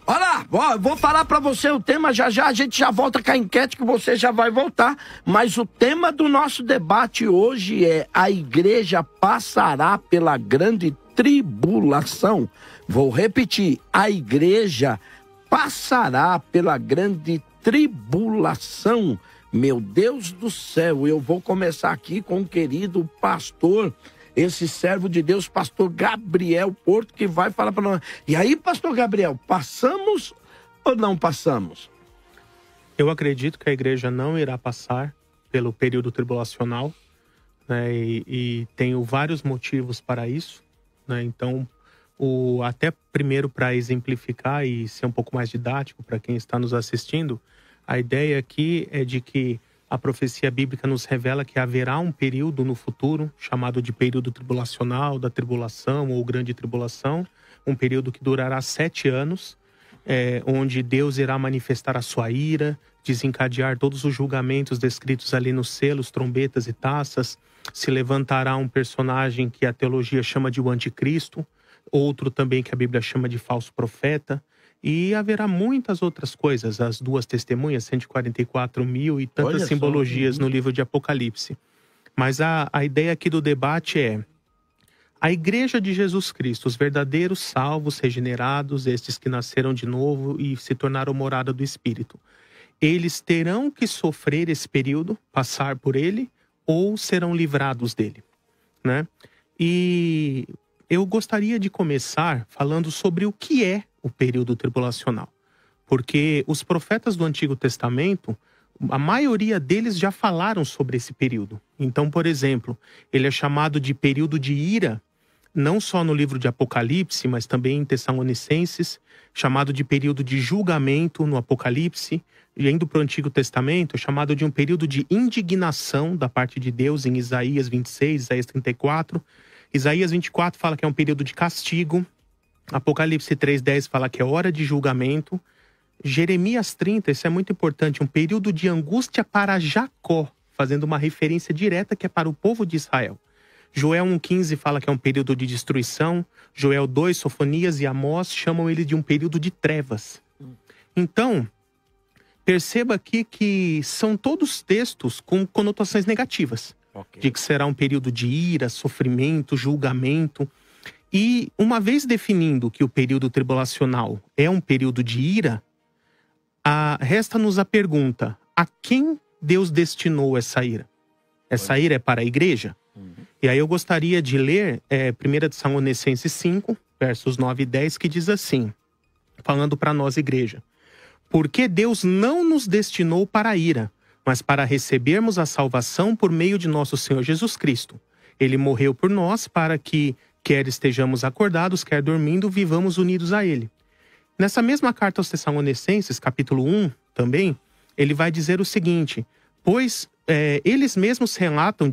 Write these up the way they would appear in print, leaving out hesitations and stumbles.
Olha lá, vou falar pra você o tema já, a gente já volta com a enquete que você já vai voltar, mas o tema do nosso debate hoje é: a igreja passará pela grande tribulação? Vou repetir, a igreja passará pela grande tribulação. Meu Deus do céu, eu vou começar aqui com o querido pastor, esse servo de Deus, pastor Gabriel Porto, que vai falar para nós. E aí, pastor Gabriel, passamos ou não passamos? Eu acredito que a igreja não irá passar pelo período tribulacional, né, e tenho vários motivos para isso, né? Então, até primeiro, para exemplificar e ser um pouco mais didático para quem está nos assistindo, a ideia aqui é de que a profecia bíblica nos revela que haverá um período no futuro, chamado de período tribulacional, da tribulação ou grande tribulação, um período que durará 7 anos, onde Deus irá manifestar a sua ira, desencadear todos os julgamentos descritos ali nos selos, trombetas e taças. Se levantará um personagem que a teologia chama de o anticristo, outro também que a Bíblia chama de falso profeta. E haverá muitas outras coisas, as duas testemunhas, 144 mil e tantas simbologias no livro de Apocalipse. Mas a ideia aqui do debate é: a igreja de Jesus Cristo, os verdadeiros salvos, regenerados, estes que nasceram de novo e se tornaram morada do Espírito, eles terão que sofrer esse período, passar por ele, ou serão livrados dele, né? E eu gostaria de começar falando sobre o que é o período tribulacional. Porque os profetas do Antigo Testamento, a maioria deles já falaram sobre esse período. Então, por exemplo, ele é chamado de período de ira, não só no livro de Apocalipse, mas também em Tessalonicenses, chamado de período de julgamento no Apocalipse, e indo para o Antigo Testamento, é chamado de um período de indignação da parte de Deus em Isaías 26, Isaías 34. Isaías 24 fala que é um período de castigo. Apocalipse 3:10 fala que é hora de julgamento. Jeremias 30, isso é muito importante, um período de angústia para Jacó, fazendo uma referência direta que é para o povo de Israel. Joel 1:15 fala que é um período de destruição. Joel 2, Sofonias e Amós chamam ele de um período de trevas. Então, perceba aqui que são todos textos com conotações negativas. De que será um período de ira, sofrimento, julgamento. E uma vez definindo que o período tribulacional é um período de ira, resta-nos a pergunta: a quem Deus destinou essa ira? Essa ira é para a igreja? E aí eu gostaria de ler 1 Tessalonicenses 5, versos 9 e 10, que diz assim, falando para nós, igreja: porque Deus não nos destinou para a ira, mas para recebermos a salvação por meio de nosso Senhor Jesus Cristo. Ele morreu por nós para que, quer estejamos acordados, quer dormindo, vivamos unidos a Ele. Nessa mesma carta aos Tessalonicenses, capítulo 1, também, ele vai dizer o seguinte: pois eles mesmos relatam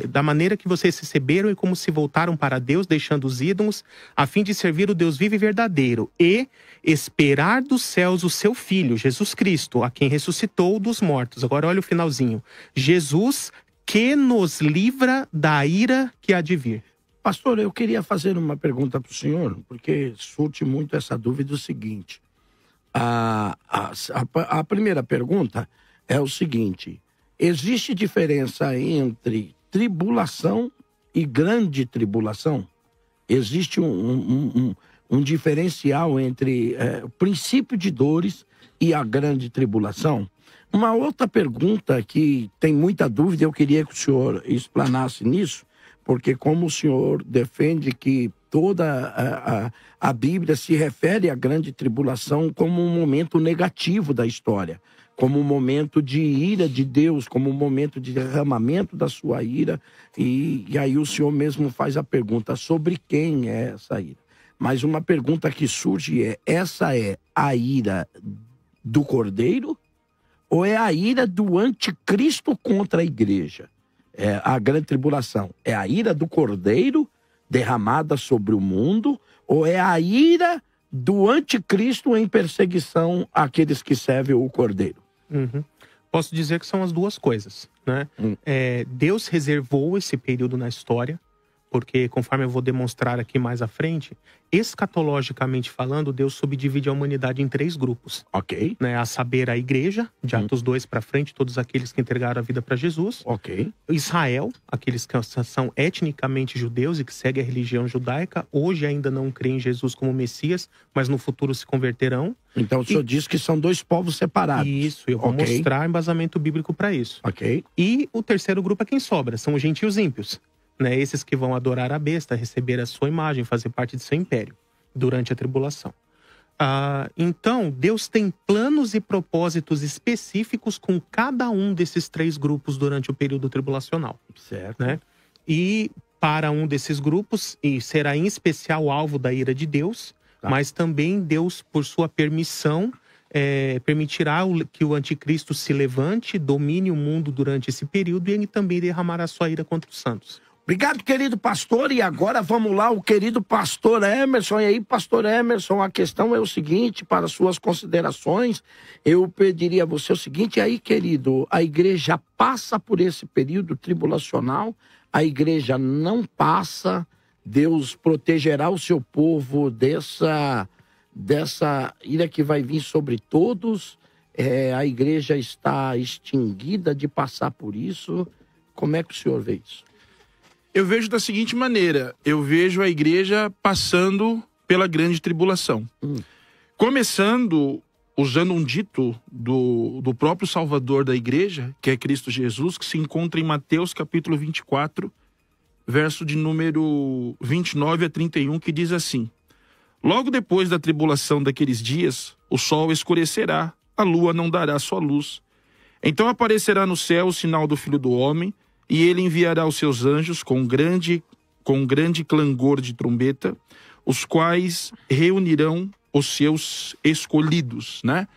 da maneira que vocês receberam e como se voltaram para Deus, deixando os ídolos, a fim de servir o Deus vivo e verdadeiro, e esperar dos céus o seu Filho, Jesus Cristo, a quem ressuscitou dos mortos. Agora olha o finalzinho. Jesus, que nos livra da ira que há de vir. Pastor, eu queria fazer uma pergunta para o senhor, porque surte muito essa dúvida o seguinte. A primeira pergunta é o seguinte: existe diferença entre tribulação e grande tribulação? Existe um diferencial entre o princípio de dores e a grande tribulação? Uma outra pergunta que tem muita dúvida, eu queria que o senhor explanasse nisso, porque como o senhor defende que toda a Bíblia se refere à grande tribulação como um momento negativo da história, como um momento de ira de Deus, como um momento de derramamento da sua ira, e aí o senhor mesmo faz a pergunta sobre quem é essa ira. Mas uma pergunta que surge é: essa é a ira do Cordeiro ou é a ira do anticristo contra a igreja? A grande tribulação é a ira do Cordeiro derramada sobre o mundo, ou é a ira do anticristo em perseguição àqueles que servem o Cordeiro? Posso dizer que são as duas coisas, né? Deus reservou esse período na história porque conforme eu vou demonstrar aqui mais à frente, escatologicamente falando, Deus subdivide a humanidade em 3 grupos. Ok. Né? A saber, a igreja, de Atos 2 para frente, todos aqueles que entregaram a vida para Jesus. Ok. Israel, aqueles que são etnicamente judeus e que seguem a religião judaica, hoje ainda não creem em Jesus como Messias, mas no futuro se converterão. Então o senhor diz que são 2 povos separados. Isso, eu vou mostrar embasamento bíblico para isso. Ok. E o terceiro grupo é quem sobra, são os gentios ímpios. Né, esses que vão adorar a besta, receber a sua imagem, fazer parte de seu império durante a tribulação. Então, Deus tem planos e propósitos específicos com cada um desses 3 grupos durante o período tribulacional. Certo. Né? E para um desses grupos, e será em especial alvo da ira de Deus, mas também Deus, por sua permissão, permitirá que o anticristo se levante, domine o mundo durante esse período e ele também derramará sua ira contra os santos. Obrigado, querido pastor. E agora vamos lá, o querido pastor Emerson. E aí, pastor Emerson, a questão é o seguinte, para suas considerações, eu pediria a você o seguinte, aí, querido, a igreja passa por esse período tribulacional, a igreja não passa, Deus protegerá o seu povo dessa ira que vai vir sobre todos, a igreja está extinguida de passar por isso. Como é que o senhor vê isso? Eu vejo da seguinte maneira, eu vejo a igreja passando pela grande tribulação. Começando, usando um dito do próprio Salvador da igreja, que é Cristo Jesus, que se encontra em Mateus capítulo 24, verso de número 29 a 31, que diz assim: logo depois da tribulação daqueles dias, o sol escurecerá, a lua não dará sua luz. Então aparecerá no céu o sinal do Filho do Homem, e ele enviará os seus anjos com grande clangor de trombeta, os quais reunirão os seus escolhidos, né?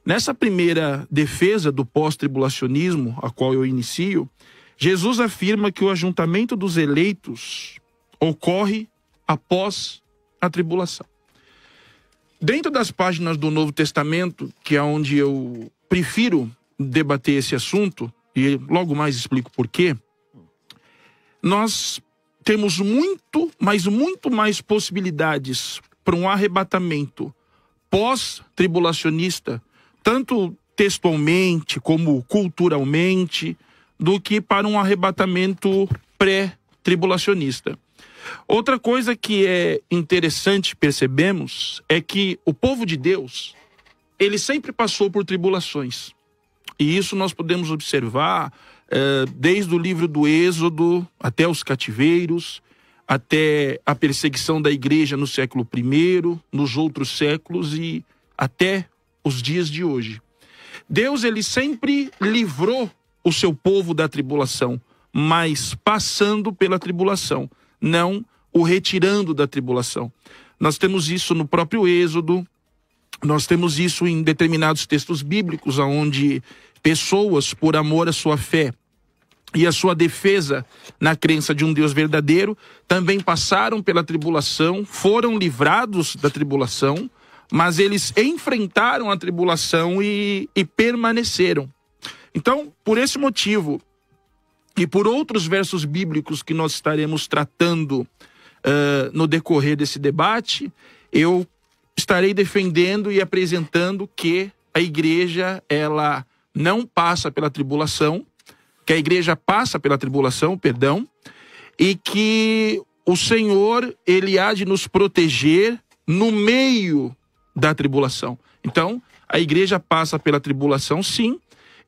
Nessa primeira defesa do pós-tribulacionismo, a qual eu inicio, Jesus afirma que o ajuntamento dos eleitos ocorre após a tribulação. Dentro das páginas do Novo Testamento, que é onde eu prefiro debater esse assunto, e logo mais explico por quê, nós temos muito mais possibilidades para um arrebatamento pós-tribulacionista, tanto textualmente como culturalmente, do que para um arrebatamento pré-tribulacionista. Outra coisa que é interessante percebemos é que o povo de Deus, ele sempre passou por tribulações. E isso nós podemos observar desde o livro do Êxodo até os cativeiros, até a perseguição da igreja no século I, nos outros séculos e até os dias de hoje. Deus, ele sempre livrou o seu povo da tribulação, mas passando pela tribulação, não o retirando da tribulação. Nós temos isso no próprio Êxodo, nós temos isso em determinados textos bíblicos, onde pessoas, por amor à sua fé e à sua defesa na crença de um Deus verdadeiro, também passaram pela tribulação, foram livrados da tribulação, mas eles enfrentaram a tribulação e permaneceram. Então, por esse motivo, e por outros versos bíblicos que nós estaremos tratando no decorrer desse debate, eu estarei defendendo e apresentando que a igreja, ela não passa pela tribulação, que a igreja passa pela tribulação, perdão, e que o Senhor, ele há de nos proteger no meio da tribulação. Então, a igreja passa pela tribulação, sim,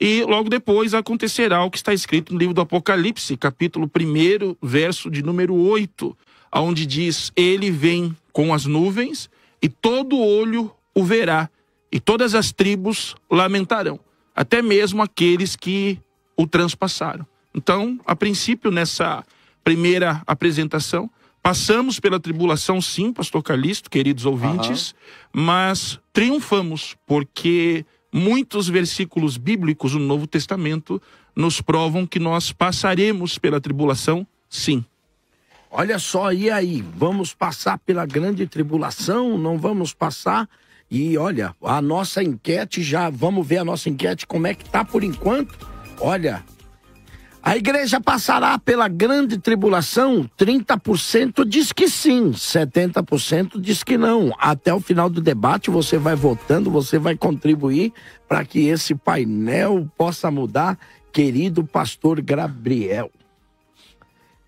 e logo depois acontecerá o que está escrito no livro do Apocalipse, capítulo 1, verso de número 8, onde diz: ele vem com as nuvens e todo olho o verá, e todas as tribos lamentarão, até mesmo aqueles que o transpassaram. Então, a princípio, nessa primeira apresentação, passamos pela tribulação, sim, pastor Calixto, queridos ouvintes, mas triunfamos, porque muitos versículos bíblicos no Novo Testamento nos provam que nós passaremos pela tribulação, sim. Olha só, e aí? Vamos passar pela grande tribulação? Não vamos passar? E olha, a nossa enquete, já vamos ver a nossa enquete, como é que tá por enquanto? Olha, A igreja passará pela grande tribulação? 30% diz que sim, 70% diz que não. Até o final do debate você vai votando, você vai contribuir para que esse painel possa mudar, querido pastor Gabriel.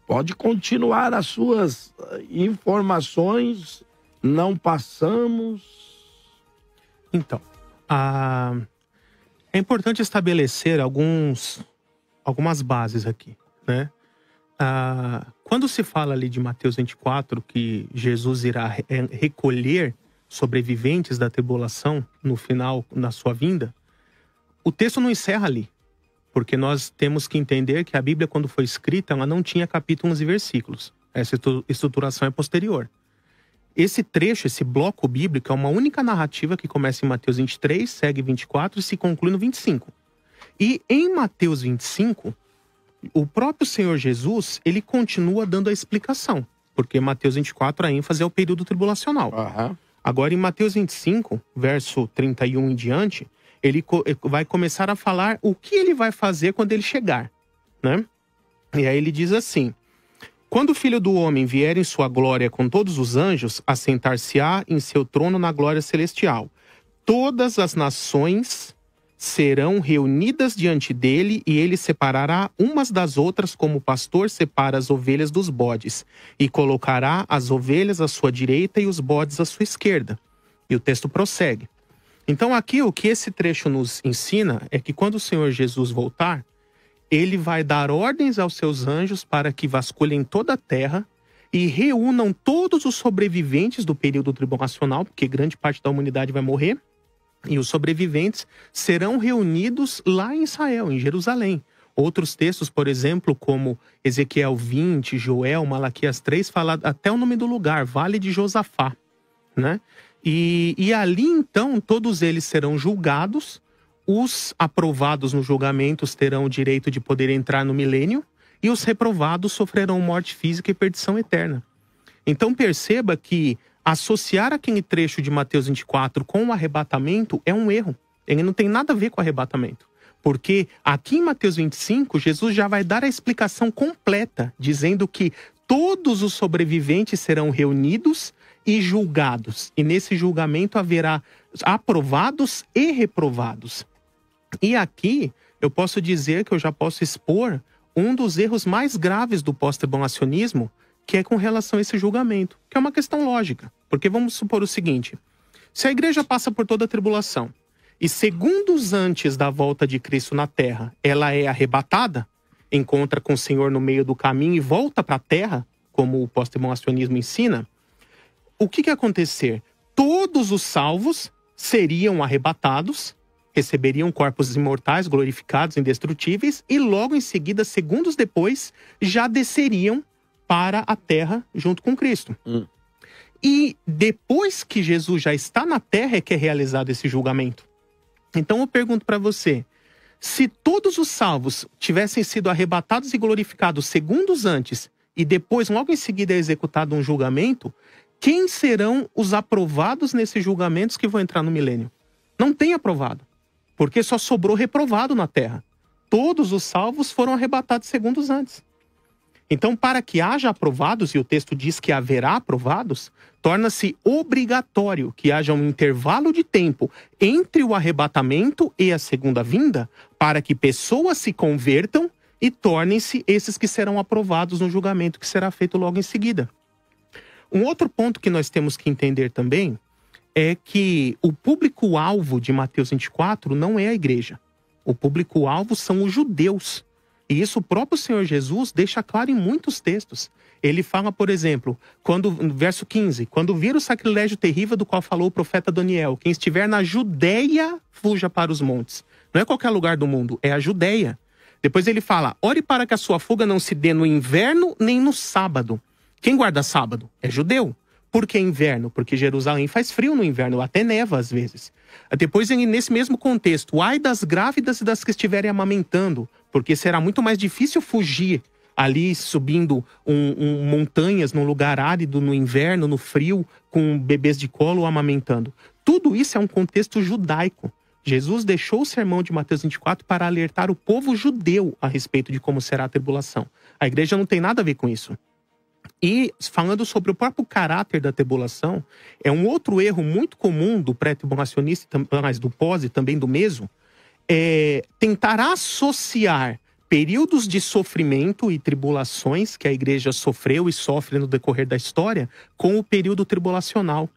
Pode continuar as suas informações, não passamos. Então, é importante estabelecer algumas bases aqui, né? Quando se fala ali de Mateus 24, que Jesus irá recolher sobreviventes da tribulação no final, na sua vinda, o texto não encerra ali. Porque nós temos que entender que a Bíblia, quando foi escrita, ela não tinha capítulos e versículos. Essa estruturação é posterior. Esse trecho, esse bloco bíblico, é uma única narrativa que começa em Mateus 23, segue 24 e se conclui no 25. E em Mateus 25, o próprio Senhor Jesus, ele continua dando a explicação. Porque Mateus 24, a ênfase é o período tribulacional. Uhum. Agora, em Mateus 25, verso 31 em diante, ele vai começar a falar o que ele vai fazer quando ele chegar, né? E aí ele diz assim: quando o Filho do Homem vier em sua glória com todos os anjos, assentar-se-á em seu trono na glória celestial. Todas as nações serão reunidas diante dele e ele separará umas das outras como o pastor separa as ovelhas dos bodes e colocará as ovelhas à sua direita e os bodes à sua esquerda. E o texto prossegue. Então aqui o que esse trecho nos ensina é que quando o Senhor Jesus voltar, ele vai dar ordens aos seus anjos para que vasculhem toda a terra e reúnam todos os sobreviventes do período tribulacional, porque grande parte da humanidade vai morrer, e os sobreviventes serão reunidos lá em Israel, em Jerusalém. Outros textos, por exemplo, como Ezequiel 20, Joel, Malaquias 3, fala até o nome do lugar, Vale de Josafá, né? E ali, então, todos eles serão julgados. Os aprovados no julgamento terão o direito de poder entrar no milênio e os reprovados sofrerão morte física e perdição eterna. Então perceba que associar aquele trecho de Mateus 24 com o arrebatamento é um erro. Ele não tem nada a ver com o arrebatamento. Porque aqui em Mateus 25, Jesus já vai dar a explicação completa, dizendo que todos os sobreviventes serão reunidos e julgados. E nesse julgamento haverá aprovados e reprovados. E aqui eu posso dizer que eu já posso expor um dos erros mais graves do pós-tribulacionismo, que é com relação a esse julgamento, que é uma questão lógica. Porque vamos supor o seguinte: se a igreja passa por toda a tribulação e segundos antes da volta de Cristo na Terra, ela é arrebatada, encontra com o Senhor no meio do caminho e volta para a Terra, como o pós-tribulacionismo ensina, o que ia acontecer? Todos os salvos seriam arrebatados, receberiam corpos imortais, glorificados, indestrutíveis, e logo em seguida, segundos depois, já desceriam para a terra junto com Cristo. E depois que Jesus já está na terra é que é realizado esse julgamento. Então eu pergunto para você, se todos os salvos tivessem sido arrebatados e glorificados segundos antes, e depois, logo em seguida, é executado um julgamento, quem serão os aprovados nesses julgamentos que vão entrar no milênio? Não tem aprovado, porque só sobrou reprovado na terra. Todos os salvos foram arrebatados segundos antes. Então, para que haja aprovados, e o texto diz que haverá aprovados, torna-se obrigatório que haja um intervalo de tempo entre o arrebatamento e a segunda vinda, para que pessoas se convertam e tornem-se esses que serão aprovados no julgamento que será feito logo em seguida. Um outro ponto que nós temos que entender também é que o público-alvo de Mateus 24 não é a igreja. O público-alvo são os judeus. E isso o próprio Senhor Jesus deixa claro em muitos textos. Ele fala, por exemplo, no verso 15, quando vir o sacrilégio terrível do qual falou o profeta Daniel, quem estiver na Judeia, fuja para os montes. Não é qualquer lugar do mundo, é a Judeia. Depois ele fala, ore para que a sua fuga não se dê no inverno nem no sábado. Quem guarda sábado? É judeu. Por que inverno? Porque Jerusalém faz frio no inverno, até neva às vezes. Depois, nesse mesmo contexto, ai das grávidas e das que estiverem amamentando, porque será muito mais difícil fugir ali subindo montanhas num lugar árido, no inverno, no frio, com bebês de colo ou amamentando. Tudo isso é um contexto judaico. Jesus deixou o sermão de Mateus 24 para alertar o povo judeu a respeito de como será a tribulação. A igreja não tem nada a ver com isso. E falando sobre o próprio caráter da tribulação, é um outro erro muito comum do pré-tribulacionista, mas do pós e também do meso, é tentar associar períodos de sofrimento e tribulações que a igreja sofreu e sofre no decorrer da história com o período tribulacional.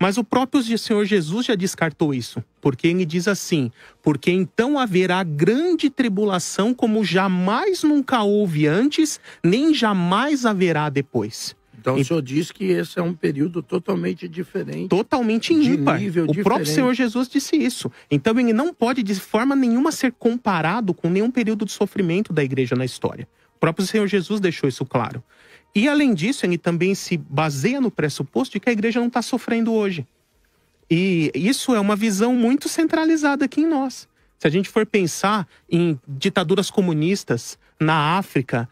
Mas o próprio Senhor Jesus já descartou isso, porque ele diz assim: porque então haverá grande tribulação como jamais nunca houve antes, nem jamais haverá depois. Então o senhor diz que esse é um período totalmente diferente. Totalmente ímpar. O próprio Senhor Jesus disse isso. Então ele não pode de forma nenhuma ser comparado com nenhum período de sofrimento da igreja na história. O próprio Senhor Jesus deixou isso claro. E além disso, ele também se baseia no pressuposto de que a igreja não está sofrendo hoje. E isso é uma visão muito centralizada aqui em nós. Se a gente for pensar em ditaduras comunistas na África,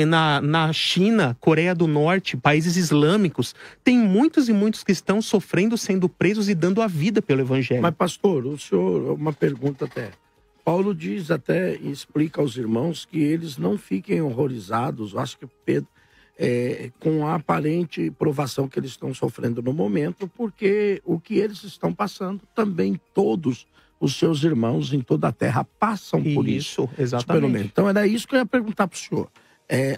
na China, Coreia do Norte, países islâmicos, tem muitos e muitos que estão sofrendo, sendo presos e dando a vida pelo evangelho. Mas pastor, o senhor, uma pergunta até. Paulo diz até, e explica aos irmãos que eles não fiquem horrorizados, acho que Pedro, com a aparente provação que eles estão sofrendo no momento, porque o que eles estão passando, também todos os seus irmãos em toda a terra passam por isso. Exatamente. Pelo menos. Então era isso que eu ia perguntar para o senhor.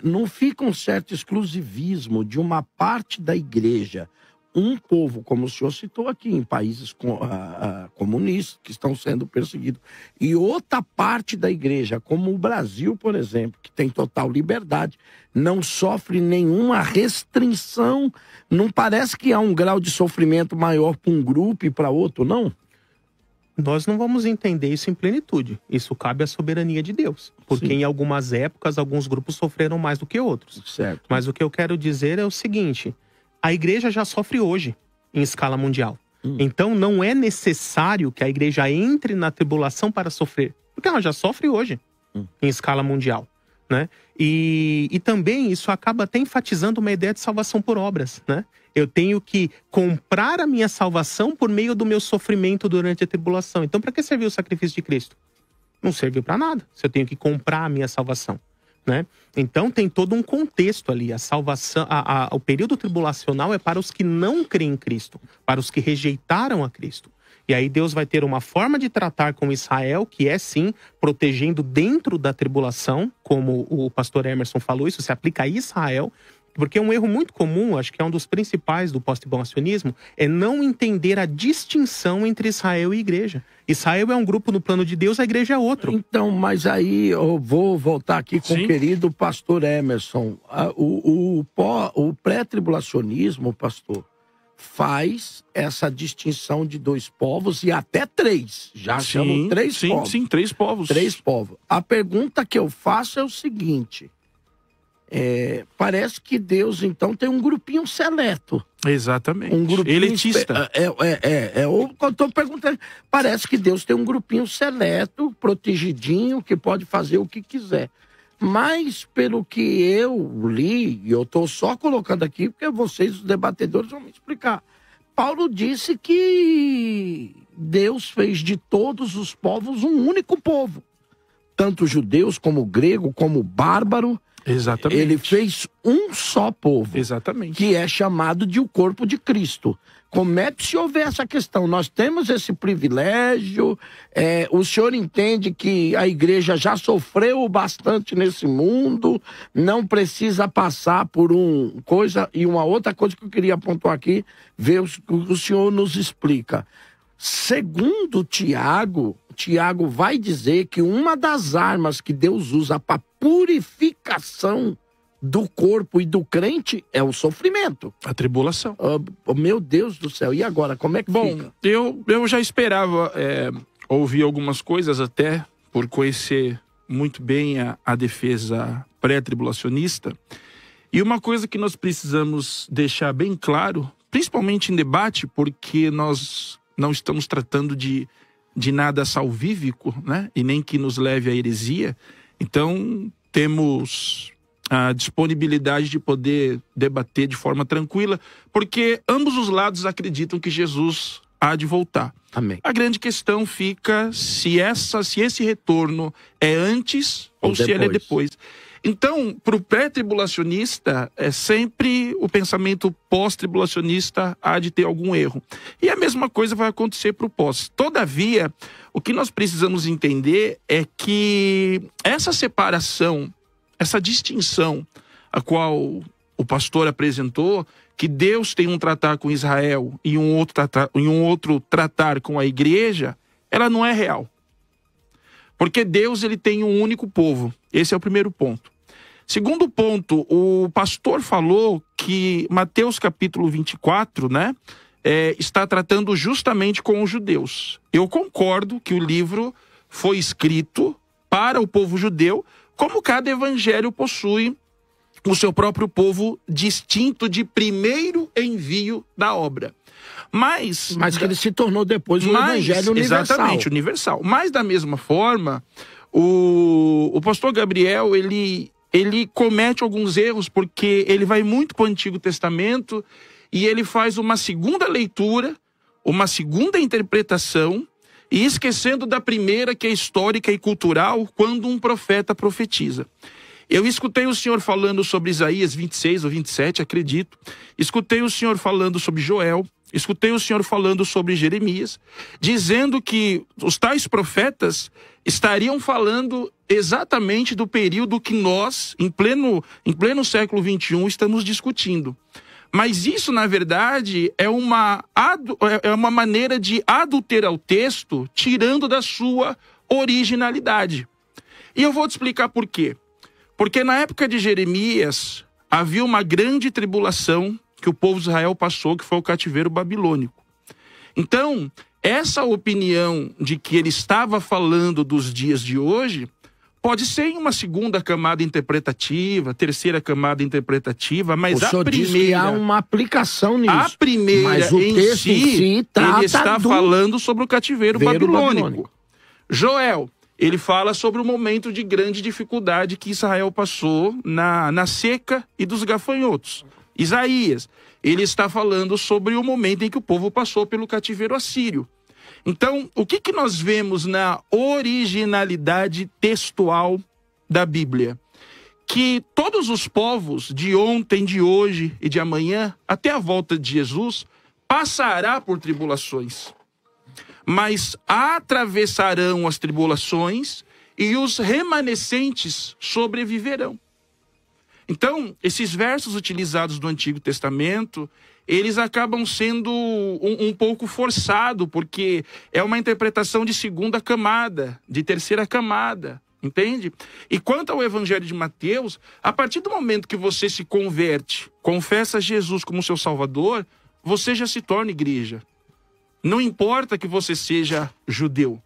Não fica um certo exclusivismo de uma parte da igreja, um povo, como o senhor citou aqui, em países comunistas que estão sendo perseguidos, e outra parte da igreja, como o Brasil, por exemplo, que tem total liberdade, não sofre nenhuma restrição, não parece que há um grau de sofrimento maior para um grupo e para outro, não? Nós não vamos entender isso em plenitude. Isso cabe à soberania de Deus. Porque Sim. Em algumas épocas, alguns grupos sofreram mais do que outros. Certo. Mas o que eu quero dizer é o seguinte: a igreja já sofre hoje, em escala mundial. Então não é necessário que a igreja entre na tribulação para sofrer. Porque ela já sofre hoje, em escala mundial. Né? E também isso acaba até enfatizando uma ideia de salvação por obras, né? Eu tenho que comprar a minha salvação por meio do meu sofrimento durante a tribulação. Então, para que serviu o sacrifício de Cristo? Não serviu para nada, se eu tenho que comprar a minha salvação, né? Então, tem todo um contexto ali. A salvação, o período tribulacional é para os que não creem em Cristo, para os que rejeitaram a Cristo. E aí Deus vai ter uma forma de tratar com Israel, que é sim, protegendo dentro da tribulação, como o pastor Emerson falou, isso se aplica a Israel, porque um erro muito comum, acho que é um dos principais do pós-tribulacionismo, é não entender a distinção entre Israel e igreja. Israel é um grupo no plano de Deus, a igreja é outro. Então, mas aí eu vou voltar aqui com o querido pastor Emerson. O pré-tribulacionismo, pastor, faz essa distinção de dois povos e até três. Já chamam três povos. Sim, três povos. Três povos. A pergunta que eu faço é o seguinte: parece que Deus, então, tem um grupinho seleto. Exatamente. Um grupinho elitista. Eu estou perguntando. Parece que Deus tem um grupinho seleto, protegidinho, que pode fazer o que quiser. Mas, pelo que eu li, e eu estou só colocando aqui, porque vocês, os debatedores, vão me explicar. Paulo disse que Deus fez de todos os povos um único povo. Tanto judeus, como grego, como bárbaro. Exatamente. Ele fez um só povo. Exatamente. Que é chamado de o corpo de Cristo. Como é que se houver essa questão? Nós temos esse privilégio, o senhor entende que a igreja já sofreu bastante nesse mundo, não precisa passar por coisa, e uma outra coisa que eu queria pontuar aqui, ver o que o senhor nos explica. Segundo Tiago vai dizer que uma das armas que Deus usa para purificação do corpo e do crente é o sofrimento. A tribulação. Meu Deus do céu, e agora, como é que fica? Eu já esperava ouvir algumas coisas até, por conhecer muito bem a defesa pré-tribulacionista. E uma coisa que nós precisamos deixar bem claro, principalmente em debate, porque nós não estamos tratando de nada salvífico, né? E nem que nos leve à heresia. Então, temos a disponibilidade de poder debater de forma tranquila, porque ambos os lados acreditam que Jesus há de voltar. Amém. A grande questão fica se esse retorno é antes ou se ele é depois. Então, para o pré-tribulacionista, é sempre o pensamento pós-tribulacionista há de ter algum erro. E a mesma coisa vai acontecer para o pós. Todavia, o que nós precisamos entender é que essa separação, essa distinção a qual o pastor apresentou, que Deus tem um tratar com Israel e um outro tratar com a igreja, ela não é real. Porque Deus, ele tem um único povo. Esse é o primeiro ponto. Segundo ponto, o pastor falou que Mateus capítulo 24, né, está tratando justamente com os judeus. Eu concordo que o livro foi escrito para o povo judeu, como cada evangelho possui o seu próprio povo distinto de primeiro envio da obra. Mas que ele se tornou depois um evangelho universal. Exatamente, universal. Mas da mesma forma, o pastor Gabriel, ele comete alguns erros, porque ele vai muito para o Antigo Testamento e ele faz uma segunda leitura, uma segunda interpretação, e esquecendo da primeira, que é histórica e cultural, quando um profeta profetiza. Eu escutei o senhor falando sobre Isaías 26 ou 27, acredito. Escutei o senhor falando sobre Joel. Escutei o senhor falando sobre Jeremias, dizendo que os tais profetas estariam falando exatamente do período que nós, em pleno século XXI, estamos discutindo. Mas isso, na verdade, é uma maneira de adulterar o texto, tirando da sua originalidade. E eu vou te explicar por quê. Porque na época de Jeremias, havia uma grande tribulação que o povo de Israel passou, que foi o cativeiro babilônico. Então, essa opinião de que ele estava falando dos dias de hoje, pode ser em uma segunda camada interpretativa, terceira camada interpretativa, mas a primeira... diz que há uma aplicação nisso. A primeira, mas o texto em si ele está falando sobre o cativeiro babilônico. Joel, ele fala sobre o momento de grande dificuldade que Israel passou na seca e dos gafanhotos. Isaías, ele está falando sobre o momento em que o povo passou pelo cativeiro assírio. Então, o que nós vemos na originalidade textual da Bíblia? Que todos os povos de ontem, de hoje e de amanhã, até a volta de Jesus, passará por tribulações. Mas atravessarão as tribulações e os remanescentes sobreviverão. Então, esses versos utilizados do Antigo Testamento, eles acabam sendo um pouco forçado, porque é uma interpretação de segunda camada, de terceira camada, entende? E quanto ao Evangelho de Mateus, a partir do momento que você se converte, confessa Jesus como seu Salvador, você já se torna igreja. Não importa que você seja judeu.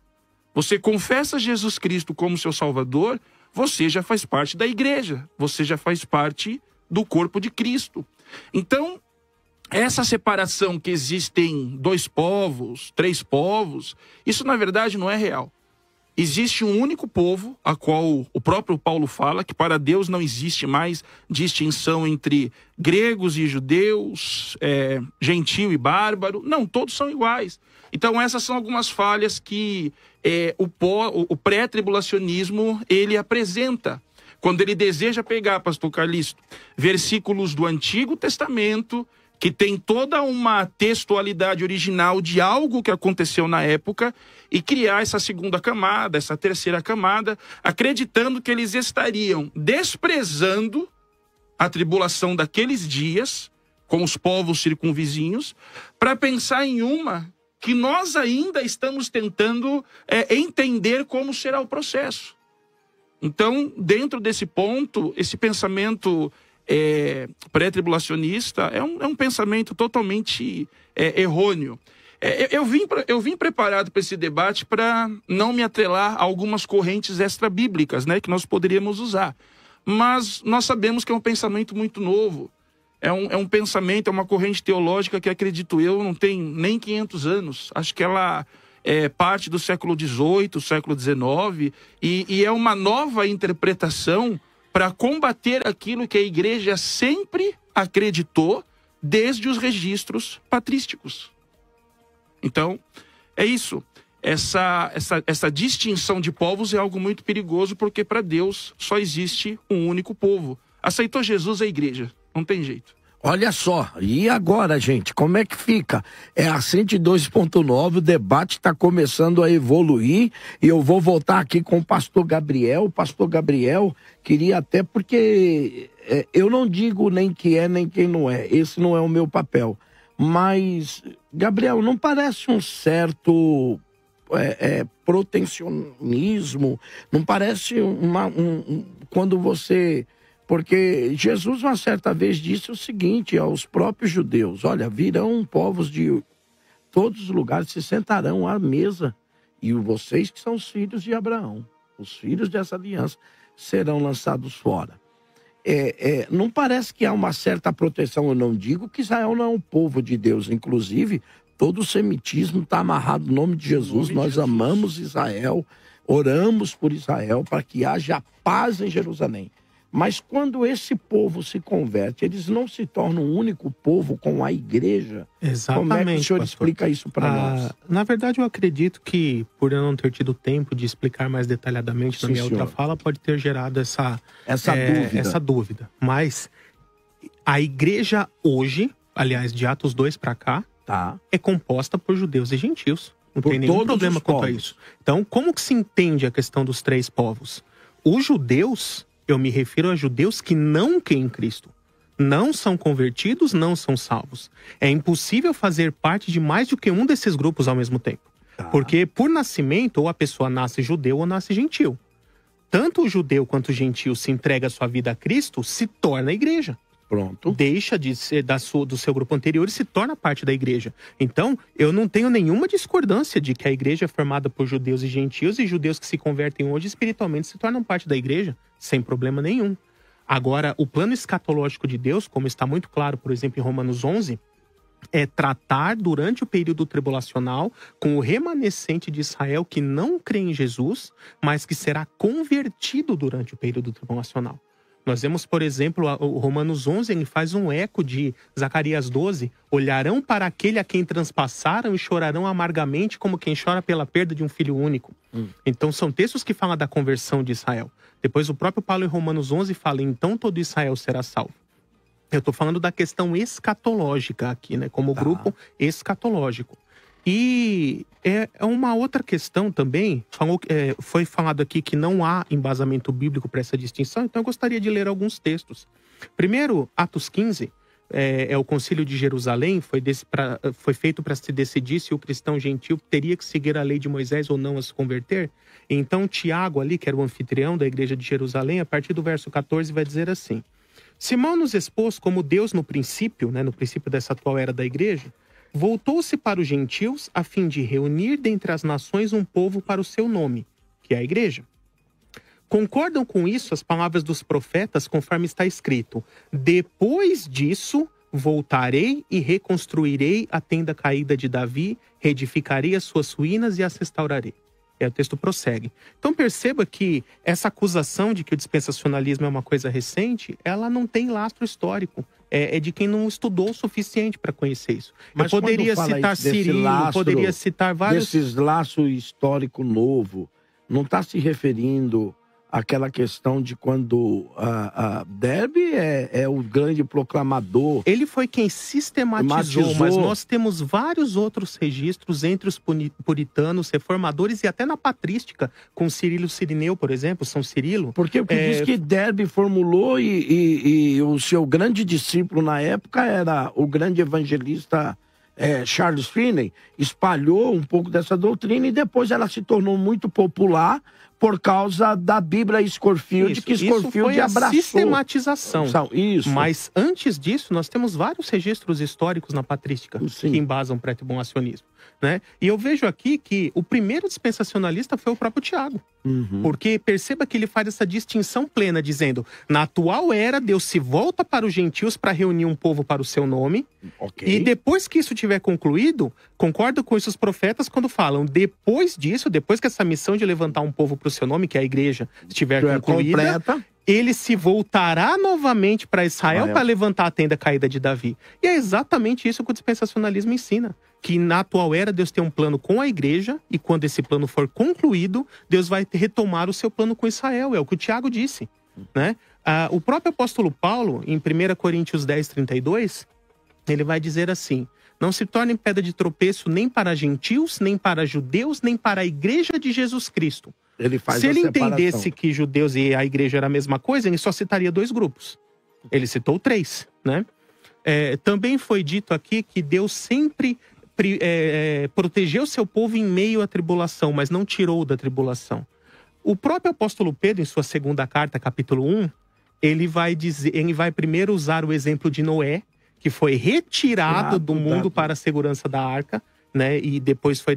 Você confessa Jesus Cristo como seu Salvador, você já faz parte da igreja. Você já faz parte do corpo de Cristo. Então, essa separação que existem 2 povos, 3 povos, isso na verdade não é real. Existe um único povo, a qual o próprio Paulo fala, que para Deus não existe mais distinção entre gregos e judeus, gentil e bárbaro. Não, todos são iguais. Então essas são algumas falhas que o pré-tribulacionismo ele apresenta. Quando ele deseja pegar, pastor Calixto, versículos do Antigo Testamento, que tem toda uma textualidade original de algo que aconteceu na época, e criar essa segunda camada, essa terceira camada, acreditando que eles estariam desprezando a tribulação daqueles dias, com os povos circunvizinhos, para pensar em uma que nós ainda estamos tentando entender como será o processo. Então, dentro desse ponto, esse pensamento pré-tribulacionista é um pensamento totalmente errôneo. Eu vim preparado para esse debate para não me atrelar a algumas correntes extra-bíblicas, né, que nós poderíamos usar. Mas nós sabemos que é um pensamento muito novo. É um pensamento, é uma corrente teológica que, acredito eu, não tem nem 500 anos. Acho que ela é parte do século XVIII, século XIX, e é uma nova interpretação para combater aquilo que a igreja sempre acreditou desde os registros patrísticos. Então, é isso. Essa distinção de povos é algo muito perigoso, porque para Deus só existe um único povo. Aceitou Jesus a igreja, não tem jeito. Olha só, e agora, gente, como é que fica? É a 102.9, o debate está começando a evoluir, e eu vou voltar aqui com o pastor Gabriel. O pastor Gabriel queria até, porque eu não digo nem que é nem quem não é, esse não é o meu papel. Mas, Gabriel, não parece um certo protecionismo? Não parece quando você... Porque Jesus, uma certa vez, disse o seguinte aos próprios judeus: olha, virão povos de todos os lugares, se sentarão à mesa, e vocês que são os filhos de Abraão, os filhos dessa aliança, serão lançados fora. Não parece que há uma certa proteção? Eu não digo que Israel não é um povo de Deus, inclusive todo o semitismo está amarrado no nome de Jesus. Nós amamos Israel, oramos por Israel para que haja paz em Jerusalém. Mas quando esse povo se converte, eles não se tornam um único povo com a igreja? Exatamente. Como é que o senhor pastor explica isso para nós? Na verdade, eu acredito que, por eu não ter tido tempo de explicar mais detalhadamente na minha outra fala, pode ter gerado essa dúvida. Mas a igreja hoje, aliás, de Atos 2 para cá, é composta por judeus e gentios. Não tem nenhum problema quanto a isso. Então, como que se entende a questão dos três povos? Os judeus... Eu me refiro a judeus que não creem em Cristo. Não são convertidos, não são salvos. É impossível fazer parte de mais do que um desses grupos ao mesmo tempo. Porque, por nascimento, ou a pessoa nasce judeu ou nasce gentil. Tanto o judeu quanto o gentil se entrega a sua vida a Cristo, se torna a igreja. Pronto. Deixa de ser do seu grupo anterior e se torna parte da igreja. Então, eu não tenho nenhuma discordância de que a igreja é formada por judeus e gentios, e judeus que se convertem hoje espiritualmente se tornam parte da igreja, sem problema nenhum. Agora, o plano escatológico de Deus, como está muito claro, por exemplo, em Romanos 11, é tratar durante o período tribulacional com o remanescente de Israel que não crê em Jesus, mas que será convertido durante o período tribulacional. Nós vemos, por exemplo, o Romanos 11, ele faz um eco de Zacarias 12. Olharão para aquele a quem transpassaram e chorarão amargamente como quem chora pela perda de um filho único. Então, são textos que falam da conversão de Israel. Depois, o próprio Paulo, em Romanos 11, fala: então todo Israel será salvo. Eu estou falando da questão escatológica aqui, né? Como grupo escatológico. E é uma outra questão também, foi falado aqui que não há embasamento bíblico para essa distinção, então eu gostaria de ler alguns textos. Primeiro, Atos 15, é o Concílio de Jerusalém, foi feito para se decidir se o cristão gentil teria que seguir a lei de Moisés ou não a se converter. Então, Tiago ali, que era o anfitrião da igreja de Jerusalém, a partir do verso 14 vai dizer assim: Simão nos expôs como Deus no princípio dessa atual era da igreja, voltou-se para os gentios a fim de reunir dentre as nações um povo para o seu nome, que é a igreja. Concordam com isso as palavras dos profetas, conforme está escrito: depois disso voltarei e reconstruirei a tenda caída de Davi, reedificarei as suas ruínas e as restaurarei. O texto prossegue. Então perceba que essa acusação de que o dispensacionalismo é uma coisa recente, ela não tem lastro histórico. É de quem não estudou o suficiente para conhecer isso. Mas eu poderia citar Cirilo, poderia citar vários... Desses laço histórico novo, não está se referindo àquela questão de quando Derbe é o grande proclamador. Ele foi quem sistematizou, mas nós temos vários outros registros entre os puritanos, reformadores e até na patrística, com Cirilo Cirineu, por exemplo, São Cirilo. Porque o que diz que Derbe formulou e o seu grande discípulo na época era o grande evangelista Charles Finney, espalhou um pouco dessa doutrina e depois ela se tornou muito popular por causa da Bíblia Scofield, que Scofield abraçou. A sistematização. Isso. Mas antes disso, nós temos vários registros históricos na patrística que embasam o pré-tribulacionismo, né? E eu vejo aqui que o primeiro dispensacionalista foi o próprio Tiago. Porque perceba que ele faz essa distinção plena, dizendo: na atual era, Deus se volta para os gentios para reunir um povo para o seu nome. E depois que isso tiver concluído, concordo com isso os profetas quando falam: depois disso, depois que essa missão de levantar um povo para o seu nome, que é a igreja, estiver concluída, ele se voltará novamente para Israel para levantar a tenda caída de Davi. E é exatamente isso que o dispensacionalismo ensina. Que na atual era Deus tem um plano com a igreja e quando esse plano for concluído, Deus vai retomar o seu plano com Israel. É o que o Tiago disse, né? O próprio apóstolo Paulo, em 1 Coríntios 10, 32, ele vai dizer assim: não se tornem pedra de tropeço nem para gentios, nem para judeus, nem para a igreja de Jesus Cristo. Se ele entendesse que judeus e a igreja era a mesma coisa, ele só citaria 2 grupos. Ele citou 3, né? Também foi dito aqui que Deus sempre protegeu seu povo em meio à tribulação, mas não tirou da tribulação. O próprio apóstolo Pedro, em sua segunda carta, capítulo 1, ele vai primeiro usar o exemplo de Noé, que foi retirado do mundo para a segurança da arca, né? E depois foi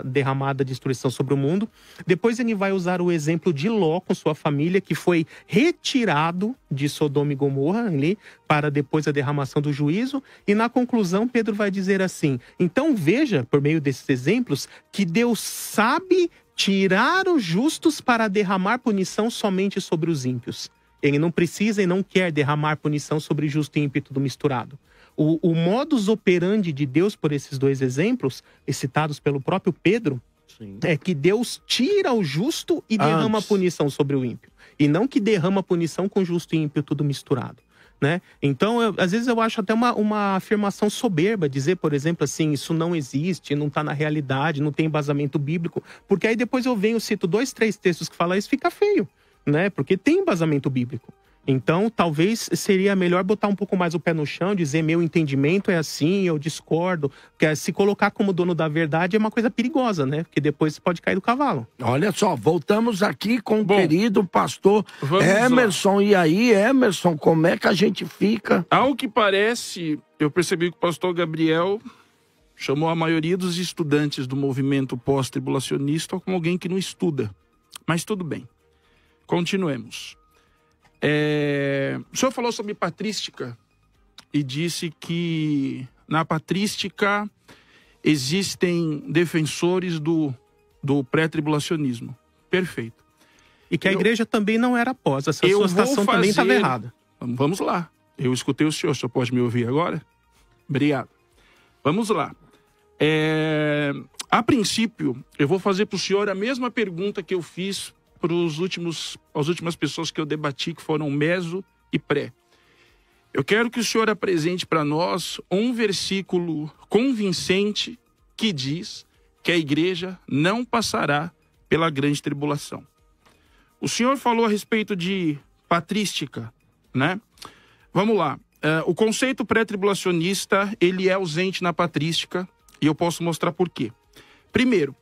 derramada a destruição sobre o mundo. Depois ele vai usar o exemplo de Ló com sua família, que foi retirado de Sodoma e Gomorra ali, para depois a derramação do juízo. E na conclusão, Pedro vai dizer assim: então veja, por meio desses exemplos, que Deus sabe tirar os justos para derramar punição somente sobre os ímpios. Ele não precisa e não quer derramar punição sobre justo e ímpio tudo misturado. O modus operandi de Deus, por esses 2 exemplos, citados pelo próprio Pedro, é que Deus tira o justo e derrama punição sobre o ímpio. E não que derrama punição com justo e ímpio tudo misturado, né? Então, às vezes eu acho até uma afirmação soberba, dizer, por exemplo, assim, isso não existe, não está na realidade, não tem embasamento bíblico, porque aí depois eu cito 2, 3 textos que falam isso, fica feio, né? Porque tem embasamento bíblico. Então, talvez seria melhor botar um pouco mais o pé no chão, dizer meu entendimento é assim, eu discordo. Porque se colocar como dono da verdade é uma coisa perigosa, né? Porque depois você pode cair do cavalo. Olha só, voltamos aqui com o querido pastor Emerson. Lá. E aí, Emerson, como é que a gente fica? Ao que parece, eu percebi que o pastor Gabriel chamou a maioria dos estudantes do movimento pós-tribulacionista como alguém que não estuda. Mas tudo bem. Continuemos. O senhor falou sobre patrística e disse que na patrística existem defensores do pré-tribulacionismo. Perfeito. E que a igreja também não era após. Essa sua citação também estava errada. Vamos lá. Eu escutei o senhor pode me ouvir agora? Obrigado. Vamos lá. A princípio, eu vou fazer para o senhor a mesma pergunta que eu fiz para as últimas pessoas que eu debati, que foram meso e pré. Eu quero que o senhor apresente para nós um versículo convincente que diz que a igreja não passará pela grande tribulação. O senhor falou a respeito de patrística, né? Vamos lá. O conceito pré-tribulacionista, ele é ausente na patrística e eu posso mostrar por quê. Primeiro,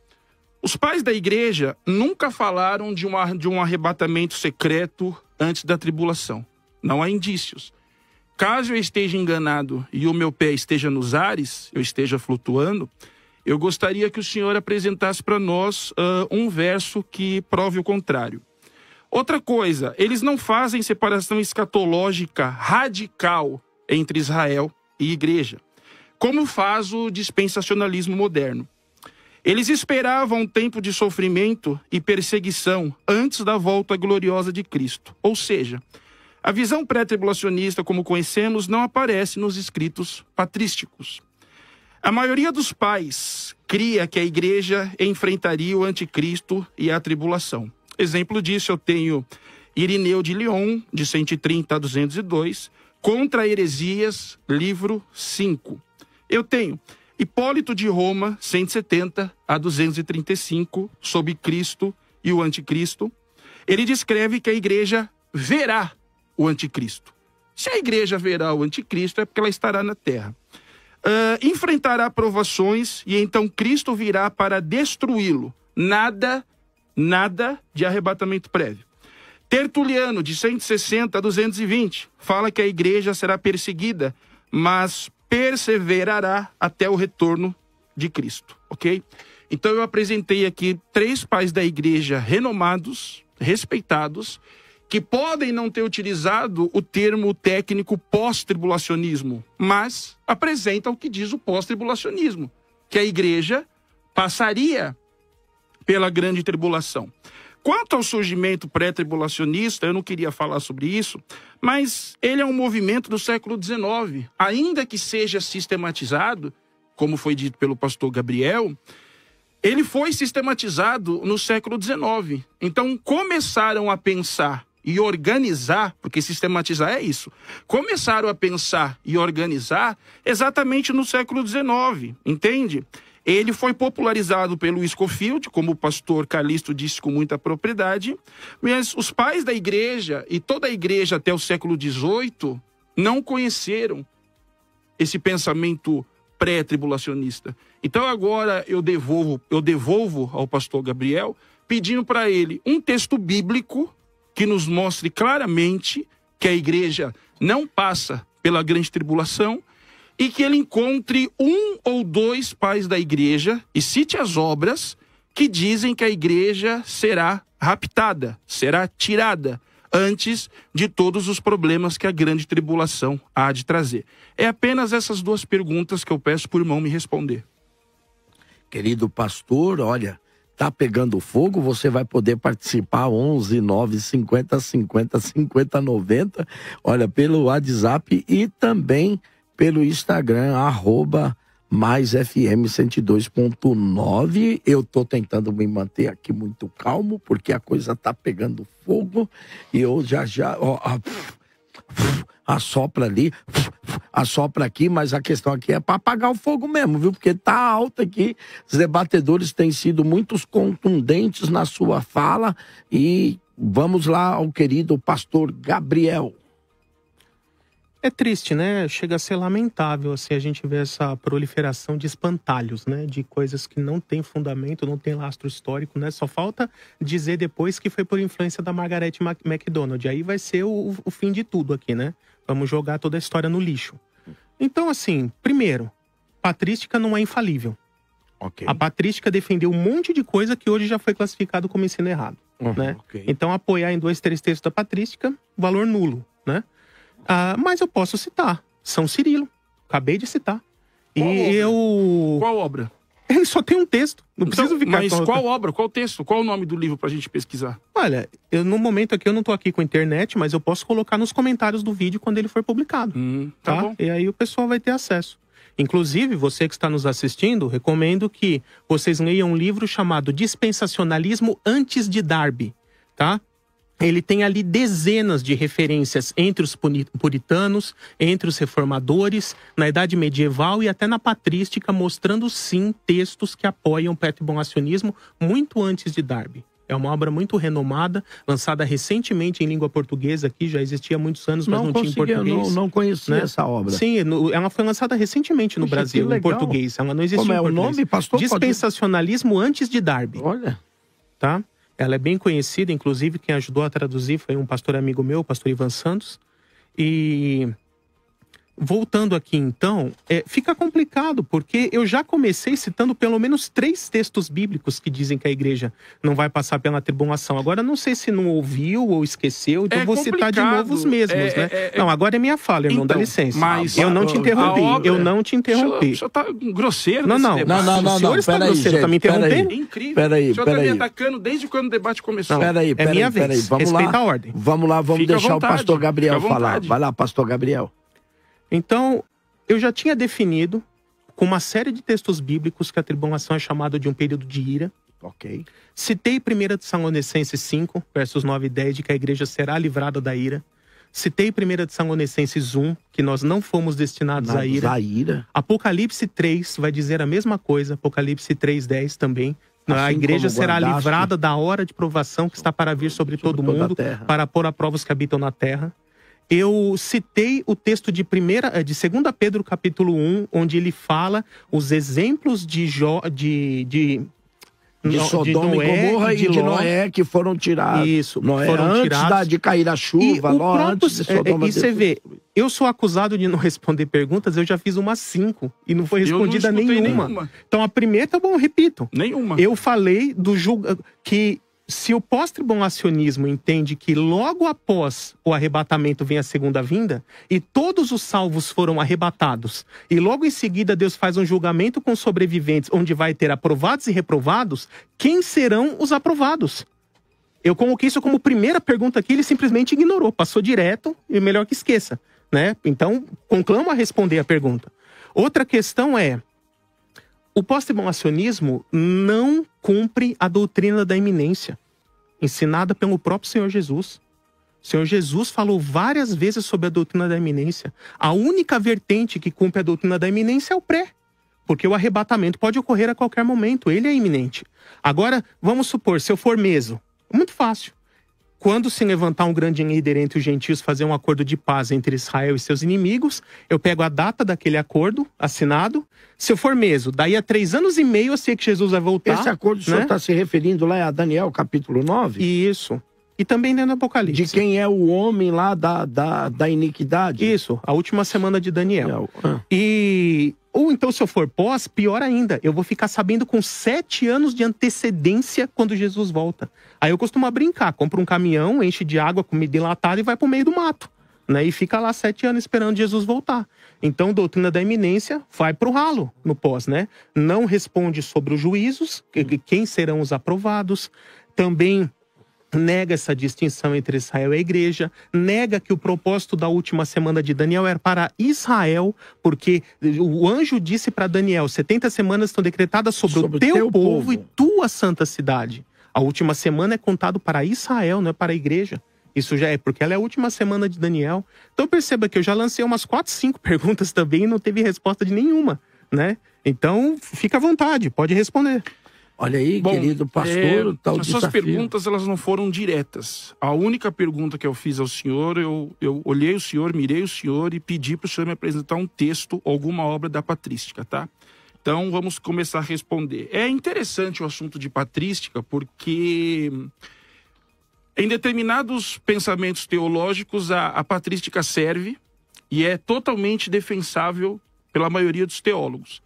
os pais da igreja nunca falaram de um arrebatamento secreto antes da tribulação. Não há indícios. Caso eu esteja enganado e o meu pé esteja nos ares, eu esteja flutuando, eu gostaria que o senhor apresentasse para nós um verso que prove o contrário. Outra coisa, eles não fazem separação escatológica radical entre Israel e igreja, como faz o dispensacionalismo moderno. Eles esperavam um tempo de sofrimento e perseguição antes da volta gloriosa de Cristo. Ou seja, a visão pré-tribulacionista, como conhecemos, não aparece nos escritos patrísticos. A maioria dos pais cria que a igreja enfrentaria o anticristo e a tribulação. Exemplo disso, eu tenho Irineu de Lyon, de 130 a 202, Contra Heresias, livro 5. Eu tenho Hipólito de Roma, 170 a 235, sobre Cristo e o anticristo. Ele descreve que a igreja verá o anticristo. Se a igreja verá o anticristo, é porque ela estará na terra. Enfrentará provações e então Cristo virá para destruí-lo. Nada de arrebatamento prévio. Tertuliano, de 160 a 220, fala que a igreja será perseguida, mas perseverará até o retorno de Cristo, ok? Então eu apresentei aqui 3 pais da igreja renomados, respeitados, que podem não ter utilizado o termo técnico pós-tribulacionismo, mas apresentam o que diz o pós-tribulacionismo, que a igreja passaria pela grande tribulação. quanto ao surgimento pré-tribulacionista, eu não queria falar sobre isso, mas ele é um movimento do século XIX. Ainda que seja sistematizado, como foi dito pelo pastor Gabriel, ele foi sistematizado no século XIX. Então, começaram a pensar e organizar, porque sistematizar é isso, começaram a pensar e organizar exatamente no século XIX, entende? Ele foi popularizado pelo Scofield, como o pastor Calixto disse com muita propriedade, mas os pais da igreja e toda a igreja até o século XVIII não conheceram esse pensamento pré-tribulacionista. Então agora eu devolvo ao pastor Gabriel, pedindo para ele um texto bíblico que nos mostre claramente que a igreja não passa pela grande tribulação e que ele encontre um ou dois pais da igreja e cite as obras que dizem que a igreja será raptada, será tirada antes de todos os problemas que a grande tribulação há de trazer. É apenas essas duas perguntas que eu peço para o irmão me responder. Querido pastor, olha, tá pegando fogo, você vai poder participar 11 9 50 50 50 90, olha, pelo WhatsApp e também pelo Instagram, @maisfm 102.9. Eu tô tentando me manter aqui muito calmo, porque a coisa tá pegando fogo, e eu assopra ali, assopra aqui, mas a questão aqui é para apagar o fogo mesmo, viu? Porque tá alto aqui, os debatedores têm sido muito contundentes na sua fala, e vamos lá ao querido pastor Gabriel. É triste, né? Chega a ser lamentável, assim, a gente ver essa proliferação de espantalhos, né? De coisas que não tem fundamento, não tem lastro histórico, né? Só falta dizer depois que foi por influência da Margaret MacDonald. Aí vai ser o fim de tudo aqui, né? Vamos jogar toda a história no lixo. Então, assim, primeiro, patrística não é infalível. Okay. A patrística defendeu um monte de coisa que hoje já foi classificado como ensino errado, né? Okay. Então, apoiar em 2, 3 textos da patrística, valor nulo, né? Mas eu posso citar São Cirilo, acabei de citar. Qual obra? Ele só tem um texto, não preciso então, ficar... Mas qual obra, qual texto, qual o nome do livro pra gente pesquisar? Olha, no momento aqui eu não tô aqui com a internet, mas eu posso colocar nos comentários do vídeo quando ele for publicado. Tá bom. E aí o pessoal vai ter acesso. Inclusive, você que está nos assistindo, recomendo que vocês leiam um livro chamado Dispensacionalismo Antes de Darby, tá? Ele tem ali dezenas de referências entre os puritanos, entre os reformadores, na Idade Medieval e até na patrística, mostrando sim textos que apoiam o pré-tribulacionismo muito antes de Darby. É uma obra muito renomada, lançada recentemente em língua portuguesa aqui, já existia há muitos anos, mas não tinha em português. Não conhecia, né, essa obra. Sim, ela foi lançada recentemente no Brasil, em português. Ela não existia em português. Como é o nome, pastor? Dispensacionalismo Antes de Darby. Olha. Tá? Ela é bem conhecida, inclusive quem ajudou a traduzir foi um pastor amigo meu, o pastor Ivan Santos. E voltando aqui então, fica complicado, porque eu já comecei citando pelo menos 3 textos bíblicos que dizem que a igreja não vai passar pela tribulação. Agora, não sei se não ouviu ou esqueceu, então vou citar de novo os mesmos, né? Não, agora é minha fala, irmão, dá licença. Mas eu não te interrompi, eu não te interrompi. O senhor tá grosseiro não, nesse debate. Não, o senhor está grosseiro, tá me interrompendo? É incrível. O senhor tá me atacando desde quando o debate começou. É minha vez, respeita a ordem. Vamos lá, vamos deixar o pastor Gabriel falar. Vai lá, pastor Gabriel. Então, eu já tinha definido, com uma série de textos bíblicos, que a tribulação é chamada de um período de ira. Ok. Citei 1 Tessalonicenses 5, versos 9 e 10, de que a igreja será livrada da ira. Citei 1 Tessalonicenses 1, que nós não fomos destinados à ira. Apocalipse 3 vai dizer a mesma coisa, Apocalipse 3:10 também. Assim, a igreja será livrada da hora de provação que está para vir sobre todo mundo, para pôr a prova os que habitam na terra. Eu citei o texto de 2 Pedro capítulo 1, onde ele fala os exemplos de Sodoma e Gomorra e de Noé, que foram tirados. Isso, Noé, foram tirados. De cair a chuva, antes de Sodoma. E você vê, eu sou acusado de não responder perguntas, eu já fiz umas 5 e não foi respondida nenhuma. Então a primeira, tá bom, repito. Nenhuma. Eu falei do que se o pós-tribulacionismo entende que logo após o arrebatamento vem a segunda vinda, e todos os salvos foram arrebatados, e logo em seguida Deus faz um julgamento com sobreviventes, onde vai ter aprovados e reprovados, quem serão os aprovados? Eu coloquei isso como primeira pergunta aqui, ele simplesmente ignorou, passou direto e melhor que esqueça, né? Então, conclamo a responder a pergunta. Outra questão é, o pós-tribulacionismo não cumpre a doutrina da iminência, ensinada pelo próprio Senhor Jesus. O Senhor Jesus falou várias vezes sobre a doutrina da iminência. A única vertente que cumpre a doutrina da iminência é o pré. Porque o arrebatamento pode ocorrer a qualquer momento. Ele é iminente. Agora, vamos supor, se eu for meso. Muito fácil. Quando se levantar um grande líder entre os gentios, fazer um acordo de paz entre Israel e seus inimigos, eu pego a data daquele acordo assinado. Se eu for meso, daí a 3 anos e meio eu sei que Jesus vai voltar. Esse acordo, o senhor está se referindo lá a Daniel, capítulo 9? Isso. E também dentro do Apocalipse. De quem é o homem lá da iniquidade? Isso, a última semana de Daniel. Ou então, se eu for pós, pior ainda, eu vou ficar sabendo com 7 anos de antecedência quando Jesus volta. Aí eu costumo brincar, compro um caminhão, enche de água, comida enlatada e vai pro meio do mato, né? E fica lá 7 anos esperando Jesus voltar. Então, doutrina da iminência vai pro ralo no pós, né? Não responde sobre os juízos, quem serão os aprovados. Também nega essa distinção entre Israel e a igreja, nega que o propósito da última semana de Daniel era para Israel, porque o anjo disse para Daniel, 70 semanas estão decretadas sobre o teu povo e tua santa cidade. A última semana é contado para Israel, não é para a igreja. Isso já é porque ela é a última semana de Daniel. Então perceba que eu já lancei umas 4, 5 perguntas também e não teve resposta de nenhuma, né? Então, fica à vontade, pode responder. Olha aí, bom, querido pastor, tal as suas perguntas, elas não foram diretas. A única pergunta que eu fiz ao senhor, eu olhei o senhor, mirei o senhor e pedi para o senhor me apresentar um texto, alguma obra da patrística, tá? Então, vamos começar a responder. É interessante o assunto de patrística, porque em determinados pensamentos teológicos, a patrística serve e é totalmente defensável pela maioria dos teólogos.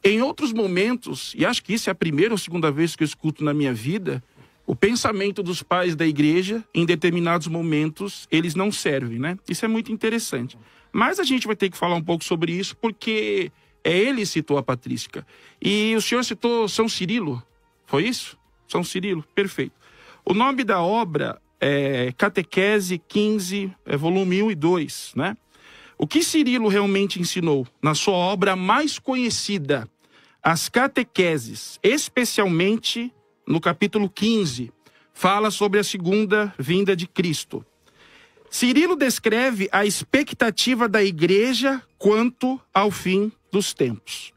Em outros momentos, e acho que isso é a primeira ou segunda vez que eu escuto na minha vida, o pensamento dos pais da igreja, em determinados momentos, eles não servem, né? Isso é muito interessante. Mas a gente vai ter que falar um pouco sobre isso, porque ele que citou a patrística. E o senhor citou São Cirilo, foi isso? São Cirilo, perfeito. O nome da obra é Catequese 15, volume 1 e 2, né? O que Cirilo realmente ensinou na sua obra mais conhecida, as catequeses, especialmente no capítulo 15, fala sobre a segunda vinda de Cristo. Cirilo descreve a expectativa da igreja quanto ao fim dos tempos.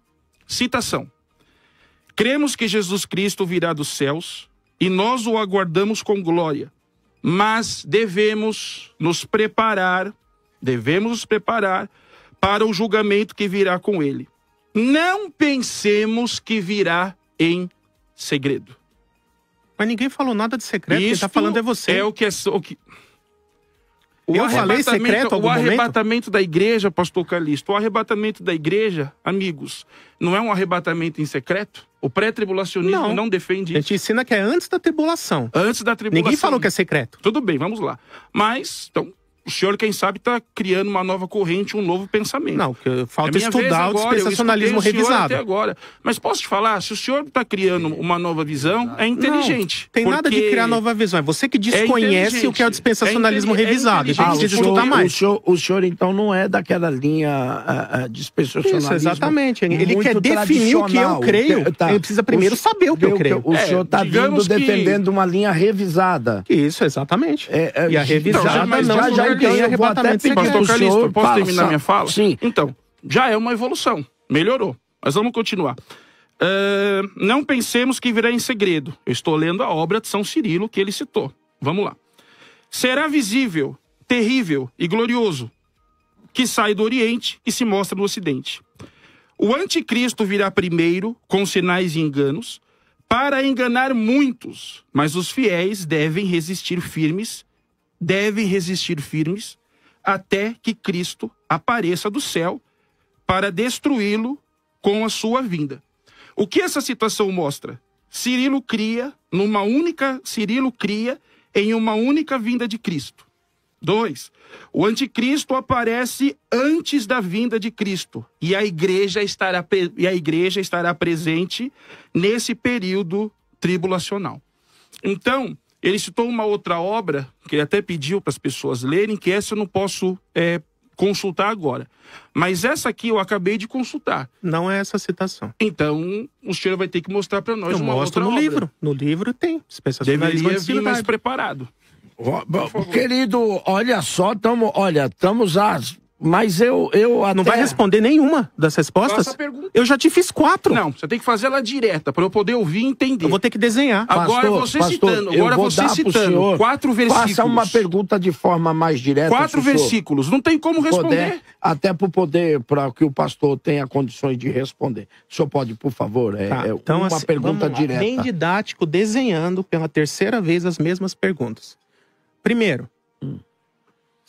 Citação: cremos que Jesus Cristo virá dos céus e nós o aguardamos com glória, mas devemos nos preparar para o julgamento que virá com ele. Não pensemos que virá em segredo. Mas ninguém falou nada de secreto, quem está falando é você. É o que Eu falei secreto algum momento? Arrebatamento da igreja, pastor Calixto, o arrebatamento da igreja, amigos, não é um arrebatamento em secreto? O pré-tribulacionismo não defende isso. A gente ensina que é antes da tribulação. Antes da tribulação. Ninguém falou que é secreto. Tudo bem, vamos lá. Mas, então, o senhor, quem sabe, está criando uma nova corrente, um novo pensamento. Não, porque falta estudar o dispensacionalismo revisado. Até agora. Mas posso te falar, se o senhor está criando uma nova visão, é inteligente. Não, tem nada de criar nova visão. É você que desconhece o que é o dispensacionalismo revisado. Então precisa estudar mais. O senhor, então, não é daquela linha dispensacionalismo. Isso, exatamente. Ele quer definir o que eu creio. Ele precisa primeiro saber o que eu creio. O senhor está vindo defendendo uma linha revisada. Isso, exatamente. E a revisada não tem arrebatamento secreto. Pastor Calixto, posso terminar minha fala? Sim. Então, já é uma evolução. Melhorou. Mas vamos continuar. Não pensemos que virá em segredo. Eu estou lendo a obra de São Cirilo que ele citou. Vamos lá. Será visível, terrível e glorioso, que sai do Oriente e se mostra no Ocidente. O anticristo virá primeiro, com sinais e enganos, para enganar muitos, mas os fiéis devem resistir firmes até que Cristo apareça do céu para destruí-lo com a sua vinda. O que essa citação mostra? Cirilo cria em uma única vinda de Cristo. 2. O anticristo aparece antes da vinda de Cristo e a igreja estará presente nesse período tribulacional. Então, ele citou uma outra obra, que ele até pediu para as pessoas lerem, que essa eu não posso consultar agora. Mas essa aqui eu acabei de consultar. Não é essa citação. Então, o senhor vai ter que mostrar para nós uma outra no obra. livro. No livro tem. Deveria vir mais preparado. Querido, olha só, estamos às... Mas eu até... Não vai responder nenhuma das respostas? Faça a pergunta. Eu já te fiz 4. Não, você tem que fazer ela direta, para eu poder ouvir e entender. Eu vou ter que desenhar. Agora você citando, senhor, 4 versículos. Faça uma pergunta de forma mais direta. 4 versículos, não tem como responder. Até para que o pastor tenha condições de responder. O senhor pode, por favor, então, uma pergunta direta. Bem didático, desenhando pela terceira vez as mesmas perguntas. Primeiro,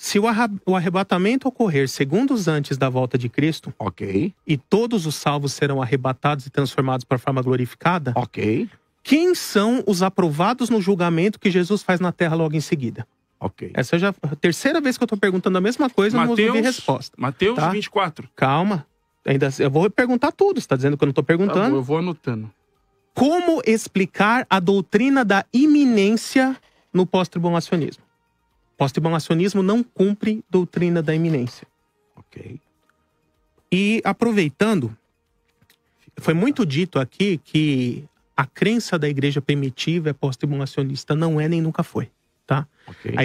se o arrebatamento ocorrer segundos antes da volta de Cristo, ok, e todos os salvos serão arrebatados e transformados para a forma glorificada, ok, quem são os aprovados no julgamento que Jesus faz na terra logo em seguida? Ok. Essa é já a terceira vez que eu estou perguntando a mesma coisa, não ouvi resposta. Mateus, tá? 24. Calma. Eu vou perguntar tudo. Você está dizendo que eu não estou perguntando? Tá bom, eu vou anotando. Como explicar a doutrina da iminência no pós-tribulacionismo? Pós-tribulacionismo não cumpre doutrina da iminência. Ok. E aproveitando, foi muito dito aqui que a crença da igreja primitiva é pós-tribulacionista. Não é nem nunca foi, tá? Okay.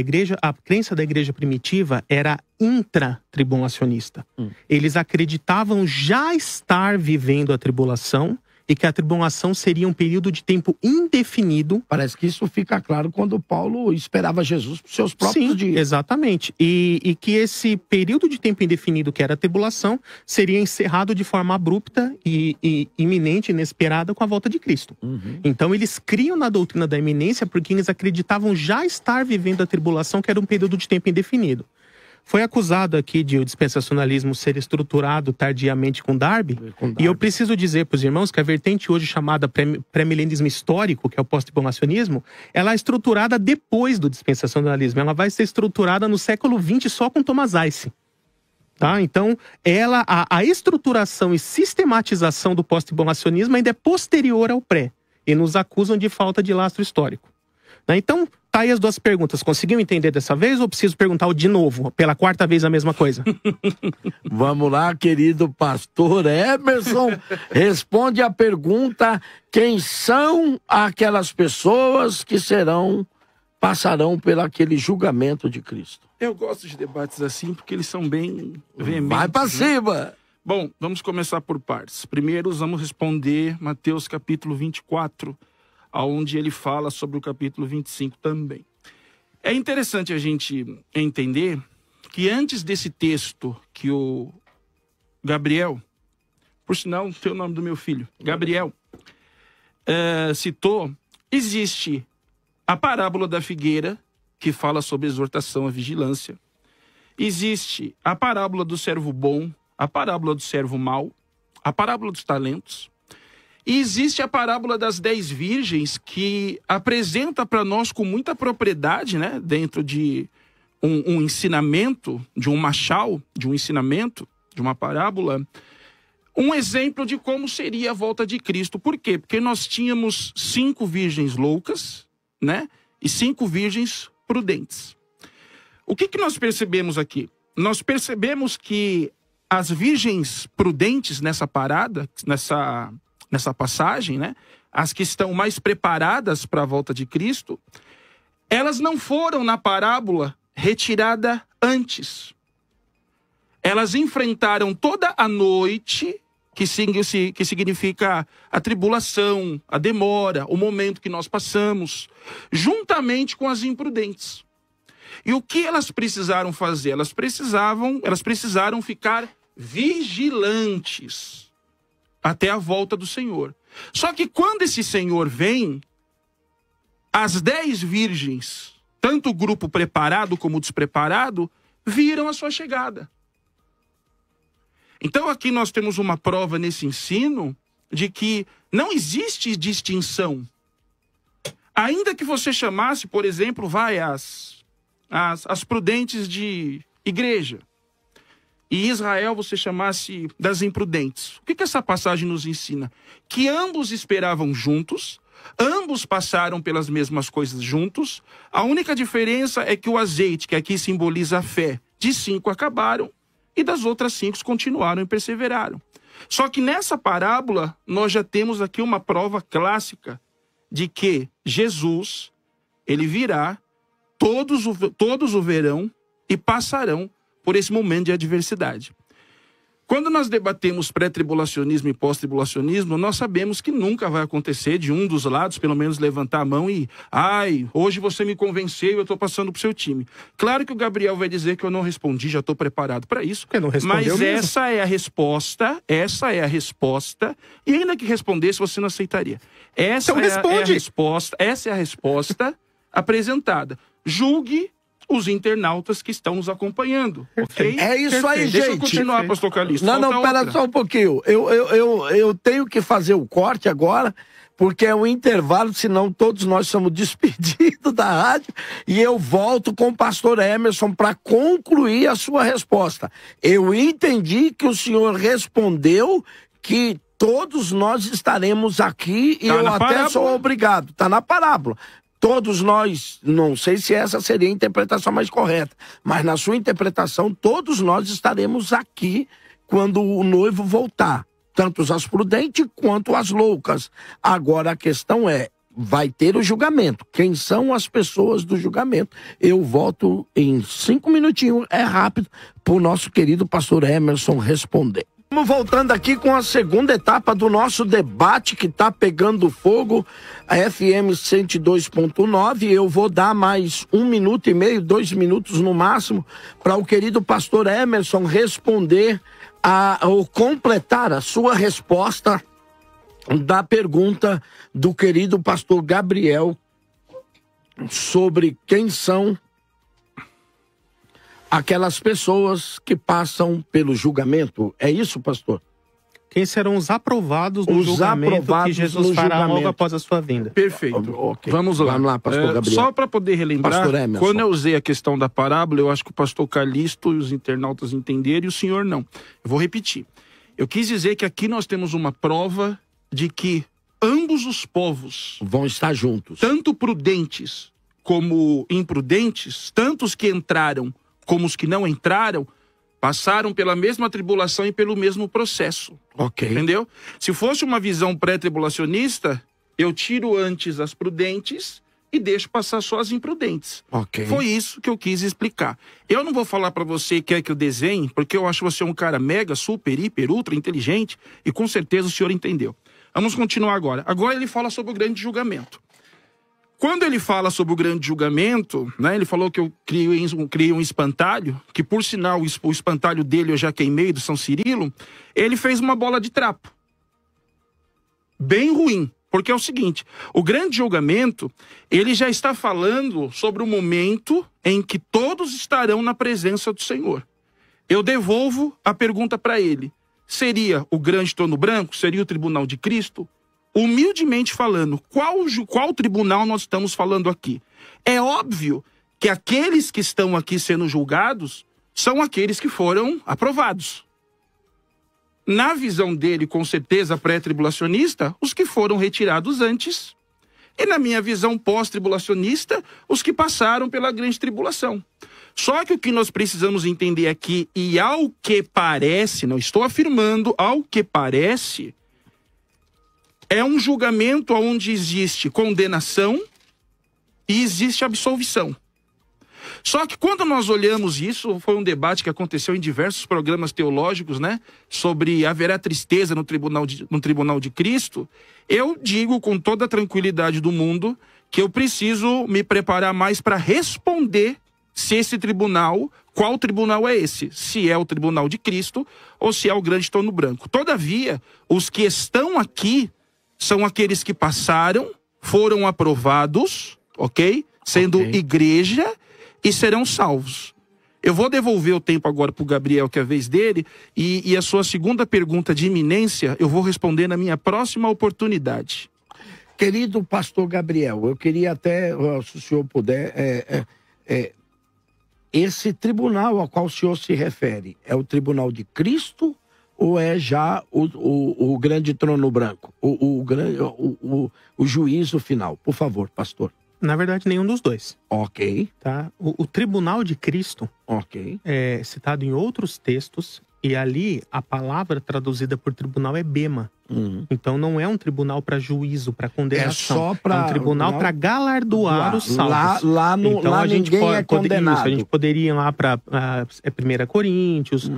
A crença da igreja primitiva era intratribulacionista. Eles acreditavam já estar vivendo a tribulação e que a tribulação seria um período de tempo indefinido. Parece que isso fica claro quando Paulo esperava Jesus para os seus próprios dias. Exatamente. E que esse período de tempo indefinido, que era a tribulação, seria encerrado de forma abrupta e iminente, inesperada, com a volta de Cristo. Então eles criam na doutrina da iminência porque eles acreditavam já estar vivendo a tribulação, que era um período de tempo indefinido. Foi acusado aqui de o dispensacionalismo ser estruturado tardiamente com Darby. E eu preciso dizer para os irmãos que a vertente hoje chamada pré-milenismo histórico, que é o pós-tribulacionismo, ela é estruturada depois do dispensacionalismo. Ela vai ser estruturada no século XX só com Thomas Ice. Tá? Então, a estruturação e sistematização do pós-tribulacionismo ainda é posterior ao pré. E nos acusam de falta de lastro histórico. Então, tá aí as duas perguntas. Conseguiu entender dessa vez ou preciso perguntar de novo? Pela 4ª vez a mesma coisa? Vamos lá, querido pastor Emerson. Responde a pergunta: quem são aquelas pessoas que passarão pelo aquele julgamento de Cristo? Eu gosto de debates assim porque eles são bem veementes. Vai pra cima! Bom, vamos começar por partes. Primeiro, vamos responder Mateus capítulo 24, onde ele fala sobre o capítulo 25 também. É interessante a gente entender que antes desse texto que o Gabriel, por sinal, tem o nome do meu filho, Gabriel, citou, existe a parábola da figueira, que fala sobre exortação à vigilância. Existe a parábola do servo bom, a parábola do servo mau, a parábola dos talentos. E existe a parábola das 10 virgens, que apresenta para nós com muita propriedade, né, dentro de um ensinamento, de um machal, de um ensinamento, de uma parábola, um exemplo de como seria a volta de Cristo. Por quê? Porque nós tínhamos 5 virgens loucas, né, e 5 virgens prudentes. O que nós percebemos aqui? Nós percebemos que as virgens prudentes nessa parada, nessa passagem, né, as que estão mais preparadas para a volta de Cristo, elas não foram na parábola retirada antes. Elas enfrentaram toda a noite, que significa a tribulação, a demora, o momento que nós passamos, juntamente com as imprudentes. E o que elas precisaram fazer? Elas precisaram ficar vigilantes até a volta do Senhor. Só que quando esse Senhor vem, as 10 virgens, tanto o grupo preparado como o despreparado, viram a sua chegada. Então aqui nós temos uma prova nesse ensino de que não existe distinção. Ainda que você chamasse, por exemplo, as prudentes de igreja, e Israel você chamasse das imprudentes. O que essa passagem nos ensina? Que ambos esperavam juntos, Ambos passaram pelas mesmas coisas juntos. A única diferença é que o azeite, que aqui simboliza a fé, de 5 acabaram e das outras 5 continuaram e perseveraram. Só que nessa parábola, nós já temos aqui uma prova clássica de que Jesus, ele virá, todos o verão e passarão por esse momento de adversidade. Quando nós debatemos pré-tribulacionismo e pós-tribulacionismo, nós sabemos que nunca vai acontecer de um dos lados, pelo menos, levantar a mão e... hoje você me convenceu e eu estou passando para o seu time. Claro que o Gabriel vai dizer que eu não respondi, já estou preparado para isso. Porque não respondeu mas mesmo. essa é a resposta. E ainda que respondesse, você não aceitaria. Essa é a resposta apresentada. Julgue os internautas que estão nos acompanhando, ok? É isso aí, gente. Deixa eu continuar, pastor Calixto. Não, pera só um pouquinho. Eu tenho que fazer o corte agora, porque é um intervalo, senão todos nós somos despedidos da rádio, e eu volto com o pastor Emerson para concluir a sua resposta. Eu entendi que o senhor respondeu que todos nós estaremos aqui e eu até sou obrigado. Está na parábola. Todos nós, não sei se essa seria a interpretação mais correta, mas na sua interpretação, todos nós estaremos aqui quando o noivo voltar, tanto as prudentes quanto as loucas. Agora a questão é, vai ter o julgamento. Quem são as pessoas do julgamento? Eu volto em 5 minutinhos, é rápido, para o nosso querido pastor Emerson responder. Estamos voltando aqui com a segunda etapa do nosso debate que está pegando fogo, a FM 102.9. Eu vou dar mais 1 minuto e meio, 2 minutos no máximo, para o querido pastor Emerson responder ou completar a sua resposta da pergunta do querido pastor Gabriel sobre quem são aquelas pessoas que passam pelo julgamento. É isso, pastor? Quem serão os aprovados no julgamento que Jesus fará logo após a sua vinda. Perfeito. Okay. Vamos lá, pastor Gabriel. Só para poder relembrar, quando eu usei a questão da parábola, eu acho que o pastor Calixto e os internautas entenderam e o senhor não. Eu vou repetir. Eu quis dizer que aqui nós temos uma prova de que ambos os povos vão estar juntos. Tanto prudentes como imprudentes, tanto os que entraram como os que não entraram, passaram pela mesma tribulação e pelo mesmo processo. Ok. Entendeu? Se fosse uma visão pré-tribulacionista, eu tiro antes as prudentes e deixo passar só as imprudentes. Ok. Foi isso que eu quis explicar. Eu não vou falar para você que é que eu desenhe, porque eu acho você um cara mega, super, hiper, ultra inteligente e com certeza o senhor entendeu. Vamos continuar agora. Agora ele fala sobre o grande julgamento. Quando ele fala sobre o grande julgamento, né, ele falou que eu criei um espantalho, que por sinal o espantalho dele eu já queimei, do São Cirilo, ele fez uma bola de trapo. Bem ruim, porque é o seguinte, o grande julgamento, ele já está falando sobre o momento em que todos estarão na presença do Senhor. Eu devolvo a pergunta para ele, seria o grande trono branco? Seria o tribunal de Cristo? Humildemente falando, qual tribunal nós estamos falando aqui? É óbvio que aqueles que estão aqui sendo julgados são aqueles que foram aprovados. Na visão dele, com certeza pré-tribulacionista, os que foram retirados antes. E na minha visão pós-tribulacionista, os que passaram pela grande tribulação. Só que o que nós precisamos entender aqui, e ao que parece, não estou afirmando, ao que parece, é um julgamento onde existe condenação e existe absolvição. Só que quando nós olhamos isso, foi um debate que aconteceu em diversos programas teológicos, né? Sobre haverá tristeza no tribunal de Cristo. Eu digo com toda a tranquilidade do mundo que eu preciso me preparar mais para responder se esse tribunal, qual tribunal é esse? Se é o tribunal de Cristo ou se é o grande trono branco. Todavia, os que estão aqui são aqueles que passaram, foram aprovados, ok? Sendo igreja e serão salvos. Eu vou devolver o tempo agora para o Gabriel, que é a vez dele, e a sua segunda pergunta de iminência eu vou responder na minha próxima oportunidade. Querido pastor Gabriel, eu queria até, se o senhor puder, esse tribunal ao qual o senhor se refere, é o tribunal de Cristo ou é já o grande trono branco? O juízo final? Por favor, pastor. Na verdade, nenhum dos dois. Ok. Tá? O tribunal de Cristo Ok. é citado em outros textos, e ali a palavra traduzida por tribunal é bema. Então não é um tribunal para juízo, para condenação. É só para... É um tribunal para galardoar os salvos. Então lá ninguém é condenado. Isso, a gente poderia ir lá para 1 Coríntios,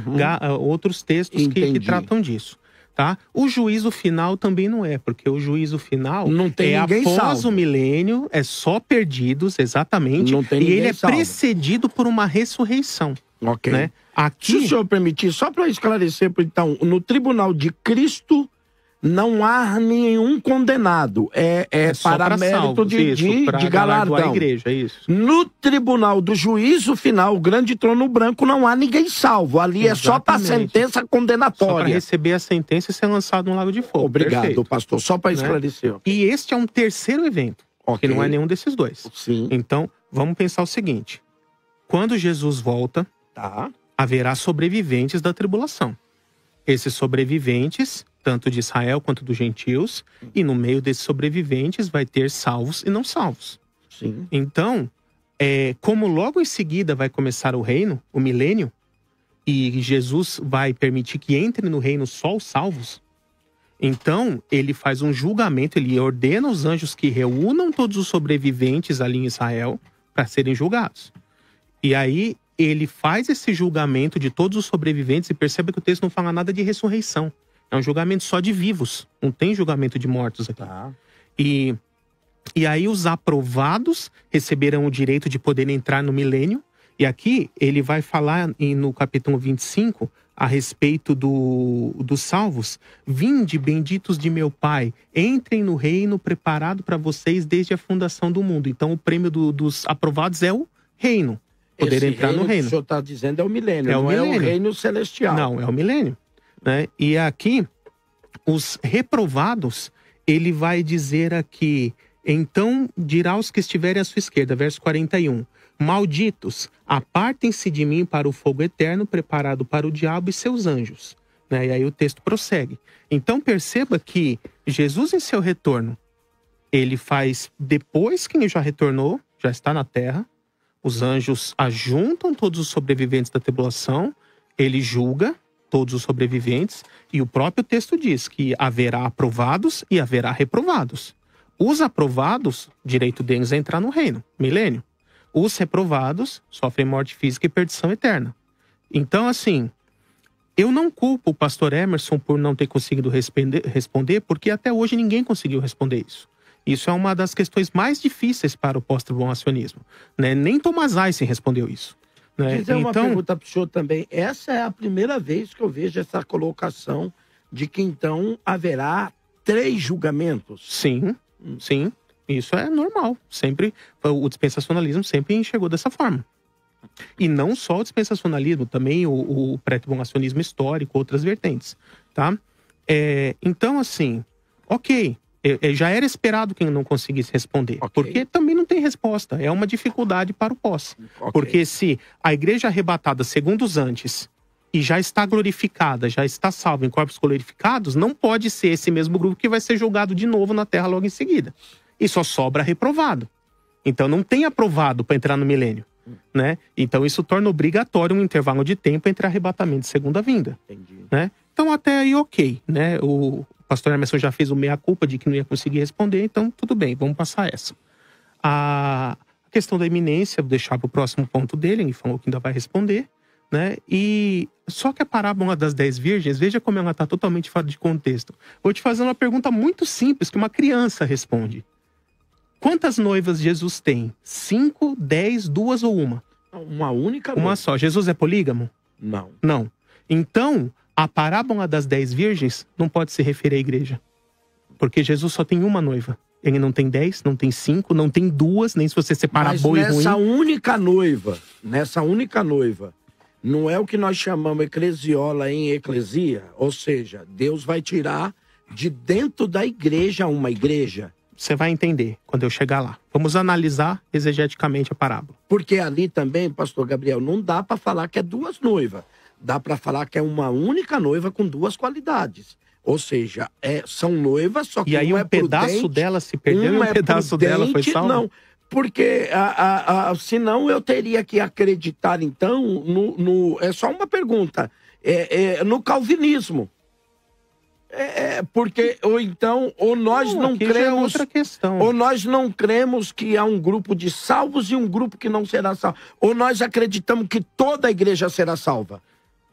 outros textos que tratam disso. Tá? O juízo final também não é, porque o juízo final não tem após salvo. O milênio, é só perdidos, exatamente. Não tem e ele é salvo. Precedido por uma ressurreição. Ok. Né? Aqui... Se o senhor permitir, só para esclarecer, então, no tribunal de Cristo não há nenhum condenado. É para mérito de galardão. A igreja, isso. No tribunal do juízo final, o grande trono branco, não há ninguém salvo. Ali é só para sentença condenatória. Só para receber a sentença e ser lançado no lago de fogo. Obrigado, perfeito. Pastor. Só para esclarecer. Né? E este é um terceiro evento, que não é nenhum desses dois. Sim. Então, vamos pensar o seguinte. Quando Jesus volta, haverá sobreviventes da tribulação. Esses sobreviventes, tanto de Israel quanto dos gentios, e no meio desses sobreviventes vai ter salvos e não salvos. Sim. Então, como logo em seguida vai começar o reino, o milênio, e Jesus vai permitir que entre no reino só os salvos, então ele faz um julgamento, ele ordena os anjos que reúnam todos os sobreviventes ali em Israel para serem julgados. E aí ele faz esse julgamento de todos os sobreviventes, e perceba que o texto não fala nada de ressurreição. É um julgamento só de vivos, não tem julgamento de mortos aqui. E aí os aprovados receberão o direito de poder entrar no milênio. E aqui ele vai falar no capítulo 25 a respeito dos salvos. Vinde, benditos de meu Pai, entrem no reino preparado para vocês desde a fundação do mundo. Então o prêmio dos aprovados é o reino. Poder entrar no reino. Que o senhor está dizendo é o milênio, não é o reino celestial. Não, é o milênio. Né? E aqui, os reprovados, ele vai dizer aqui, então dirá aos que estiverem à sua esquerda, verso 41, malditos, apartem-se de mim para o fogo eterno, preparado para o diabo e seus anjos. Né? E aí o texto prossegue. Então perceba que Jesus em seu retorno, ele faz, depois que ele já retornou, já está na terra, os anjos ajuntam todos os sobreviventes da tribulação, ele julga todos os sobreviventes, e o próprio texto diz que haverá aprovados e haverá reprovados. Os aprovados, direito deles é entrar no reino, milênio. Os reprovados sofrem morte física e perdição eterna. Então, assim, eu não culpo o pastor Emerson por não ter conseguido responder, porque até hoje ninguém conseguiu responder isso. Isso é uma das questões mais difíceis para o pós-tribulacionismo. Né? Nem Thomas Eisen respondeu isso. Né? Dizer uma pergunta para o senhor também. Essa é a primeira vez que eu vejo essa colocação de que então haverá 3 julgamentos. Sim, sim. Isso é normal. Sempre, o dispensacionalismo sempre enxergou dessa forma. E não só o dispensacionalismo, também o pré-tribulacionismo histórico, outras vertentes. Tá? Então, assim, ok. Já era esperado que ele não conseguisse responder. Porque também não tem resposta. É uma dificuldade para o pós. Porque se a igreja arrebatada, segundo os antes, e já está glorificada, já está salva em corpos glorificados, não pode ser esse mesmo grupo que vai ser julgado de novo na terra logo em seguida. E só sobra reprovado. Então não tem aprovado para entrar no milênio. Né? Então isso torna obrigatório um intervalo de tempo entre arrebatamento e segunda vinda. Né? Então até aí ok. Né? O pastor Emerson já fez o meia-culpa de que não ia conseguir responder, então tudo bem, vamos passar essa. A questão da iminência, vou deixar para o próximo ponto dele, ele falou que ainda vai responder. Né? E só que a parábola das 10 virgens, veja como ela está totalmente fora de contexto. Vou te fazer uma pergunta muito simples que uma criança responde. Quantas noivas Jesus tem? 5, 10, 2 ou 1? Uma única noiva. Uma só. Jesus é polígamo? Não. Não. Então, a parábola das 10 virgens não pode se referir à igreja. Porque Jesus só tem uma noiva. Ele não tem 10, não tem 5, não tem 2, nem se você separar boi ruim. Nessa única noiva, não é o que nós chamamos eclesiola em eclesia? Ou seja, Deus vai tirar de dentro da igreja uma igreja. Você vai entender quando eu chegar lá. Vamos analisar exegeticamente a parábola. Porque ali também, pastor Gabriel, não dá para falar que é 2 noivas. dá para falar que é uma única noiva com duas qualidades. Ou seja, são noivas, só que e aí um um pedaço prudente, dela se perdeu e um pedaço dela foi salvo? Não, porque senão eu teria que acreditar, então, é só uma pergunta, no calvinismo. Porque, ou nós não cremos... É outra questão. Ou nós não cremos que há um grupo de salvos e um grupo que não será salvo. Ou nós acreditamos que toda a igreja será salva.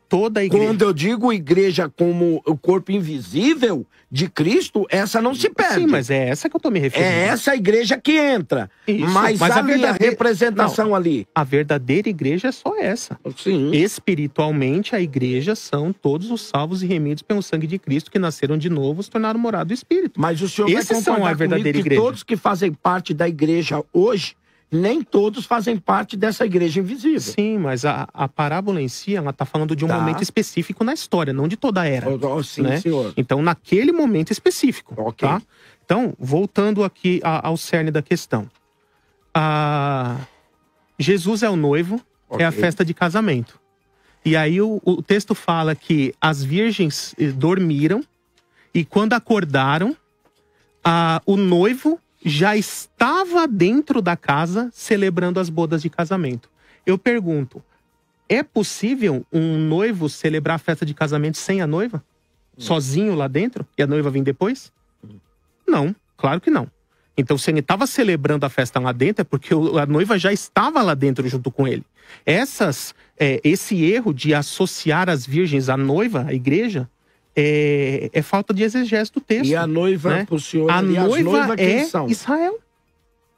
Toda a igreja. Quando eu digo igreja como o corpo invisível de Cristo, essa não se perde. Sim, mas é essa que eu tô me referindo. É essa igreja que entra. Isso, mas ali a representação ali. A verdadeira igreja é só essa. Sim. Espiritualmente, a igreja são todos os salvos e remidos pelo sangue de Cristo que nasceram de novo, se tornaram morada do Espírito. Mas o senhor Esses vai concordar são a verdadeira comigo que igreja. todos que fazem parte da igreja hoje, nem todos fazem parte dessa igreja invisível. Sim, mas a parábola em si, ela está falando de um momento específico na história, não de toda a era. Sim, né? senhor. Então, naquele momento específico. Ok. Tá? Então, voltando aqui ao cerne da questão. Jesus é o noivo, é a festa de casamento. E aí o texto fala que as virgens dormiram e quando acordaram, o noivo já estava dentro da casa celebrando as bodas de casamento. Eu pergunto, é possível um noivo celebrar a festa de casamento sem a noiva? Sozinho lá dentro? E a noiva vir depois? Não, claro que não. Então, se ele estava celebrando a festa lá dentro, é porque a noiva já estava lá dentro junto com ele. Esse erro de associar as virgens à noiva, à igreja, é falta de exegese do texto. E a noiva, né? pro senhor, a noiva quem são? Israel.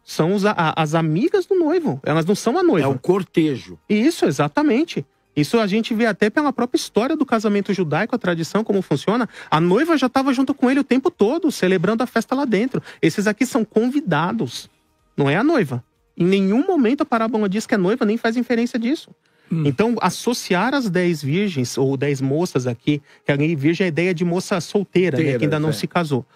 São as amigas do noivo. Elas não são a noiva. É o cortejo. Isso, exatamente. Isso a gente vê até pela própria história do casamento judaico, a tradição, como funciona. A noiva já estava junto com ele o tempo todo, celebrando a festa lá dentro. Esses aqui são convidados, não é a noiva. Em nenhum momento a parábola diz que é noiva, nem faz inferência disso. Então, associar as 10 virgens, ou 10 moças aqui, que a virgem é a ideia de moça solteira, né, que ainda não se casou.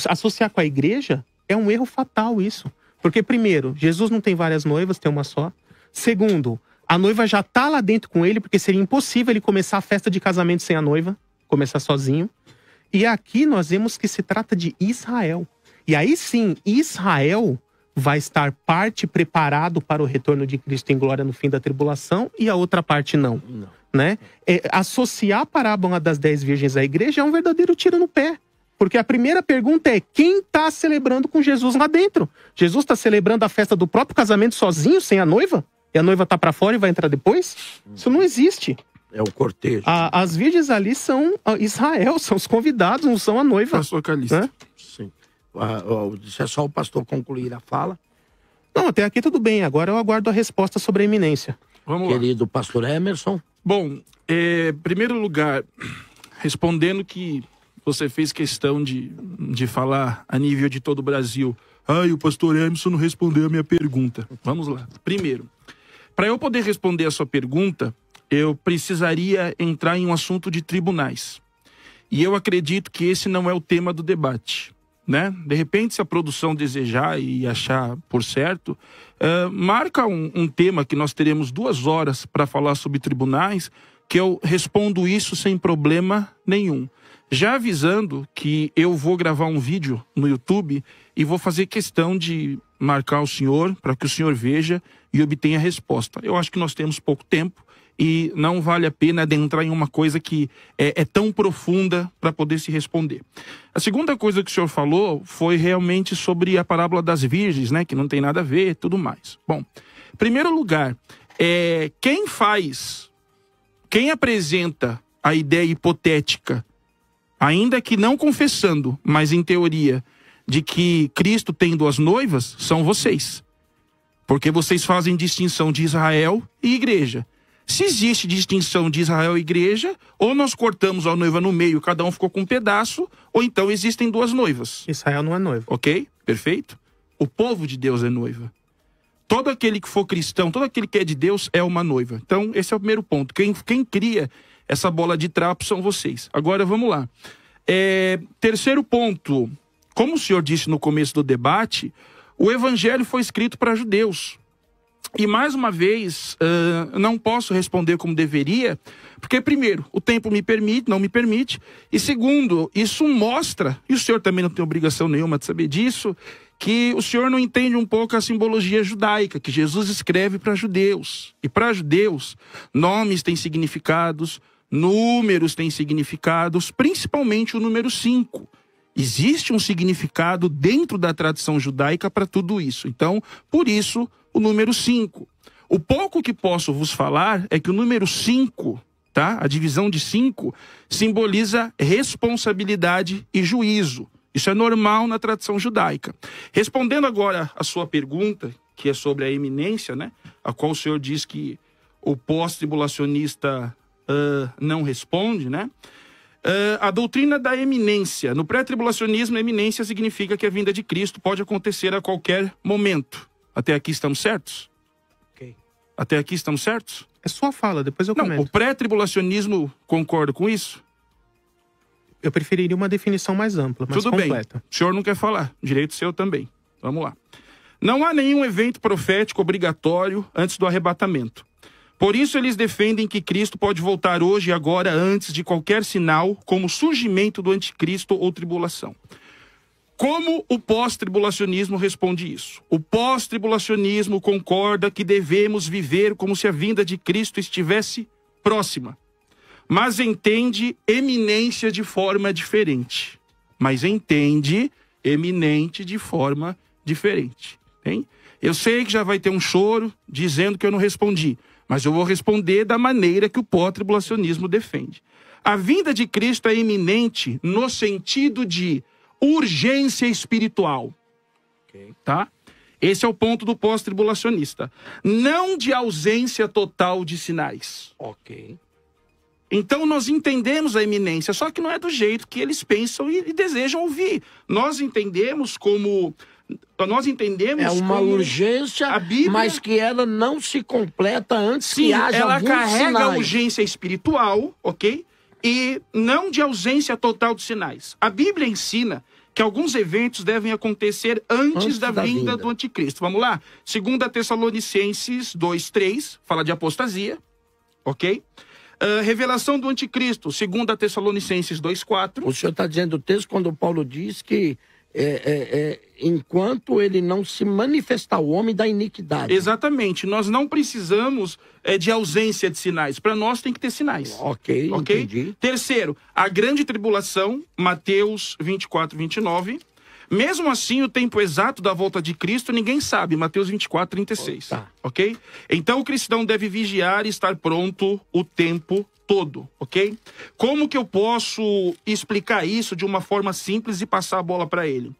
Associar com a igreja é um erro fatal isso. Porque, primeiro, Jesus não tem várias noivas, tem uma só. Segundo, a noiva já está lá dentro com ele, porque seria impossível ele começar a festa de casamento sem a noiva, começar sozinho. E aqui nós vemos que se trata de Israel. E aí sim, Israel vai estar parte preparado para o retorno de Cristo em glória no fim da tribulação e a outra parte não. Né? Associar a parábola das 10 virgens à igreja é um verdadeiro tiro no pé. Porque a primeira pergunta é, quem está celebrando com Jesus lá dentro? Jesus está celebrando a festa do próprio casamento sozinho, sem a noiva? E a noiva está para fora e vai entrar depois? Isso não existe. É o cortejo. As virgens ali são Israel, são os convidados, não são a noiva. Pastor Calixto. Né? Sim. Isso é só o pastor concluir a fala. Não, até aqui tudo bem. Agora eu aguardo a resposta sobre a iminência. Vamos lá. Querido pastor Emerson. Bom, em primeiro lugar, respondendo que você fez questão de falar a nível de todo o Brasil. O pastor Emerson não respondeu a minha pergunta. Vamos lá. Primeiro, para eu poder responder a sua pergunta, eu precisaria entrar em um assunto de tribunais. E eu acredito que esse não é o tema do debate. Né? De repente, se a produção desejar e achar por certo, marca um tema que nós teremos 2 horas para falar sobre tribunais, que eu respondo isso sem problema nenhum. Já avisando que eu vou gravar um vídeo no YouTube e vou fazer questão de marcar o senhor para que o senhor veja e obtenha a resposta. Eu acho que nós temos pouco tempo e não vale a pena adentrar em uma coisa que é tão profunda para poder se responder. A segunda coisa que o senhor falou foi realmente sobre a parábola das virgens, né, que não tem nada a ver e tudo mais. Bom, em primeiro lugar, quem apresenta a ideia hipotética, ainda que não confessando, mas em teoria, de que Cristo tem 2 noivas, são vocês. Porque vocês fazem distinção de Israel e igreja. Se existe distinção de Israel e igreja, ou nós cortamos a noiva no meio, cada um ficou com um pedaço, ou então existem 2 noivas. Israel não é noiva. Ok? Perfeito? O povo de Deus é noiva. Todo aquele que for cristão, todo aquele que é de Deus é uma noiva. Então, esse é o primeiro ponto. Quem cria essa bola de trapo são vocês. Agora, vamos lá. Terceiro ponto. Como o senhor disse no começo do debate, o evangelho foi escrito para judeus. E mais uma vez, não posso responder como deveria, porque primeiro, o tempo não me permite, e segundo, isso mostra, e o senhor também não tem obrigação nenhuma de saber disso, que o senhor não entende um pouco a simbologia judaica, que Jesus escreve para judeus. E para judeus, nomes têm significados, números têm significados, principalmente o número 5. Existe um significado dentro da tradição judaica para tudo isso. Então, por isso, o número 5. O pouco que posso vos falar é que o número 5, tá? A divisão de 5, simboliza responsabilidade e juízo. Isso é normal na tradição judaica. Respondendo agora a sua pergunta, que é sobre a eminência, né? A qual o senhor diz que o pós-tribulacionista não responde, né? A doutrina da eminência. No pré-tribulacionismo, a eminência significa que a vinda de Cristo pode acontecer a qualquer momento. Até aqui estamos certos? Ok. Até aqui estamos certos? É sua fala, depois eu comento. Não, o pré-tribulacionismo concorda com isso? Eu preferiria uma definição mais ampla, mais Tudo completa. bem. O senhor não quer falar. Direito seu também. Vamos lá. Não há nenhum evento profético obrigatório antes do arrebatamento. Por isso eles defendem que Cristo pode voltar hoje e agora antes de qualquer sinal, como surgimento do anticristo ou tribulação. Como o pós-tribulacionismo responde isso? O pós-tribulacionismo concorda que devemos viver como se a vinda de Cristo estivesse próxima, mas entende eminência de forma diferente. Hein? Eu sei que já vai ter um choro dizendo que eu não respondi, mas eu vou responder da maneira que o pós-tribulacionismo defende. A vinda de Cristo é iminente no sentido de urgência espiritual. Ok. Tá? Esse é o ponto do pós-tribulacionista. Não de ausência total de sinais. Ok. Então nós entendemos a iminência, só que não é do jeito que eles pensam e desejam ouvir. Nós entendemos como... É uma urgência, a Bíblia, mas que ela não se completa antes sim, que haja ela alguns carrega sinais. a urgência espiritual, ok? E não de ausência total de sinais. A Bíblia ensina que alguns eventos devem acontecer antes da vinda do anticristo. Vamos lá? 2 Tessalonicenses 2:3, fala de apostasia, ok? Revelação do anticristo, 2 Tessalonicenses 2:4. O senhor está dizendo o texto quando Paulo diz que enquanto ele não se manifestar o homem da iniquidade. Exatamente. Nós não precisamos de ausência de sinais. Para nós tem que ter sinais. Ok, entendi. Terceiro, a grande tribulação, Mateus 24:29. Mesmo assim, o tempo exato da volta de Cristo ninguém sabe, Mateus 24:36. Tá. Ok? Então o cristão deve vigiar e estar pronto o tempo todo, ok? Como que eu posso explicar isso de uma forma simples e passar a bola para ele?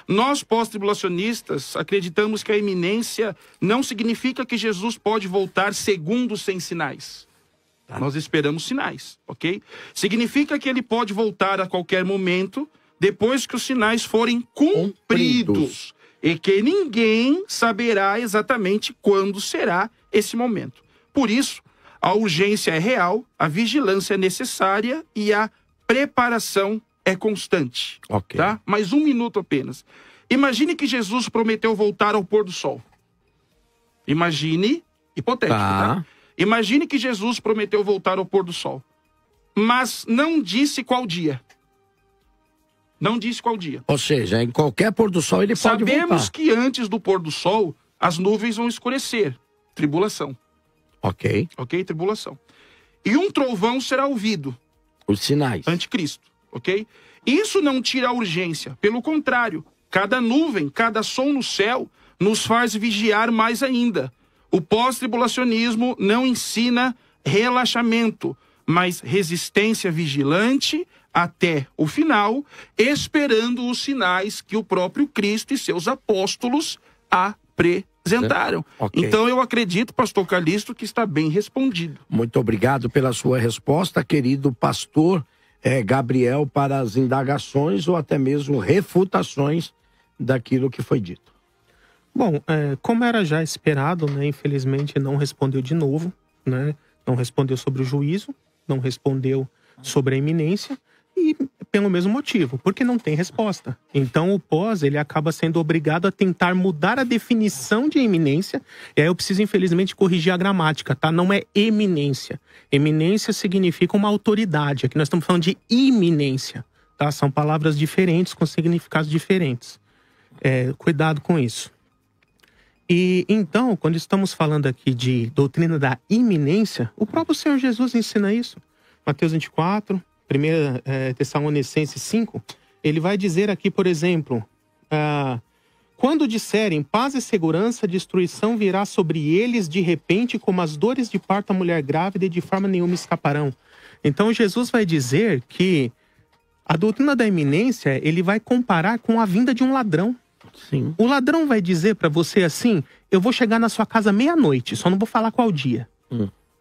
Nós, pós-tribulacionistas, acreditamos que a iminência não significa que Jesus pode voltar segundos sem sinais. Tá. Nós esperamos sinais, ok? Significa que ele pode voltar a qualquer momento, depois que os sinais forem cumpridos. E que ninguém saberá exatamente quando será esse momento. Por isso, a urgência é real, a vigilância é necessária e a preparação é constante. Ok. Tá? Mais 1 minuto apenas. Imagine que Jesus prometeu voltar ao pôr do sol. Imagine, hipotético, tá? Imagine que Jesus prometeu voltar ao pôr do sol. Mas não disse qual dia. Não disse qual dia. Ou seja, em qualquer pôr do sol ele pode voltar. Sabemos que antes do pôr do sol, as nuvens vão escurecer. Tribulação. Ok. Ok? Tribulação. E um trovão será ouvido. Os sinais. Anticristo. Ok? Isso não tira a urgência. Pelo contrário, cada nuvem, cada som no céu nos faz vigiar mais ainda. O pós-tribulacionismo não ensina relaxamento, mas resistência vigilante até o final, esperando os sinais que o próprio Cristo e seus apóstolos apresentaram. Okay. Então eu acredito, pastor Calixto, que está bem respondido. Muito obrigado pela sua resposta, querido pastor Gabriel, para as indagações ou até mesmo refutações daquilo que foi dito. Bom, como era já esperado, né, infelizmente não respondeu de novo, né, não respondeu sobre o juízo, não respondeu sobre a iminência, e pelo mesmo motivo, porque não tem resposta. Então o pós, ele acaba sendo obrigado a tentar mudar a definição de eminência. E aí eu preciso, infelizmente, corrigir a gramática, tá? Não é eminência. Eminência significa uma autoridade. Aqui nós estamos falando de iminência, tá? São palavras diferentes com significados diferentes. Cuidado com isso. E então, quando estamos falando aqui de doutrina da iminência, o próprio Senhor Jesus ensina isso. Mateus 24, 1 Tessalonicenses 5, ele vai dizer aqui, por exemplo, quando disserem paz e segurança, a destruição virá sobre eles de repente, como as dores de parto à mulher grávida, e de forma nenhuma escaparão. Então Jesus vai dizer que a doutrina da iminência, ele vai comparar com a vinda de um ladrão. Sim. O ladrão vai dizer para você assim, eu vou chegar na sua casa meia-noite, só não vou falar qual dia.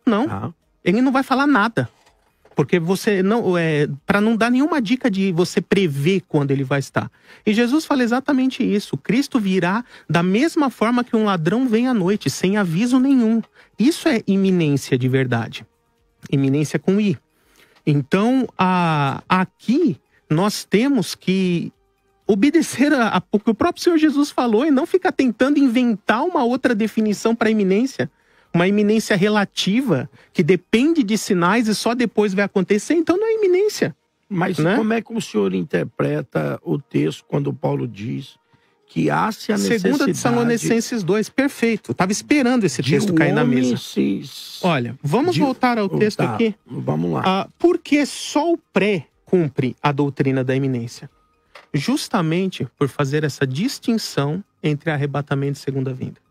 Não, ele não vai falar nada. Porque você não, para não dar nenhuma dica de você prever quando ele vai estar. E Jesus fala exatamente isso. Cristo virá da mesma forma que um ladrão vem à noite, sem aviso nenhum. Isso é iminência de verdade. Iminência com I. Então, aqui nós temos que obedecer o que o próprio Senhor Jesus falou e não ficar tentando inventar uma outra definição para iminência. Uma iminência relativa, que depende de sinais e só depois vai acontecer, então não é iminência. Mas né? Como é que o senhor interpreta o texto quando Paulo diz que há-se a necessidade... 2 Tessalonicenses 2, perfeito. Estava esperando esse texto cair na mesa. Olha, vamos voltar ao texto aqui? Vamos lá. Porque só o pré cumpre a doutrina da iminência. Justamente por fazer essa distinção entre arrebatamento e segunda vinda.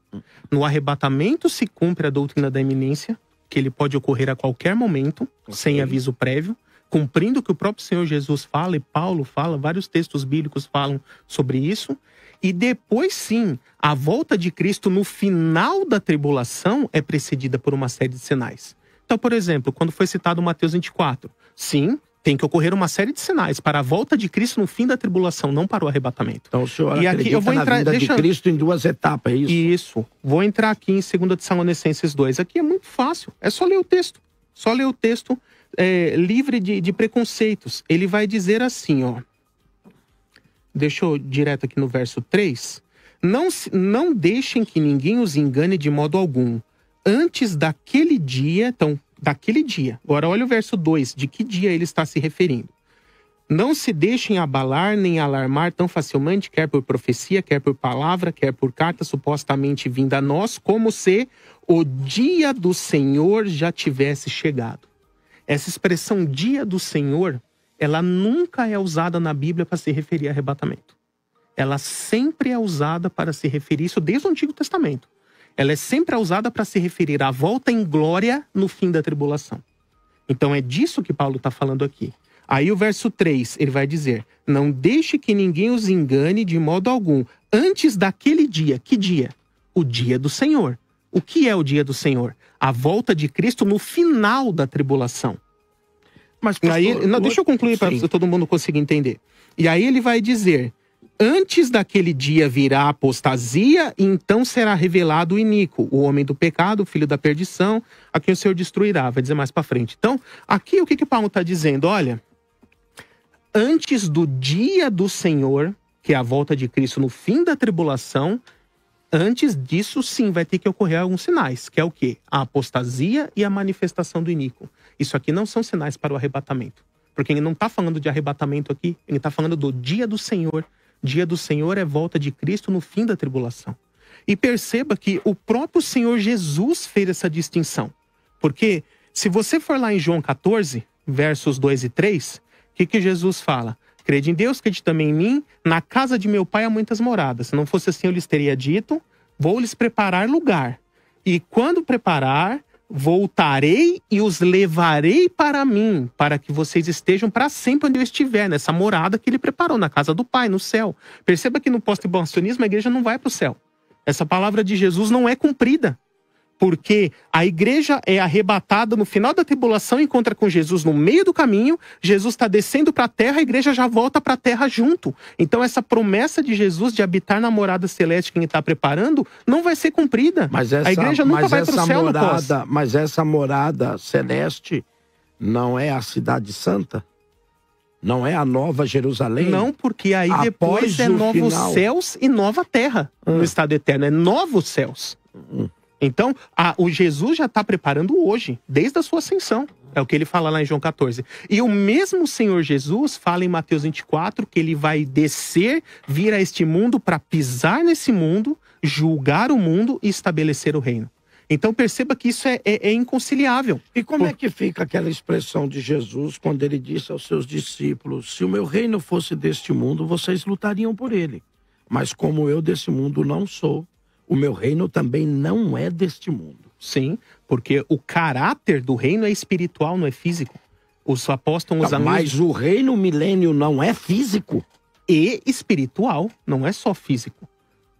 No arrebatamento se cumpre a doutrina da iminência, que ele pode ocorrer a qualquer momento, sem aviso prévio, cumprindo o que o próprio Senhor Jesus fala, e Paulo fala, vários textos bíblicos falam sobre isso. E depois sim, a volta de Cristo no final da tribulação é precedida por uma série de sinais. Então, por exemplo, quando foi citado Mateus 24, sim, tem que ocorrer uma série de sinais para a volta de Cristo no fim da tribulação, não para o arrebatamento. Então o senhor acredita na vinda de Cristo em duas etapas, é isso? Isso. Vou entrar aqui em 2 Tessalonicenses 2. Aqui é muito fácil, é só ler o texto. Só ler o texto livre de preconceitos. Ele vai dizer assim, ó. Deixa eu direto aqui no verso 3. Não deixem que ninguém os engane de modo algum. Antes daquele dia, então, daquele dia. Agora olha o verso 2, de que dia ele está se referindo. Não se deixem abalar nem alarmar tão facilmente, quer por profecia, quer por palavra, quer por carta supostamente vinda a nós, como se o dia do Senhor já tivesse chegado. Essa expressão dia do Senhor, ela nunca é usada na Bíblia para se referir a arrebatamento. Ela sempre é usada para se referir, isso desde o Antigo Testamento. Ela é sempre usada para se referir à volta em glória no fim da tribulação. Então é disso que Paulo está falando aqui. Aí o verso 3, ele vai dizer, não deixe que ninguém os engane de modo algum, antes daquele dia. Que dia? O dia do Senhor. O que é o dia do Senhor? A volta de Cristo no final da tribulação. Mas aí, não, deixa eu concluir para todo mundo conseguir entender. E aí ele vai dizer... Antes daquele dia virá a apostasia, e então será revelado o iníquo, o homem do pecado, o filho da perdição, a quem o Senhor destruirá. Vai dizer mais para frente. Então, aqui o que Paulo está dizendo? Olha, antes do dia do Senhor, que é a volta de Cristo no fim da tribulação, antes disso sim vai ter que ocorrer alguns sinais, que é o quê? A apostasia e a manifestação do iníquo. Isso aqui não são sinais para o arrebatamento. Porque ele não está falando de arrebatamento aqui, ele está falando do dia do Senhor. Dia do Senhor é volta de Cristo no fim da tribulação. E perceba que o próprio Senhor Jesus fez essa distinção. Porque se você for lá em João 14, versos 2 e 3, o que Jesus fala? Crede em Deus, crede também em mim, na casa de meu pai há muitas moradas. Se não fosse assim eu lhes teria dito, vou lhes preparar lugar. E quando preparar, voltarei e os levarei para mim, para que vocês estejam para sempre onde eu estiver, nessa morada que ele preparou, na casa do Pai, no céu. Perceba que no pós-tribulacionismo a igreja não vai para o céu. Essa palavra de Jesus não é cumprida. Porque a igreja é arrebatada no final da tribulação, encontra com Jesus no meio do caminho, Jesus está descendo para a terra, a igreja já volta para a terra junto. Então essa promessa de Jesus de habitar na morada celeste que ele está preparando, não vai ser cumprida. A igreja nunca vai para o céu no pós. Mas essa morada celeste não é a cidade santa? Não é a nova Jerusalém? Não, porque aí depois é novos céus e nova terra no estado eterno. É novos céus. Então, o Jesus já está preparando hoje, desde a sua ascensão. É o que ele fala lá em João 14. E o mesmo Senhor Jesus fala em Mateus 24 que ele vai descer, vir a este mundo para pisar nesse mundo, julgar o mundo e estabelecer o reino. Então perceba que isso é inconciliável. E como é que fica aquela expressão de Jesus quando ele disse aos seus discípulos: se o meu reino fosse deste mundo, vocês lutariam por ele. Mas como eu desse mundo não sou, o meu reino também não é deste mundo. Sim, porque o caráter do reino é espiritual, não é físico. Os apóstolos... Mas o reino milênio não é físico? E espiritual, não é só físico.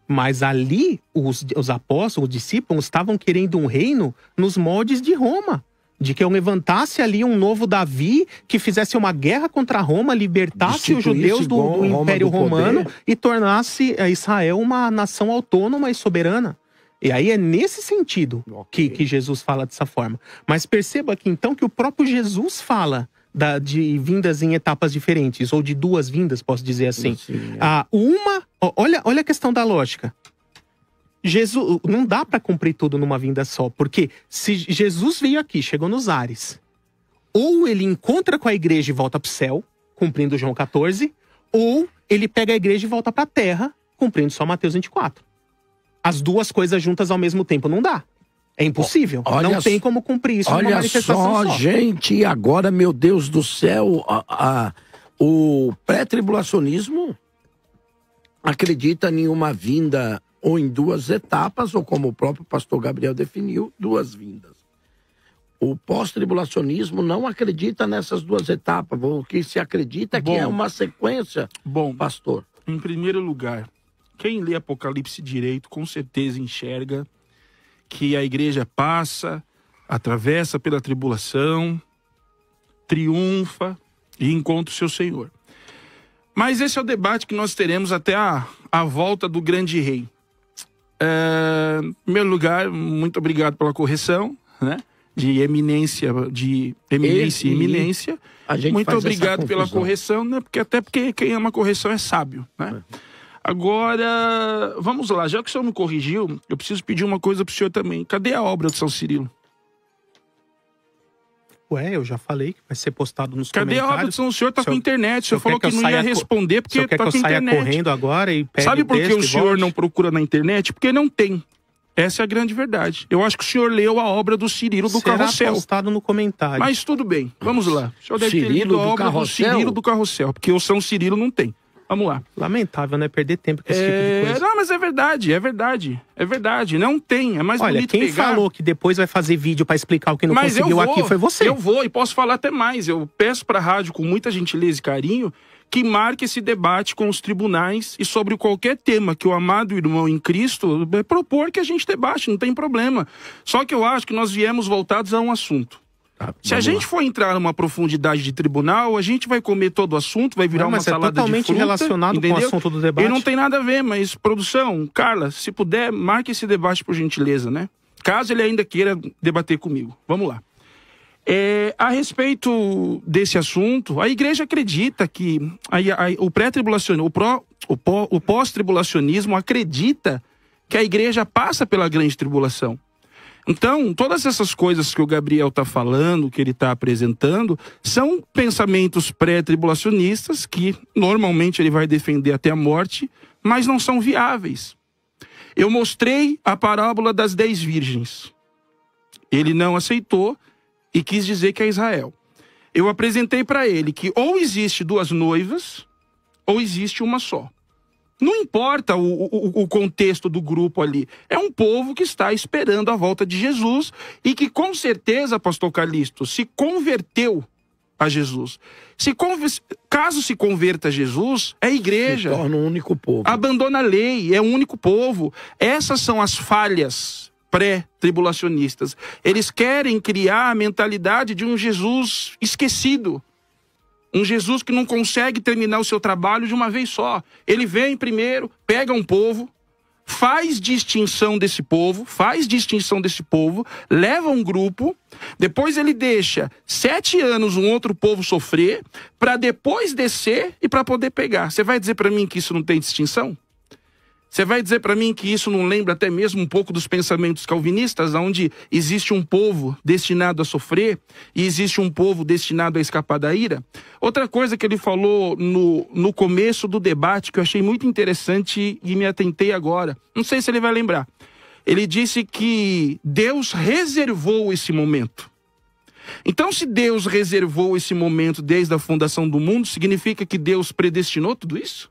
Mas ali, os apóstolos, os discípulos, estavam querendo um reino nos moldes de Roma. De que eu levantasse ali um novo Davi, que fizesse uma guerra contra Roma, libertasse os judeus do Império Romano e tornasse Israel uma nação autônoma e soberana. E aí é nesse sentido que Jesus fala dessa forma. Mas perceba aqui então que o próprio Jesus fala de vindas em etapas diferentes, ou de duas vindas, posso dizer assim. Olha a questão da lógica. Jesus, não dá para cumprir tudo numa vinda só, porque se Jesus veio aqui, chegou nos ares, ou ele encontra com a igreja e volta para o céu, cumprindo João 14, ou ele pega a igreja e volta para a terra, cumprindo só Mateus 24. As duas coisas juntas ao mesmo tempo não dá. É impossível. Não tem como cumprir isso numa manifestação só. Olha só, gente, agora, meu Deus do céu, o pré-tribulacionismo acredita em uma vinda ou em duas etapas, ou como o próprio pastor Gabriel definiu, duas vindas. O pós-tribulacionismo não acredita nessas duas etapas. O que se acredita é que é uma sequência, pastor. Em primeiro lugar, quem lê Apocalipse direito, com certeza enxerga que a igreja passa, atravessa pela tribulação, triunfa e encontra o seu Senhor. Mas esse é o debate que nós teremos até a volta do grande rei. Em primeiro lugar, muito obrigado pela correção, né? De eminência e eminência. Muito obrigado pela correção, né? Até porque quem ama correção é sábio, né? Agora, vamos lá, já que o senhor me corrigiu, eu preciso pedir uma coisa pro senhor também. Cadê a obra do São Cirilo? Ué, eu já falei que vai ser postado nos comentários. Cadê a obra do São... O senhor tá com internet, o senhor falou que não ia responder porque tá com internet. Saia correndo agora e pegue. Sabe por que o senhor não procura na internet? Porque não tem. Essa é a grande verdade. Eu acho que o senhor leu a obra do Cirilo do Carrossel. Será postado no comentário. Mas tudo bem, vamos lá. O senhor deve ter lido a obra do Cirilo do Carrossel, porque o São Cirilo não tem. Vamos lá. Lamentável, né? Perder tempo com esse tipo de coisa. Não, mas é verdade. É verdade. Não tem. É mais bonito quem pegar... falou que depois vai fazer vídeo pra explicar o que não conseguiu aqui foi você. Eu vou e posso falar até mais. Eu peço pra rádio com muita gentileza e carinho que marque esse debate com os tribunais e sobre qualquer tema que o amado irmão em Cristo propor que a gente debate, não tem problema. Só que eu acho que nós viemos voltados a um assunto. Se a gente for entrar numa profundidade de tribunal, a gente vai comer todo o assunto, vai virar uma salada de fruta. É totalmente relacionado com o assunto do debate. E não tem nada a ver, mas produção, Carla, se puder, marque esse debate por gentileza, né? Caso ele ainda queira debater comigo. Vamos lá. A respeito desse assunto, a igreja acredita que o pré-tribulacionismo, o pós-tribulacionismo acredita que a igreja passa pela grande tribulação. Então, todas essas coisas que o Gabriel está falando, que ele está apresentando, são pensamentos pré-tribulacionistas que normalmente ele vai defender até a morte, mas não são viáveis. Eu mostrei a parábola das 10 virgens. Ele não aceitou e quis dizer que é Israel. Eu apresentei para ele que ou existe duas noivas, ou existe uma só. Não importa o contexto do grupo ali. É um povo que está esperando a volta de Jesus e que com certeza, pastor Calixto, se converteu a Jesus. Caso se converta a Jesus, é a igreja. Se torna um único povo. Abandona a lei, é um único povo. Essas são as falhas pré-tribulacionistas. Eles querem criar a mentalidade de um Jesus esquecido. Um Jesus que não consegue terminar o seu trabalho de uma vez só. Ele vem primeiro, pega um povo, faz distinção desse povo, leva um grupo, depois ele deixa 7 anos um outro povo sofrer, para depois descer e para poder pegar. Você vai dizer para mim que isso não tem distinção? Você vai dizer para mim que isso não lembra até mesmo um pouco dos pensamentos calvinistas, onde existe um povo destinado a sofrer e existe um povo destinado a escapar da ira? Outra coisa que ele falou no começo do debate, que eu achei muito interessante e me atentei agora, não sei se ele vai lembrar. Ele disse que Deus reservou esse momento. Então, se Deus reservou esse momento desde a fundação do mundo, significa que Deus predestinou tudo isso?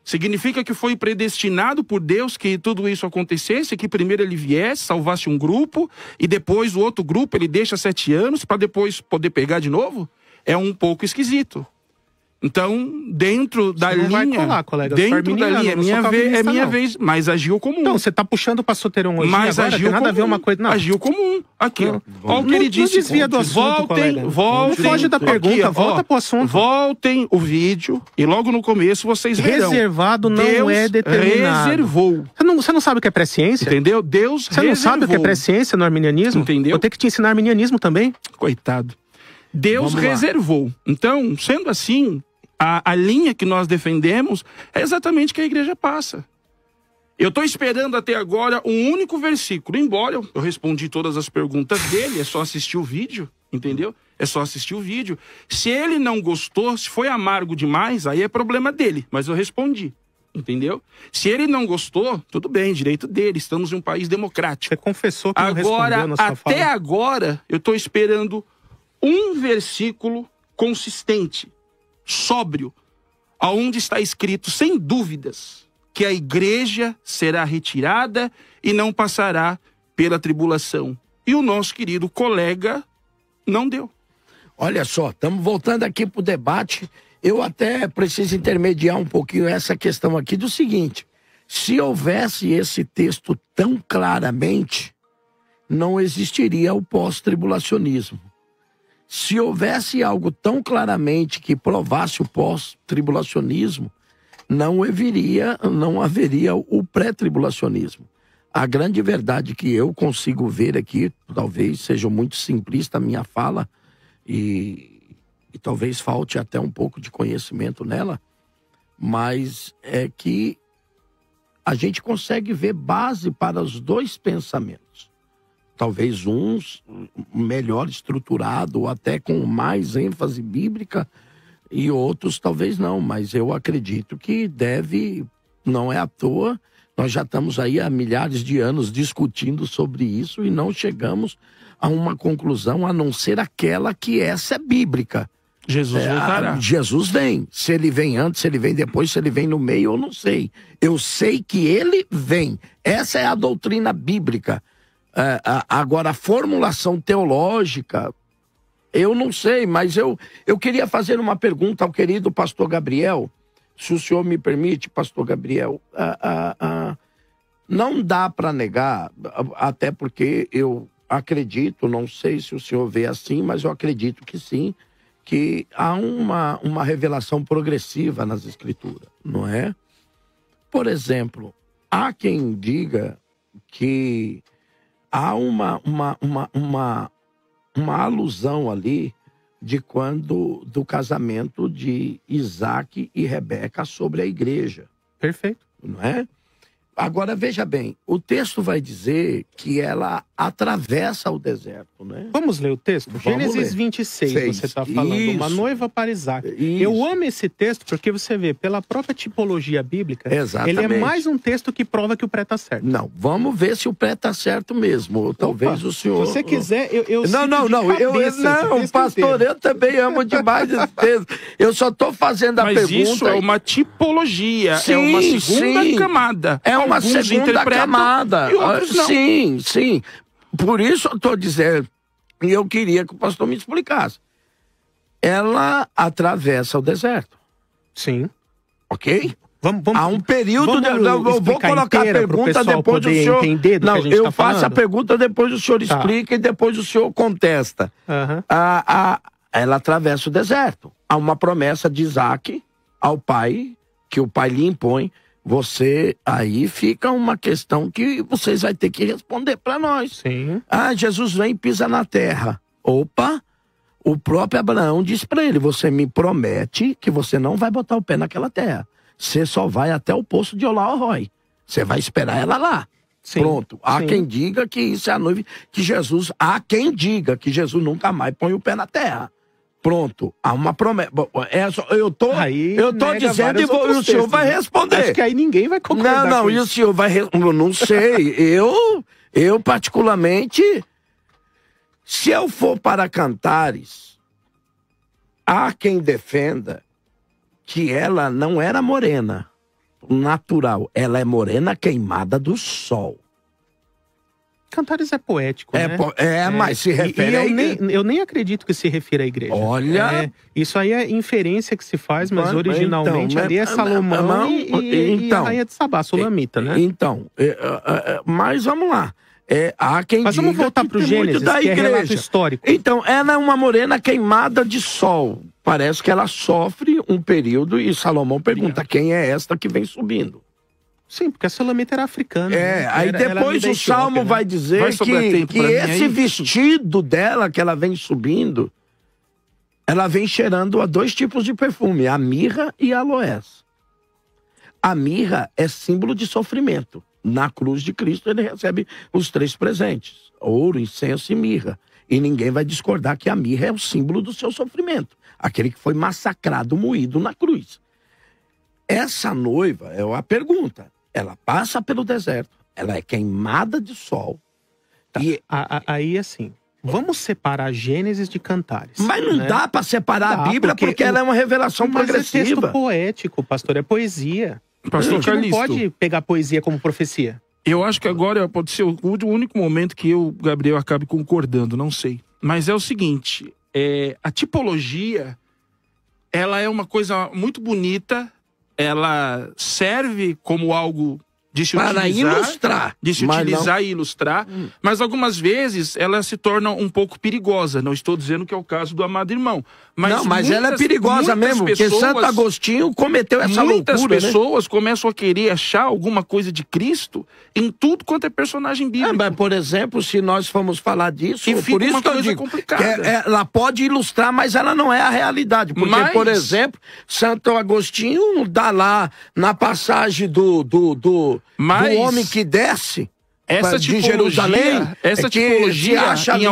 Significa que foi predestinado por Deus que tudo isso acontecesse, que primeiro ele viesse, salvasse um grupo, e depois o outro grupo ele deixa 7 anos para depois poder pegar de novo? É um pouco esquisito. Então, dentro da linha... Vai colar, colega. Dentro da linha, é minha vez, mas agiu como um. Então, você tá puxando pra soterologia mas agora, agiu tem nada a ver uma coisa... Não. Agiu como um. Aqui, ó. Olha o que ele disse. Não desvia do assunto, voltem. Não foge da pergunta, aqui, volta pro assunto. Voltem o vídeo e logo no começo vocês verão. Reservado não Deus é determinado. Reservou. Você não sabe o que é presciência? Entendeu? Deus Você não sabe o que é presciência no arminianismo? Entendeu? Vou ter que te ensinar arminianismo também. Coitado. Deus reservou. Então, sendo assim... A linha que nós defendemos é exatamente que a igreja passa. Eu estou esperando até agora um único versículo. Embora eu respondi todas as perguntas dele, é só assistir o vídeo, entendeu? É só assistir o vídeo. Se ele não gostou, se foi amargo demais, aí é problema dele. Mas eu respondi, entendeu? Se ele não gostou, tudo bem, direito dele. Estamos em um país democrático. Você confessou que não respondeu na sua fala. Até agora, eu estou esperando um versículo consistente, sóbrio, aonde está escrito, sem dúvidas, que a igreja será retirada e não passará pela tribulação. E o nosso querido colega não deu. Olha só, estamos voltando aqui para o debate. Eu até preciso intermediar um pouquinho essa questão aqui do seguinte: se houvesse esse texto tão claramente, não existiria o pós-tribulacionismo. Se houvesse algo tão claramente que provasse o pós-tribulacionismo, não haveria o pré-tribulacionismo. A grande verdade que eu consigo ver aqui, talvez seja muito simplista a minha fala, e talvez falte até um pouco de conhecimento nela, mas é que a gente consegue ver base para os dois pensamentos. Talvez uns melhor estruturado, ou até com mais ênfase bíblica, e outros talvez não, mas eu acredito que não é à toa, nós já estamos aí há milhares de anos discutindo sobre isso e não chegamos a uma conclusão a não ser aquela que essa é bíblica. Jesus voltará. Jesus vem. Se ele vem antes, se ele vem depois, se ele vem no meio, eu não sei. Eu sei que ele vem. Essa é a doutrina bíblica. Agora, a formulação teológica, eu não sei, mas eu queria fazer uma pergunta ao querido pastor Gabriel, se o senhor me permite, pastor Gabriel. Não dá para negar, até porque eu acredito, não sei se o senhor vê assim, mas eu acredito que sim, que há uma revelação progressiva nas escrituras, não é? Por exemplo, há quem diga que há uma alusão ali do casamento de Isaac e Rebeca sobre a igreja. Perfeito. Não é? Agora, veja bem, o texto vai dizer que ela atravessa o deserto, né? Vamos ler o texto? Gênesis 26, você está falando, uma noiva para Isaac. Isso. Eu amo esse texto porque você vê, pela própria tipologia bíblica, exatamente, ele é mais um texto que prova que o pré está certo. Não, vamos ver se o pré está certo mesmo. Ou talvez o senhor... Se você quiser, eu Não, pastor, eu também amo demais esse texto. Eu só estou fazendo a pergunta... Mas isso é uma tipologia, sim, é uma segunda camada. É uma segunda camada. E outros não. Sim. Por isso eu estou dizendo, e eu queria que o pastor me explicasse. Ela atravessa o deserto. Sim. Ok? Vamos, há um período... eu vou colocar a pergunta, depois o senhor... Não, eu faço a pergunta, depois o senhor explica e depois o senhor contesta. Ela atravessa o deserto. Há uma promessa de Isaac ao pai, que o pai lhe impõe, aí fica uma questão que vocês vão ter que responder para nós. Sim. Ah, Jesus vem e pisa na terra. Opa, o próprio Abraão disse para ele, você me promete que você não vai botar o pé naquela terra. Você só vai até o poço de Olá-Roi. Você vai esperar ela lá. Sim, pronto. Há sim. quem diga que isso é a noiva, há quem diga que Jesus nunca mais põe o pé na terra. Pronto, há uma promessa. Eu tô dizendo e o senhor vai responder. Acho que aí ninguém vai concordar. Não, e o senhor vai responder? Não sei. Eu particularmente, se eu for para Cantares, há quem defenda que ela não era morena natural, ela é morena queimada do sol. Cantares é poético, né? Mas se refere à igreja. Eu nem acredito que se refira à igreja. Olha... isso aí é inferência que se faz, mas originalmente ali é Salomão e a rainha de Sabá, Sulamita, né? Então, mas vamos lá. Há quem mas diga vamos voltar para o Gênesis, da que igreja. É relato histórico. Então, ela é uma morena queimada de sol. Parece que ela sofre um período e Salomão pergunta, quem é esta que vem subindo? Sim, porque a Sulamita era africana. Aí depois o Salmo vai dizer que esse vestido dela que ela vem subindo, ela vem cheirando a 2 tipos de perfume, a mirra e a aloés. A mirra é símbolo de sofrimento. Na cruz de Cristo ele recebe os 3 presentes, ouro, incenso e mirra. E ninguém vai discordar que a mirra é o símbolo do seu sofrimento. Aquele que foi massacrado, moído na cruz. Essa noiva, é a pergunta. Ela passa pelo deserto, ela é queimada de sol. Tá. Aí, assim, vamos separar Gênesis de Cantares. Mas não dá para separar a Bíblia porque ela é uma revelação progressiva. Mas é texto poético, pastor, é poesia. Pastor a gente não pode pegar poesia como profecia. Eu acho que agora pode ser o único momento que Gabriel, acabe concordando, não sei. Mas é o seguinte, a tipologia, ela é uma coisa muito bonita, ela serve como algo de se para utilizar, ilustrar. De se utilizar e ilustrar, mas algumas vezes ela se torna um pouco perigosa. Não estou dizendo que é o caso do amado irmão. Mas ela é perigosa mesmo, porque Santo Agostinho cometeu essa loucura. Muitas pessoas começam a querer achar alguma coisa de Cristo em tudo quanto é personagem bíblico. Mas, por exemplo, se nós formos falar disso, por isso que eu digo, ela pode ilustrar, mas ela não é a realidade. Porque, por exemplo, Santo Agostinho dá lá na passagem do homem que desce de Jerusalém, essa tipologia em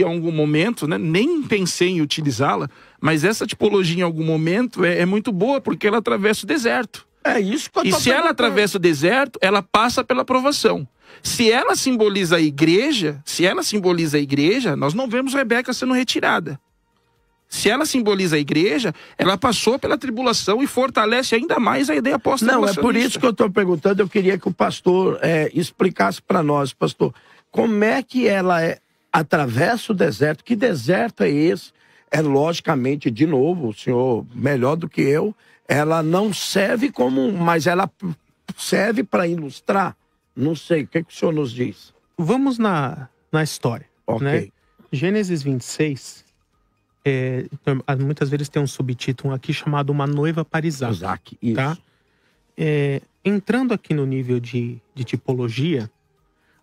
algum momento, né, nem pensei em utilizá-la, mas essa tipologia em algum momento é muito boa porque ela atravessa o deserto. É isso que eu tô E se ela atravessa o deserto, ela passa pela provação. Se ela simboliza a igreja, nós não vemos Rebeca sendo retirada. Se ela simboliza a igreja, ela passou pela tribulação e fortalece ainda mais a ideia apóstola. Não, é por isso que eu estou perguntando, eu queria que o pastor explicasse para nós, pastor, como é que ela atravessa o deserto, que deserto é esse? Logicamente, de novo, o senhor, melhor do que eu, ela não serve mas ela serve para ilustrar. Não sei, o que o senhor nos diz? Vamos na história. Ok. Né? Gênesis 26... muitas vezes tem um subtítulo aqui chamado Uma Noiva para Isaac. Isso. Tá? Entrando aqui no nível de tipologia,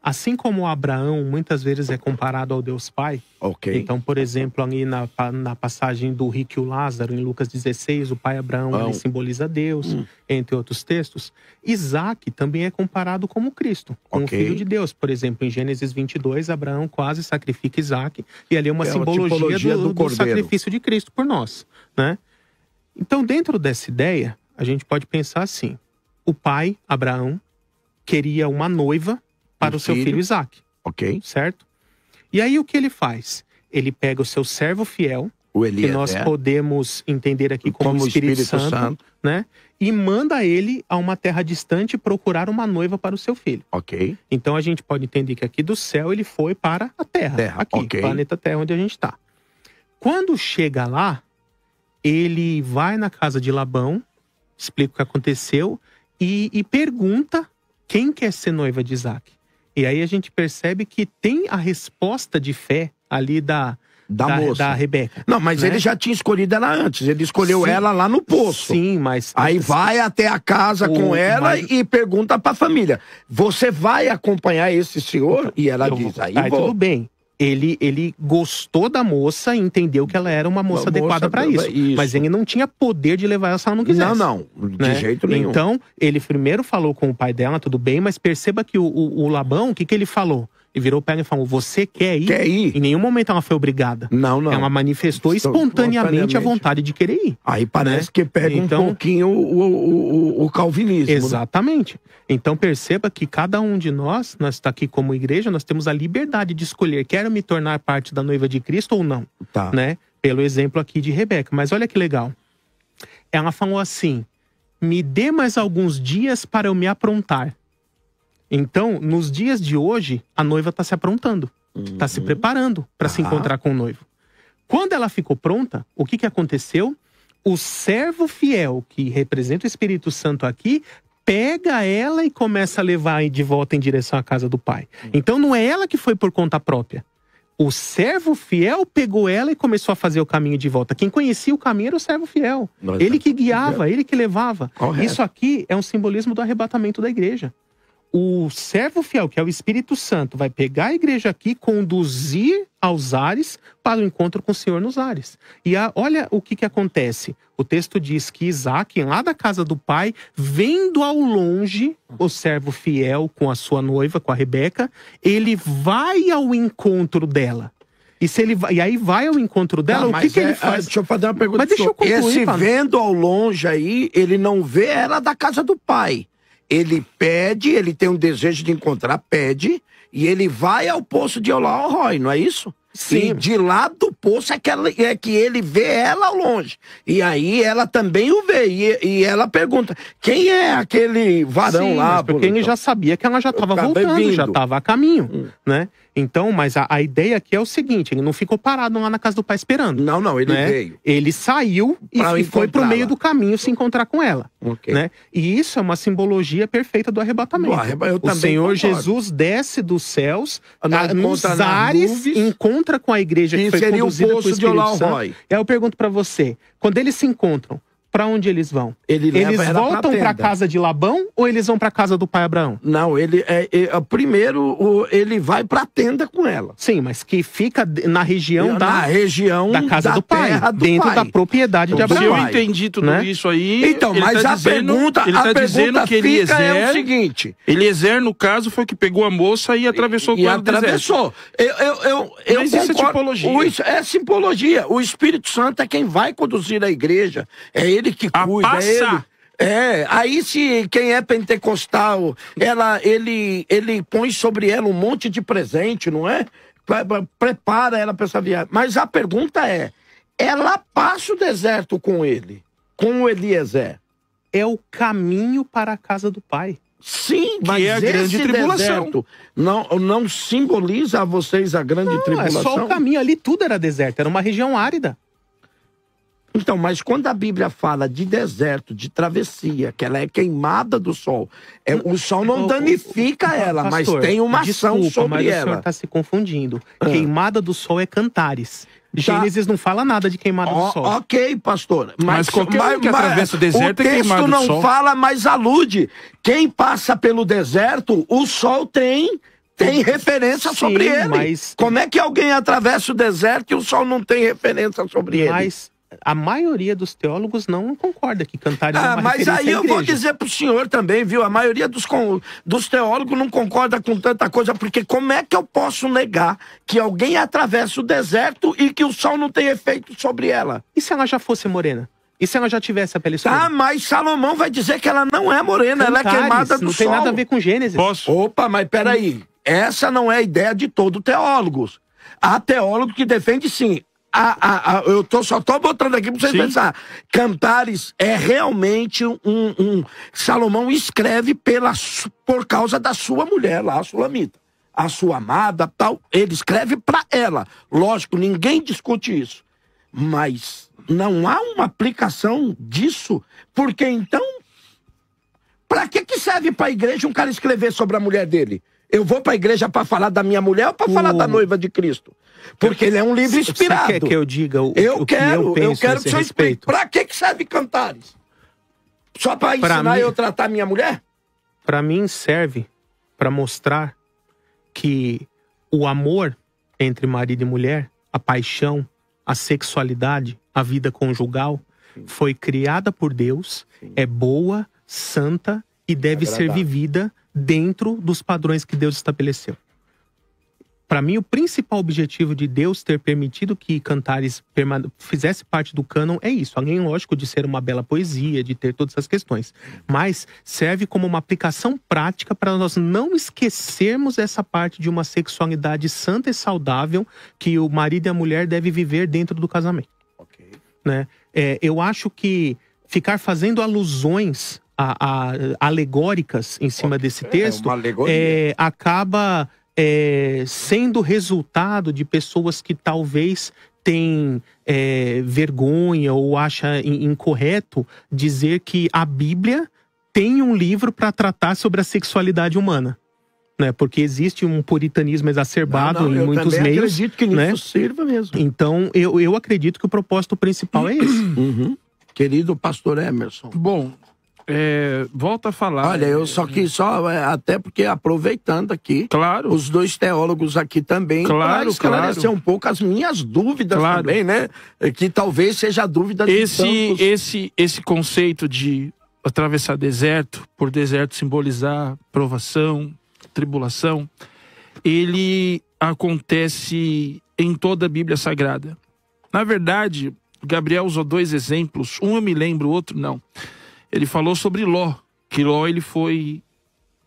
assim como Abraão muitas vezes é comparado ao Deus Pai. Okay. Então, por exemplo, ali na passagem do rico e o Lázaro, em Lucas 16, o pai Abraão ele simboliza Deus, entre outros textos. Isaac também é comparado como Cristo, como o Filho de Deus. Por exemplo, em Gênesis 22, Abraão quase sacrifica Isaac, e ali é uma simbologia do sacrifício de Cristo por nós. Né? Então, dentro dessa ideia, a gente pode pensar assim, o pai, Abraão, queria uma noiva para o seu filho Isaac. Ok. Certo? E aí o que ele faz? Ele pega o seu servo fiel, que nós podemos entender aqui como o Espírito Santo, né? E manda ele a uma terra distante procurar uma noiva para o seu filho. Ok. Então a gente pode entender que aqui do céu ele foi para a terra. Aqui, planeta Terra, onde a gente está. Quando chega lá, ele vai na casa de Labão, explica o que aconteceu e pergunta quem quer ser noiva de Isaac. E aí a gente percebe que tem a resposta de fé ali da da Rebeca. Não, mas né? ele já tinha escolhido ela antes. Ele escolheu ela lá no poço. Sim, mas... Aí vai até a casa com ela e pergunta pra família: você vai acompanhar esse senhor? E ela diz: aí vou. Tudo bem. Ele gostou da moça e entendeu que ela era uma moça adequada para isso. Mas ele não tinha poder de levar ela se ela não quisesse. Não, de jeito nenhum. Então, ele primeiro falou com o pai dela, tudo bem, mas perceba que o Labão, o que ele falou? Ele virou para ela e falou: você quer ir? Quer ir? Em nenhum momento ela foi obrigada. Não. Ela manifestou espontaneamente a vontade de querer ir. Aí parece que pega um pouquinho o calvinismo. Exatamente. Né? Então perceba que cada um de nós está aqui como igreja, nós temos a liberdade de escolher: quero me tornar parte da noiva de Cristo ou não. Tá. Né? Pelo exemplo aqui de Rebeca. Mas olha que legal. Ela falou assim: me dê mais alguns dias para eu me aprontar. Então, nos dias de hoje, a noiva está se aprontando. Está se preparando para se encontrar com o noivo. Quando ela ficou pronta, o que aconteceu? O servo fiel, que representa o Espírito Santo aqui, pega ela e começa a levar de volta em direção à casa do pai. Então não é ela que foi por conta própria. O servo fiel pegou ela e começou a fazer o caminho de volta. Quem conhecia o caminho era o servo fiel. Ele que guiava, ele que levava. Correto. Isso aqui é um simbolismo do arrebatamento da igreja. O servo fiel, que é o Espírito Santo, vai pegar a igreja aqui, conduzir aos ares para o encontro com o Senhor nos ares. E olha o que acontece. O texto diz que Isaac, lá da casa do pai, vendo ao longe o servo fiel com a sua noiva, com a Rebeca, ele vai ao encontro dela. E aí vai ao encontro dela, o que ele faz? Deixa eu fazer uma pergunta. Mas deixa eu concluir, esse vendo ao longe aí, ele não vê ela da casa do pai. Ele pede, ele tem um desejo de encontrar, pede, e ele vai ao poço de Olá-Roy, não é isso? Sim. E de lá do poço é que ele vê ela ao longe. E aí ela também o vê. E ela pergunta: quem é aquele varão lá? Porque ele já sabia que ela já estava voltando, já estava a caminho, né? Então, mas a ideia aqui é o seguinte: ele não ficou parado lá na casa do pai esperando. Não, ele veio. Ele saiu e foi pro meio do caminho se encontrar com ela. Okay. Né? E isso é uma simbologia perfeita do arrebatamento. O Senhor Jesus desce dos céus, nos ares, encontra com a igreja que foi conduzida pelo Espírito Santo. Eu pergunto para você: quando eles se encontram, para onde eles vão? Eles voltam para a casa de Labão ou eles vão para a casa do pai Abraão? Não, primeiro ele vai para a tenda com ela. Sim, mas que fica na região da casa do pai, dentro da propriedade de Abraão. Se eu entendi tudo isso aí... Então, mas a pergunta dizendo que Eliezer é o seguinte: Eliezer, no caso, foi que pegou a moça e atravessou com ela. Atravessou. Mas isso é tipologia. É simbologia. O Espírito Santo é quem vai conduzir a igreja. É ele que cuida, aí se quem é pentecostal, ele põe sobre ela um monte de presente, não é? Prepara ela para essa viagem. Mas a pergunta é: ela passa o deserto com ele, com o Eliezer? É o caminho para a casa do pai. Sim, mas é a grande tribulação. Não simboliza a vocês a grande tribulação? É só o caminho ali, tudo era deserto, era uma região árida. Então, mas quando a Bíblia fala de deserto, de travessia, que ela é queimada do sol, o sol não danifica ela, pastor, mas tem uma ação sobre ela. O senhor está se confundindo. Queimada do sol é Cantares. Gênesis não fala nada de queimada do sol. Ok, pastor. Mas qualquer um que atravessa o deserto é queimado do sol. O texto não fala, mas alude. Quem passa pelo deserto, o sol tem referência sobre ele. Mas... Como é que alguém atravessa o deserto e o sol não tem referência sobre ele? Mas a maioria dos teólogos não concorda que Cantares é uma referência à igreja. Mas aí eu vou dizer pro senhor também, viu? A maioria dos teólogos não concorda com tanta coisa, porque como é que eu posso negar que alguém atravessa o deserto e que o sol não tem efeito sobre ela? E se ela já fosse morena? E se ela já tivesse a pele escura? Tá, mas Salomão vai dizer que ela não é morena, Cantares, ela é queimada do sol. Não tem nada a ver com Gênesis. Opa, mas peraí. Essa não é a ideia de todo teólogo. Há teólogo que defende sim. Só tô botando aqui pra vocês pensar. Cantares é realmente Salomão escreve por causa da sua mulher lá, a Sulamita. A sua amada, tal. Ele escreve pra ela. Lógico, ninguém discute isso. Mas não há uma aplicação disso, porque então, pra que serve pra igreja um cara escrever sobre a mulher dele? Eu vou para a igreja para falar da minha mulher ou para falar da noiva de Cristo? Porque ele é um livro inspirado. Você quer que eu diga o eu que eu penso que o senhor explique. Para que serve Cantares? Só para ensinar eu a tratar minha mulher? Para mim serve para mostrar que o amor entre marido e mulher, a paixão, a sexualidade, a vida conjugal, foi criada por Deus, é boa, santa e deve ser vivida dentro dos padrões que Deus estabeleceu. Para mim, o principal objetivo de Deus ter permitido que Cantares fizesse parte do cânon é isso. Além, lógico, de ser uma bela poesia, de ter todas essas questões. Mas serve como uma aplicação prática para nós não esquecermos essa parte de uma sexualidade santa e saudável que o marido e a mulher devem viver dentro do casamento. Okay. Né? Eu acho que ficar fazendo alusões alegóricas em cima desse texto acaba sendo resultado de pessoas que talvez têm vergonha ou acham incorreto dizer que a Bíblia tem um livro para tratar sobre a sexualidade humana. Né? Porque existe um puritanismo exacerbado em muitos meios. Eu acredito que nisso sirva mesmo. Então, eu acredito que o propósito principal é esse. Uhum. Querido pastor Emerson. Bom, volta a falar. Olha, eu até porque aproveitando aqui, claro, os dois teólogos aqui também, para esclarecer um pouco as minhas dúvidas também, né? Que talvez seja a dúvida de tantos. Esse conceito de atravessar deserto, por deserto simbolizar provação, tribulação, ele acontece em toda a Bíblia Sagrada. Na verdade, Gabriel usou dois exemplos, um eu me lembro, o outro não. Ele falou sobre Ló, que Ló ele foi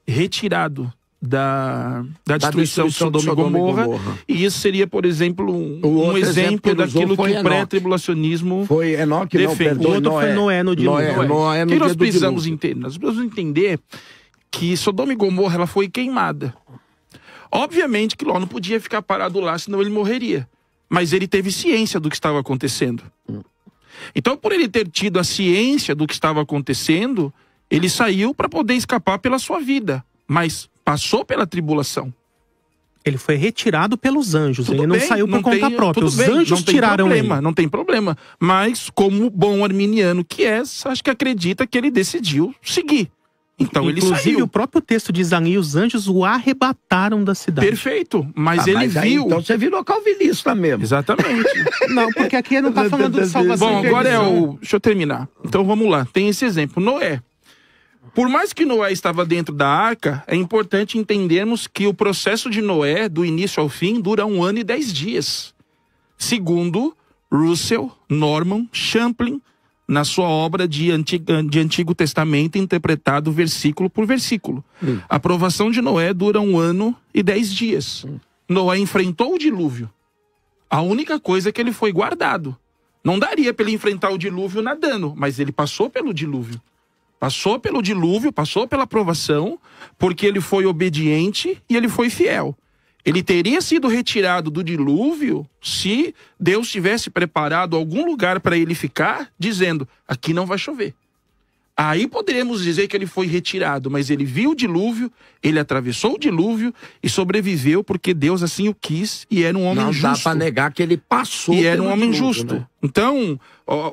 retirado da destruição de Sodoma e Gomorra, e isso seria, por exemplo, um exemplo daquilo que o pré-tribulacionismo foi Enoque, defende. O outro foi Noé no dia do Noé. O que nós precisamos entender? Nós precisamos entender que Sodoma e Gomorra ela foi queimada. Obviamente que Ló não podia ficar parado lá, senão ele morreria. Mas ele teve ciência do que estava acontecendo. Então, por ele ter tido a ciência do que estava acontecendo, ele saiu para poder escapar pela sua vida. Mas passou pela tribulação. Ele foi retirado pelos anjos. Ele não saiu por conta própria. Os anjos tiraram ele. Não tem problema. Mas, como bom arminiano que é, acho que acredita que ele decidiu seguir. Então ele saiu. Inclusive, o próprio texto diz ali, os anjos o arrebataram da cidade. Perfeito, mas ele viu... Então você virou calvinista mesmo. Exatamente. Não, porque aqui não está falando de salvação. Bom, agora deixa eu terminar. Então vamos lá, tem esse exemplo. Noé. Por mais que Noé estava dentro da arca, é importante entendermos que o processo de Noé, do início ao fim, dura 1 ano e 10 dias. Segundo Russell Norman Champlin, na sua obra de Antigo Testamento, interpretado versículo por versículo. A aprovação de Noé dura 1 ano e 10 dias. Noé enfrentou o dilúvio. A única coisa é que ele foi guardado. Não daria para ele enfrentar o dilúvio nadando, mas ele passou pelo dilúvio. Passou pelo dilúvio, passou pela aprovação, porque ele foi obediente e ele foi fiel. Ele teria sido retirado do dilúvio se Deus tivesse preparado algum lugar para ele ficar, dizendo, aqui não vai chover. Aí poderíamos dizer que ele foi retirado, mas ele viu o dilúvio, ele atravessou o dilúvio e sobreviveu porque Deus assim o quis e era um homem justo. Não dá para negar que ele passou. E era um homem justo. Né? Então,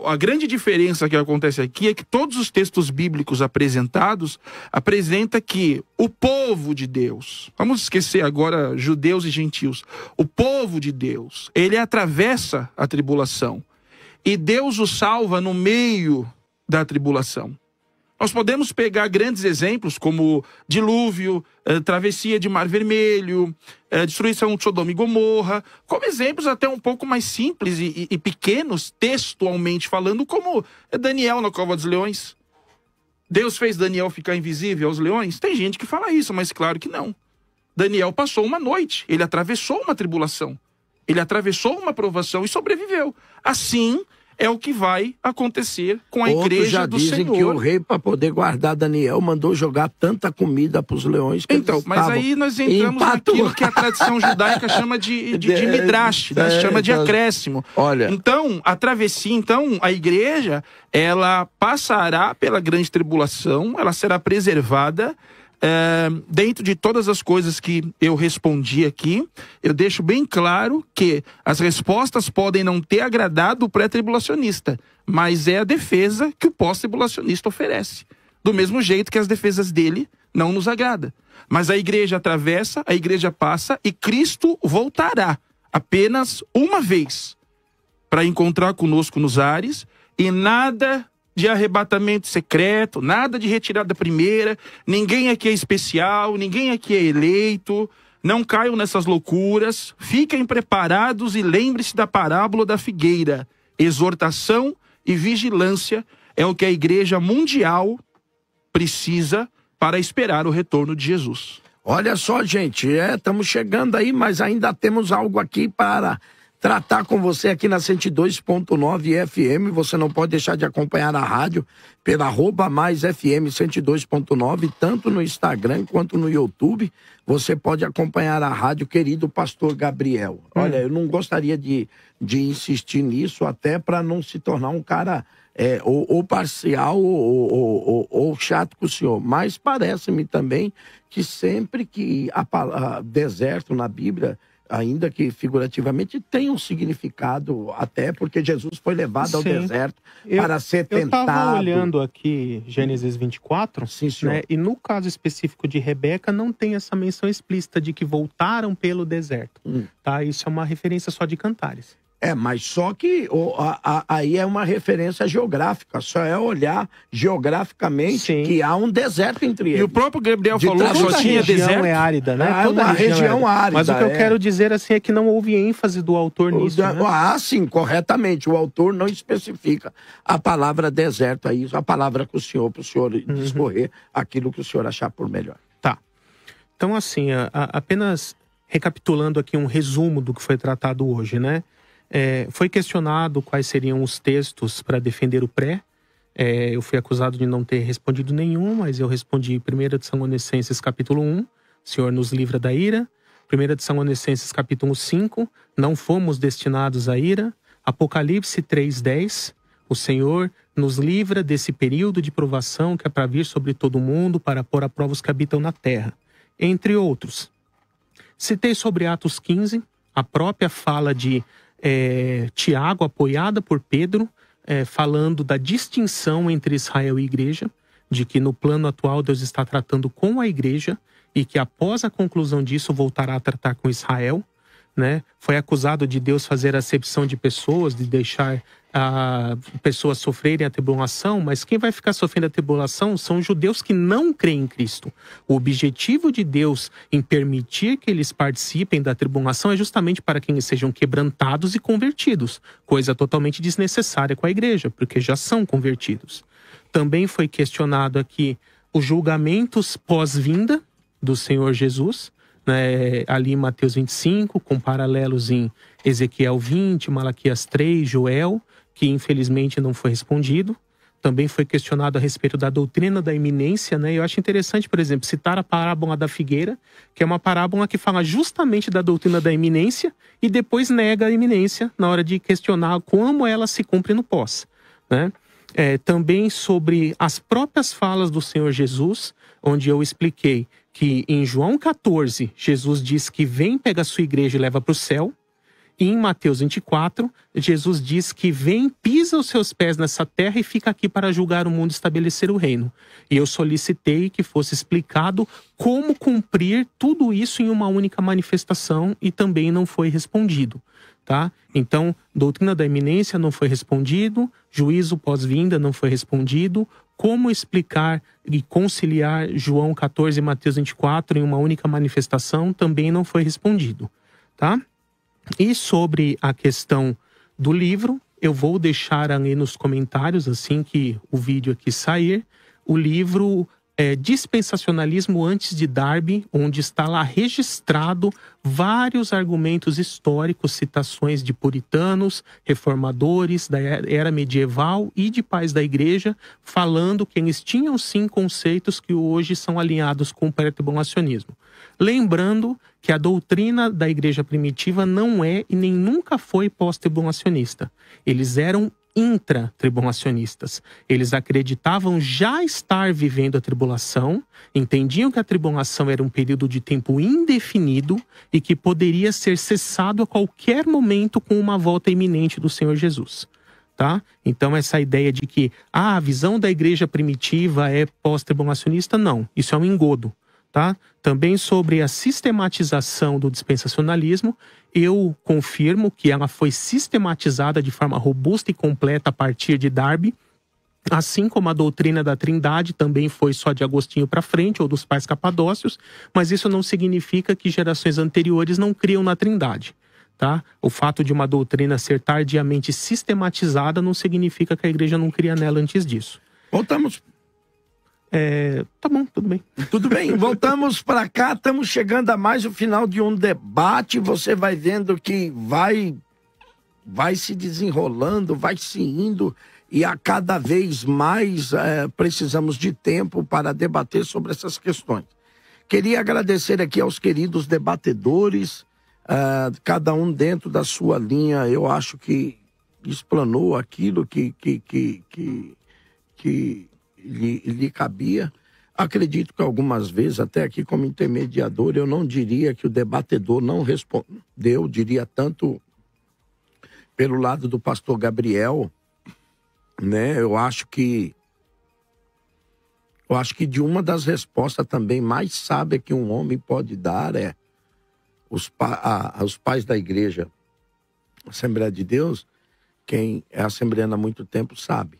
a grande diferença que acontece aqui é que todos os textos bíblicos apresentados apresentam que o povo de Deus, vamos esquecer agora judeus e gentios, o povo de Deus, ele atravessa a tribulação e Deus o salva no meio da tribulação. Nós podemos pegar grandes exemplos como dilúvio, travessia de Mar Vermelho, destruição de Sodoma e Gomorra, como exemplos até um pouco mais simples e pequenos, textualmente falando, como Daniel na Cova dos Leões. Deus fez Daniel ficar invisível aos leões? Tem gente que fala isso, mas claro que não. Daniel passou uma noite, ele atravessou uma tribulação, ele atravessou uma provação e sobreviveu. Assim é o que vai acontecer com a igreja do Senhor. Já dizem que o rei, para poder guardar Daniel, mandou jogar tanta comida para os leões que então, mas aí nós entramos naquilo que a tradição judaica chama de midrash, né? Chama de acréscimo. Olha. Então, a travessia, a igreja, ela passará pela grande tribulação, ela será preservada, dentro de todas as coisas que eu respondi aqui, eu deixo bem claro que as respostas podem não ter agradado o pré-tribulacionista, mas é a defesa que o pós-tribulacionista oferece. Do mesmo jeito que as defesas dele não nos agradam. Mas a igreja atravessa, a igreja passa e Cristo voltará apenas uma vez para encontrar conosco nos ares, e nada de arrebatamento secreto, nada de retirada primeira, ninguém aqui é especial, ninguém aqui é eleito, não caiam nessas loucuras, fiquem preparados e lembre-se da parábola da figueira. Exortação e vigilância é o que a igreja mundial precisa para esperar o retorno de Jesus. Olha só, gente, estamos chegando aí, mas ainda temos algo aqui para tratar com você aqui na 102.9 FM. Você não pode deixar de acompanhar a rádio pela @maisfm 102.9, tanto no Instagram quanto no YouTube. Você pode acompanhar a rádio, querido pastor Gabriel. Olha, eu não gostaria de insistir nisso, até para não se tornar um cara ou parcial ou chato com o senhor. Mas parece-me também que sempre que a deserto na Bíblia, ainda que figurativamente, tem um significado, até porque Jesus foi levado ao deserto para ser tentado. Eu estava olhando aqui Gênesis 24, sim, senhor. Né, e no caso específico de Rebeca, não tem essa menção explícita de que voltaram pelo deserto. Tá? Isso é uma referência só de Cantares. Mas só que aí é uma referência geográfica, só é olhar geograficamente que há um deserto entre eles. E o próprio Gabriel falou que só tinha deserto. É árida, né? Toda uma região árida. Mas o que eu quero dizer assim é que não houve ênfase do autor nisso. Né? Sim, corretamente. O autor não especifica a palavra deserto aí, a palavra com o senhor, para o senhor discorrer aquilo que o senhor achar por melhor. Tá. Então, assim, apenas recapitulando aqui um resumo do que foi tratado hoje, né? Foi questionado quais seriam os textos para defender o pré. Eu fui acusado de não ter respondido nenhum, mas eu respondi 1 Tessalonicenses capítulo 1, o Senhor nos livra da ira. 1 Tessalonicenses capítulo 5, não fomos destinados à ira. Apocalipse 3:10, o Senhor nos livra desse período de provação que é para vir sobre todo mundo, para pôr a prova os que habitam na terra. Entre outros. Citei sobre Atos 15, a própria fala de Tiago, apoiada por Pedro, falando da distinção entre Israel e igreja, de que no plano atual Deus está tratando com a igreja e que após a conclusão disso voltará a tratar com Israel, né? Foi acusado de Deus fazer acepção de pessoas, de deixar pessoas sofrerem a tribulação, mas quem vai ficar sofrendo a tribulação são os judeus que não creem em Cristo. O objetivo de Deus em permitir que eles participem da tribulação é justamente para que eles sejam quebrantados e convertidos, coisa totalmente desnecessária com a igreja, porque já são convertidos. Também foi questionado aqui os julgamentos pós-vinda do Senhor Jesus, né, ali em Mateus 25, com paralelos em Ezequiel 20, Malaquias 3, Joel, que infelizmente não foi respondido. Também foi questionado a respeito da doutrina da iminência, né? Eu acho interessante, por exemplo, citar a parábola da figueira, que é uma parábola que fala justamente da doutrina da iminência e depois nega a iminência na hora de questionar como ela se cumpre no pós, né? Também sobre as próprias falas do Senhor Jesus, onde eu expliquei que em João 14, Jesus diz que vem, pega a sua igreja e leva para o céu. E em Mateus 24, Jesus diz que vem, pisa os seus pés nessa terra e fica aqui para julgar o mundo e estabelecer o reino. E eu solicitei que fosse explicado como cumprir tudo isso em uma única manifestação e também não foi respondido. Tá? Então, doutrina da iminência não foi respondido, juízo pós-vinda não foi respondido, como explicar e conciliar João 14 e Mateus 24 em uma única manifestação também não foi respondido. Tá? E sobre a questão do livro, eu vou deixar ali nos comentários, assim que o vídeo aqui sair, o livro Dispensacionalismo antes de Darby, onde está lá registrado vários argumentos históricos, citações de puritanos, reformadores da era medieval e de pais da igreja, falando que eles tinham sim conceitos que hoje são alinhados com o pré-tribulacionismo. Lembrando que a doutrina da igreja primitiva não é e nem nunca foi pós-tribulacionista. Eles eram intratribulacionistas. Eles acreditavam já estar vivendo a tribulação, entendiam que a tribulação era um período de tempo indefinido e que poderia ser cessado a qualquer momento com uma volta iminente do Senhor Jesus. Tá? Então essa ideia de que a visão da igreja primitiva é pós-tribulacionista, não. Isso é um engodo. Tá? Também sobre a sistematização do dispensacionalismo, eu confirmo que ela foi sistematizada de forma robusta e completa a partir de Darby, assim como a doutrina da Trindade também foi só de Agostinho para frente, ou dos pais capadócios, mas isso não significa que gerações anteriores não criam na Trindade. Tá? O fato de uma doutrina ser tardiamente sistematizada não significa que a igreja não cria nela antes disso. Voltamos. Tá bom, tudo bem. Tudo bem, voltamos para cá, estamos chegando a mais o final de um debate, você vai vendo que vai se desenrolando, vai se indo, e a cada vez mais precisamos de tempo para debater sobre essas questões. Queria agradecer aqui aos queridos debatedores, cada um dentro da sua linha, eu acho que explanou aquilo que lhe cabia. Acredito que algumas vezes, até aqui como intermediador, eu não diria que o debatedor não respondeu, diria tanto pelo lado do pastor Gabriel, né? Eu acho que de uma das respostas também mais sábias que um homem pode dar é os pais da igreja, Assembleia de Deus, quem é assembleano há muito tempo sabe.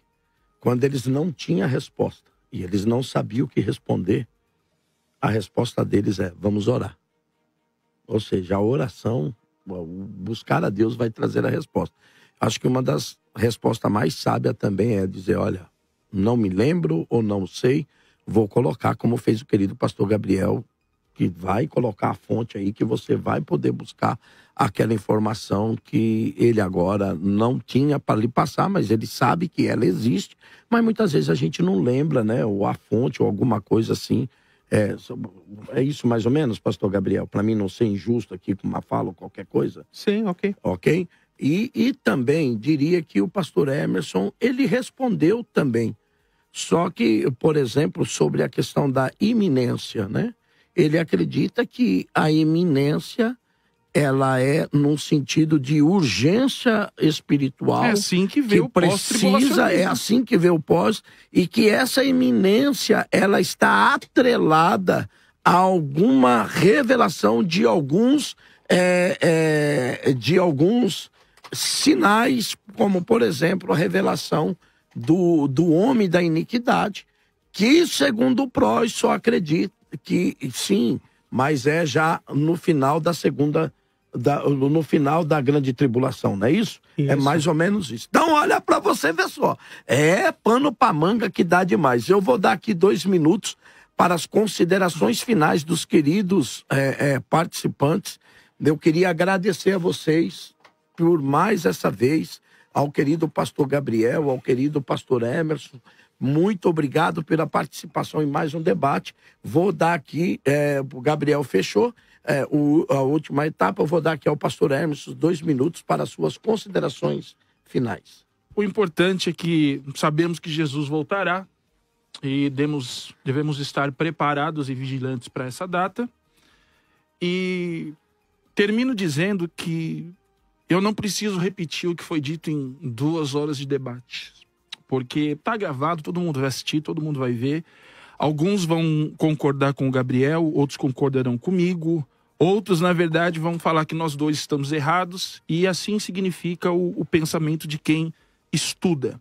Quando eles não tinham resposta e eles não sabiam o que responder, a resposta deles é: vamos orar. Ou seja, a oração, buscar a Deus vai trazer a resposta. Acho que uma das respostas mais sábias também é dizer: olha, não me lembro ou não sei, vou colocar, como fez o querido pastor Gabriel, que vai colocar a fonte aí, que você vai poder buscar aquela informação que ele agora não tinha para lhe passar, mas ele sabe que ela existe, mas muitas vezes a gente não lembra, né, ou a fonte ou alguma coisa assim. É isso mais ou menos, pastor Gabriel, para mim não ser injusto aqui com uma fala ou qualquer coisa? Sim, ok. Ok? E também diria que o pastor Emerson, ele respondeu também, só que, por exemplo, sobre a questão da iminência, né? Ele acredita que a iminência, ela é num sentido de urgência espiritual. É assim que vê o pós-tribulacionismo. É assim que vê o pós, e que essa iminência, ela está atrelada a alguma revelação de alguns sinais, como, por exemplo, a revelação do homem da iniquidade, que, segundo o Prós, só acredita que sim, mas é já no final da no final da grande tribulação, não é isso? Isso. É mais ou menos isso. Então, olha para você ver só. É pano para manga que dá demais. Eu vou dar aqui 2 minutos para as considerações finais dos queridos participantes. Eu queria agradecer a vocês por mais essa vez, ao querido pastor Gabriel, ao querido pastor Emerson. Muito obrigado pela participação em mais um debate. Vou dar aqui, o Gabriel fechou a última etapa, eu vou dar aqui ao pastor Emerson 2 minutos para as suas considerações finais. O importante é que sabemos que Jesus voltará e devemos estar preparados e vigilantes para essa data. E termino dizendo que eu não preciso repetir o que foi dito em 2 horas de debate, porque está gravado, todo mundo vai assistir, todo mundo vai ver. Alguns vão concordar com o Gabriel, outros concordarão comigo, outros, na verdade, vão falar que nós dois estamos errados, e assim significa o pensamento de quem estuda.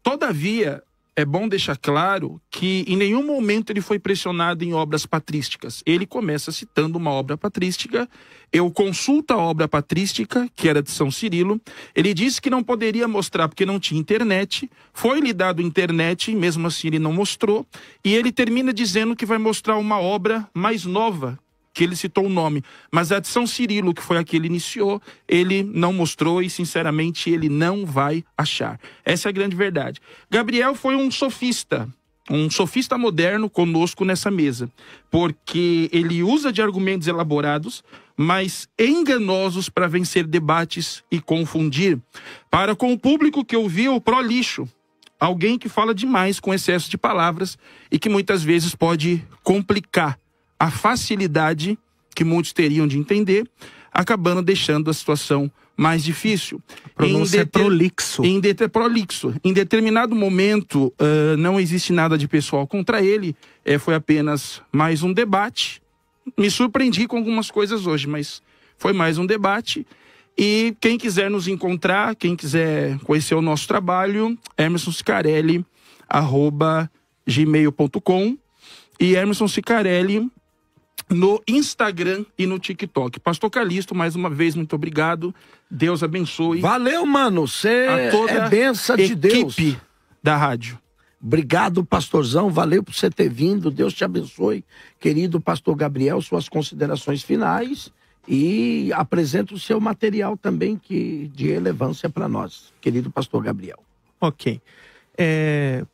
Todavia, é bom deixar claro que em nenhum momento ele foi pressionado em obras patrísticas. Ele começa citando uma obra patrística. Eu consulto a obra patrística, que era de São Cirilo. Ele disse que não poderia mostrar porque não tinha internet. Foi-lhe dado internet, mesmo assim ele não mostrou. E ele termina dizendo que vai mostrar uma obra mais nova, que ele citou o nome, mas a de São Cirilo, que foi a que ele iniciou, ele não mostrou e, sinceramente, ele não vai achar. Essa é a grande verdade. Gabriel foi um sofista. um sofista moderno conosco nessa mesa, porque ele usa de argumentos elaborados, mas enganosos para vencer debates e confundir. Para com o público que ouvia o pró-lixo, alguém que fala demais com excesso de palavras e que muitas vezes pode complicar a facilidade que muitos teriam de entender, acabando deixando a situação mais difícil. Pronúncia prolixo. Prolixo. Em determinado momento, não existe nada de pessoal contra ele, foi apenas mais um debate. Me surpreendi com algumas coisas hoje, mas foi mais um debate. E quem quiser nos encontrar, quem quiser conhecer o nosso trabalho, emersonsicarelli@gmail.com e Emerson Sicarelli no Instagram e no TikTok. Pastor Calixto, mais uma vez, muito obrigado. Deus abençoe. Valeu, mano. Você é benção de Deus. Equipe da rádio. Obrigado, pastorzão. Valeu por você ter vindo. Deus te abençoe. Querido pastor Gabriel, suas considerações finais. E apresenta o seu material também de relevância para nós. Querido pastor Gabriel. Ok.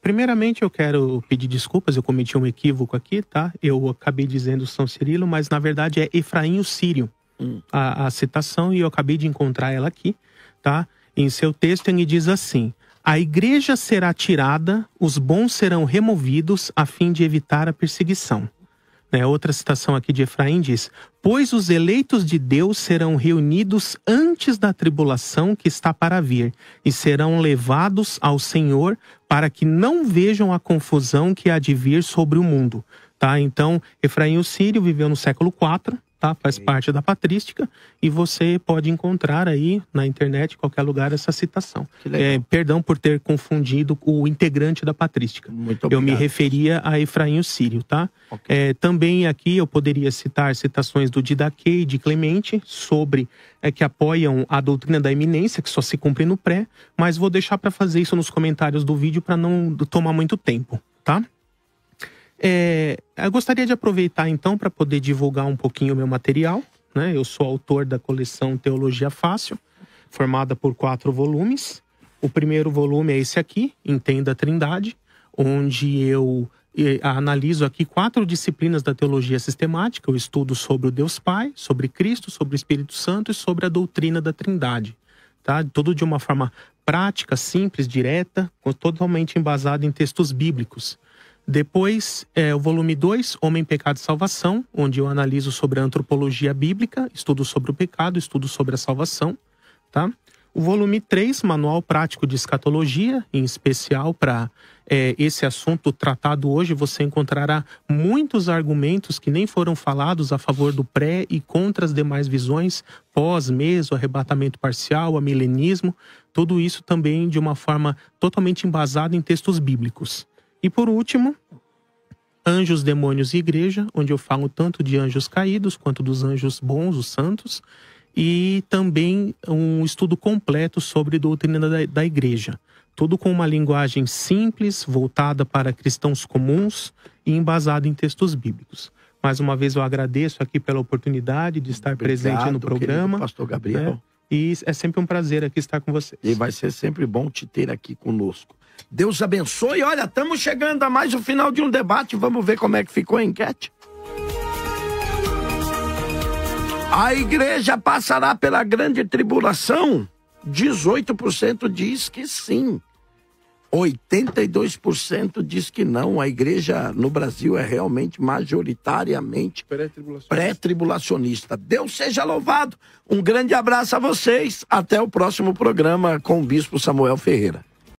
Primeiramente eu quero pedir desculpas, eu cometi um equívoco aqui, tá? Eu acabei dizendo São Cirilo, mas na verdade é Efraim o Sírio, a citação, e eu acabei de encontrar ela aqui, tá? Em seu texto ele diz assim: a igreja será tirada, os bons serão removidos a fim de evitar a perseguição. Outra citação aqui de Efraim diz: pois os eleitos de Deus serão reunidos antes da tribulação que está para vir, e serão levados ao Senhor para que não vejam a confusão que há de vir sobre o mundo. Tá? Então, Efraim o Sírio viveu no século IV, tá? Faz parte da patrística, e você pode encontrar aí na internet, em qualquer lugar, essa citação. Perdão por ter confundido o integrante da patrística. Muito obrigado. Eu me referia a Efraim o Sírio, tá? Okay. Também aqui eu poderia citar citações do Didaquê e de Clemente sobre que apoiam a doutrina da eminência, que só se cumpre no pré, mas vou deixar para fazer isso nos comentários do vídeo para não tomar muito tempo, tá? Eu gostaria de aproveitar então para poder divulgar um pouquinho o meu material, né? Eu sou autor da coleção Teologia Fácil, formada por 4 volumes. O primeiro volume é esse aqui, Entenda a Trindade, onde eu analiso aqui 4 disciplinas da teologia sistemática. Eu estudo sobre o Deus Pai, sobre Cristo, sobre o Espírito Santo e sobre a doutrina da Trindade, tá? Tudo de uma forma prática, simples, direta, totalmente embasado em textos bíblicos. Depois, o volume 2, Homem, Pecado e Salvação, onde eu analiso sobre a antropologia bíblica, estudo sobre o pecado, estudo sobre a salvação, tá? O volume 3, Manual Prático de Escatologia, em especial para esse assunto tratado hoje, você encontrará muitos argumentos que nem foram falados a favor do pré e contra as demais visões, pós, meso, arrebatamento parcial, amilenismo, tudo isso também de uma forma totalmente embasada em textos bíblicos. E por último, Anjos, Demônios e Igreja, onde eu falo tanto de anjos caídos quanto dos anjos bons, os santos, e também um estudo completo sobre doutrina da igreja. Tudo com uma linguagem simples, voltada para cristãos comuns e embasado em textos bíblicos. Mais uma vez eu agradeço aqui pela oportunidade de estar presente no programa. Pastor Gabriel. E é sempre um prazer aqui estar com vocês. E vai ser sempre bom te ter aqui conosco. Deus abençoe. Olha, estamos chegando a mais o final de um debate. Vamos ver como é que ficou a enquete. A igreja passará pela grande tribulação? 18% diz que sim. 82% diz que não. A igreja no Brasil é realmente majoritariamente pré-tribulacionista. Deus seja louvado. Um grande abraço a vocês. Até o próximo programa com o Bispo Samuel Ferreira.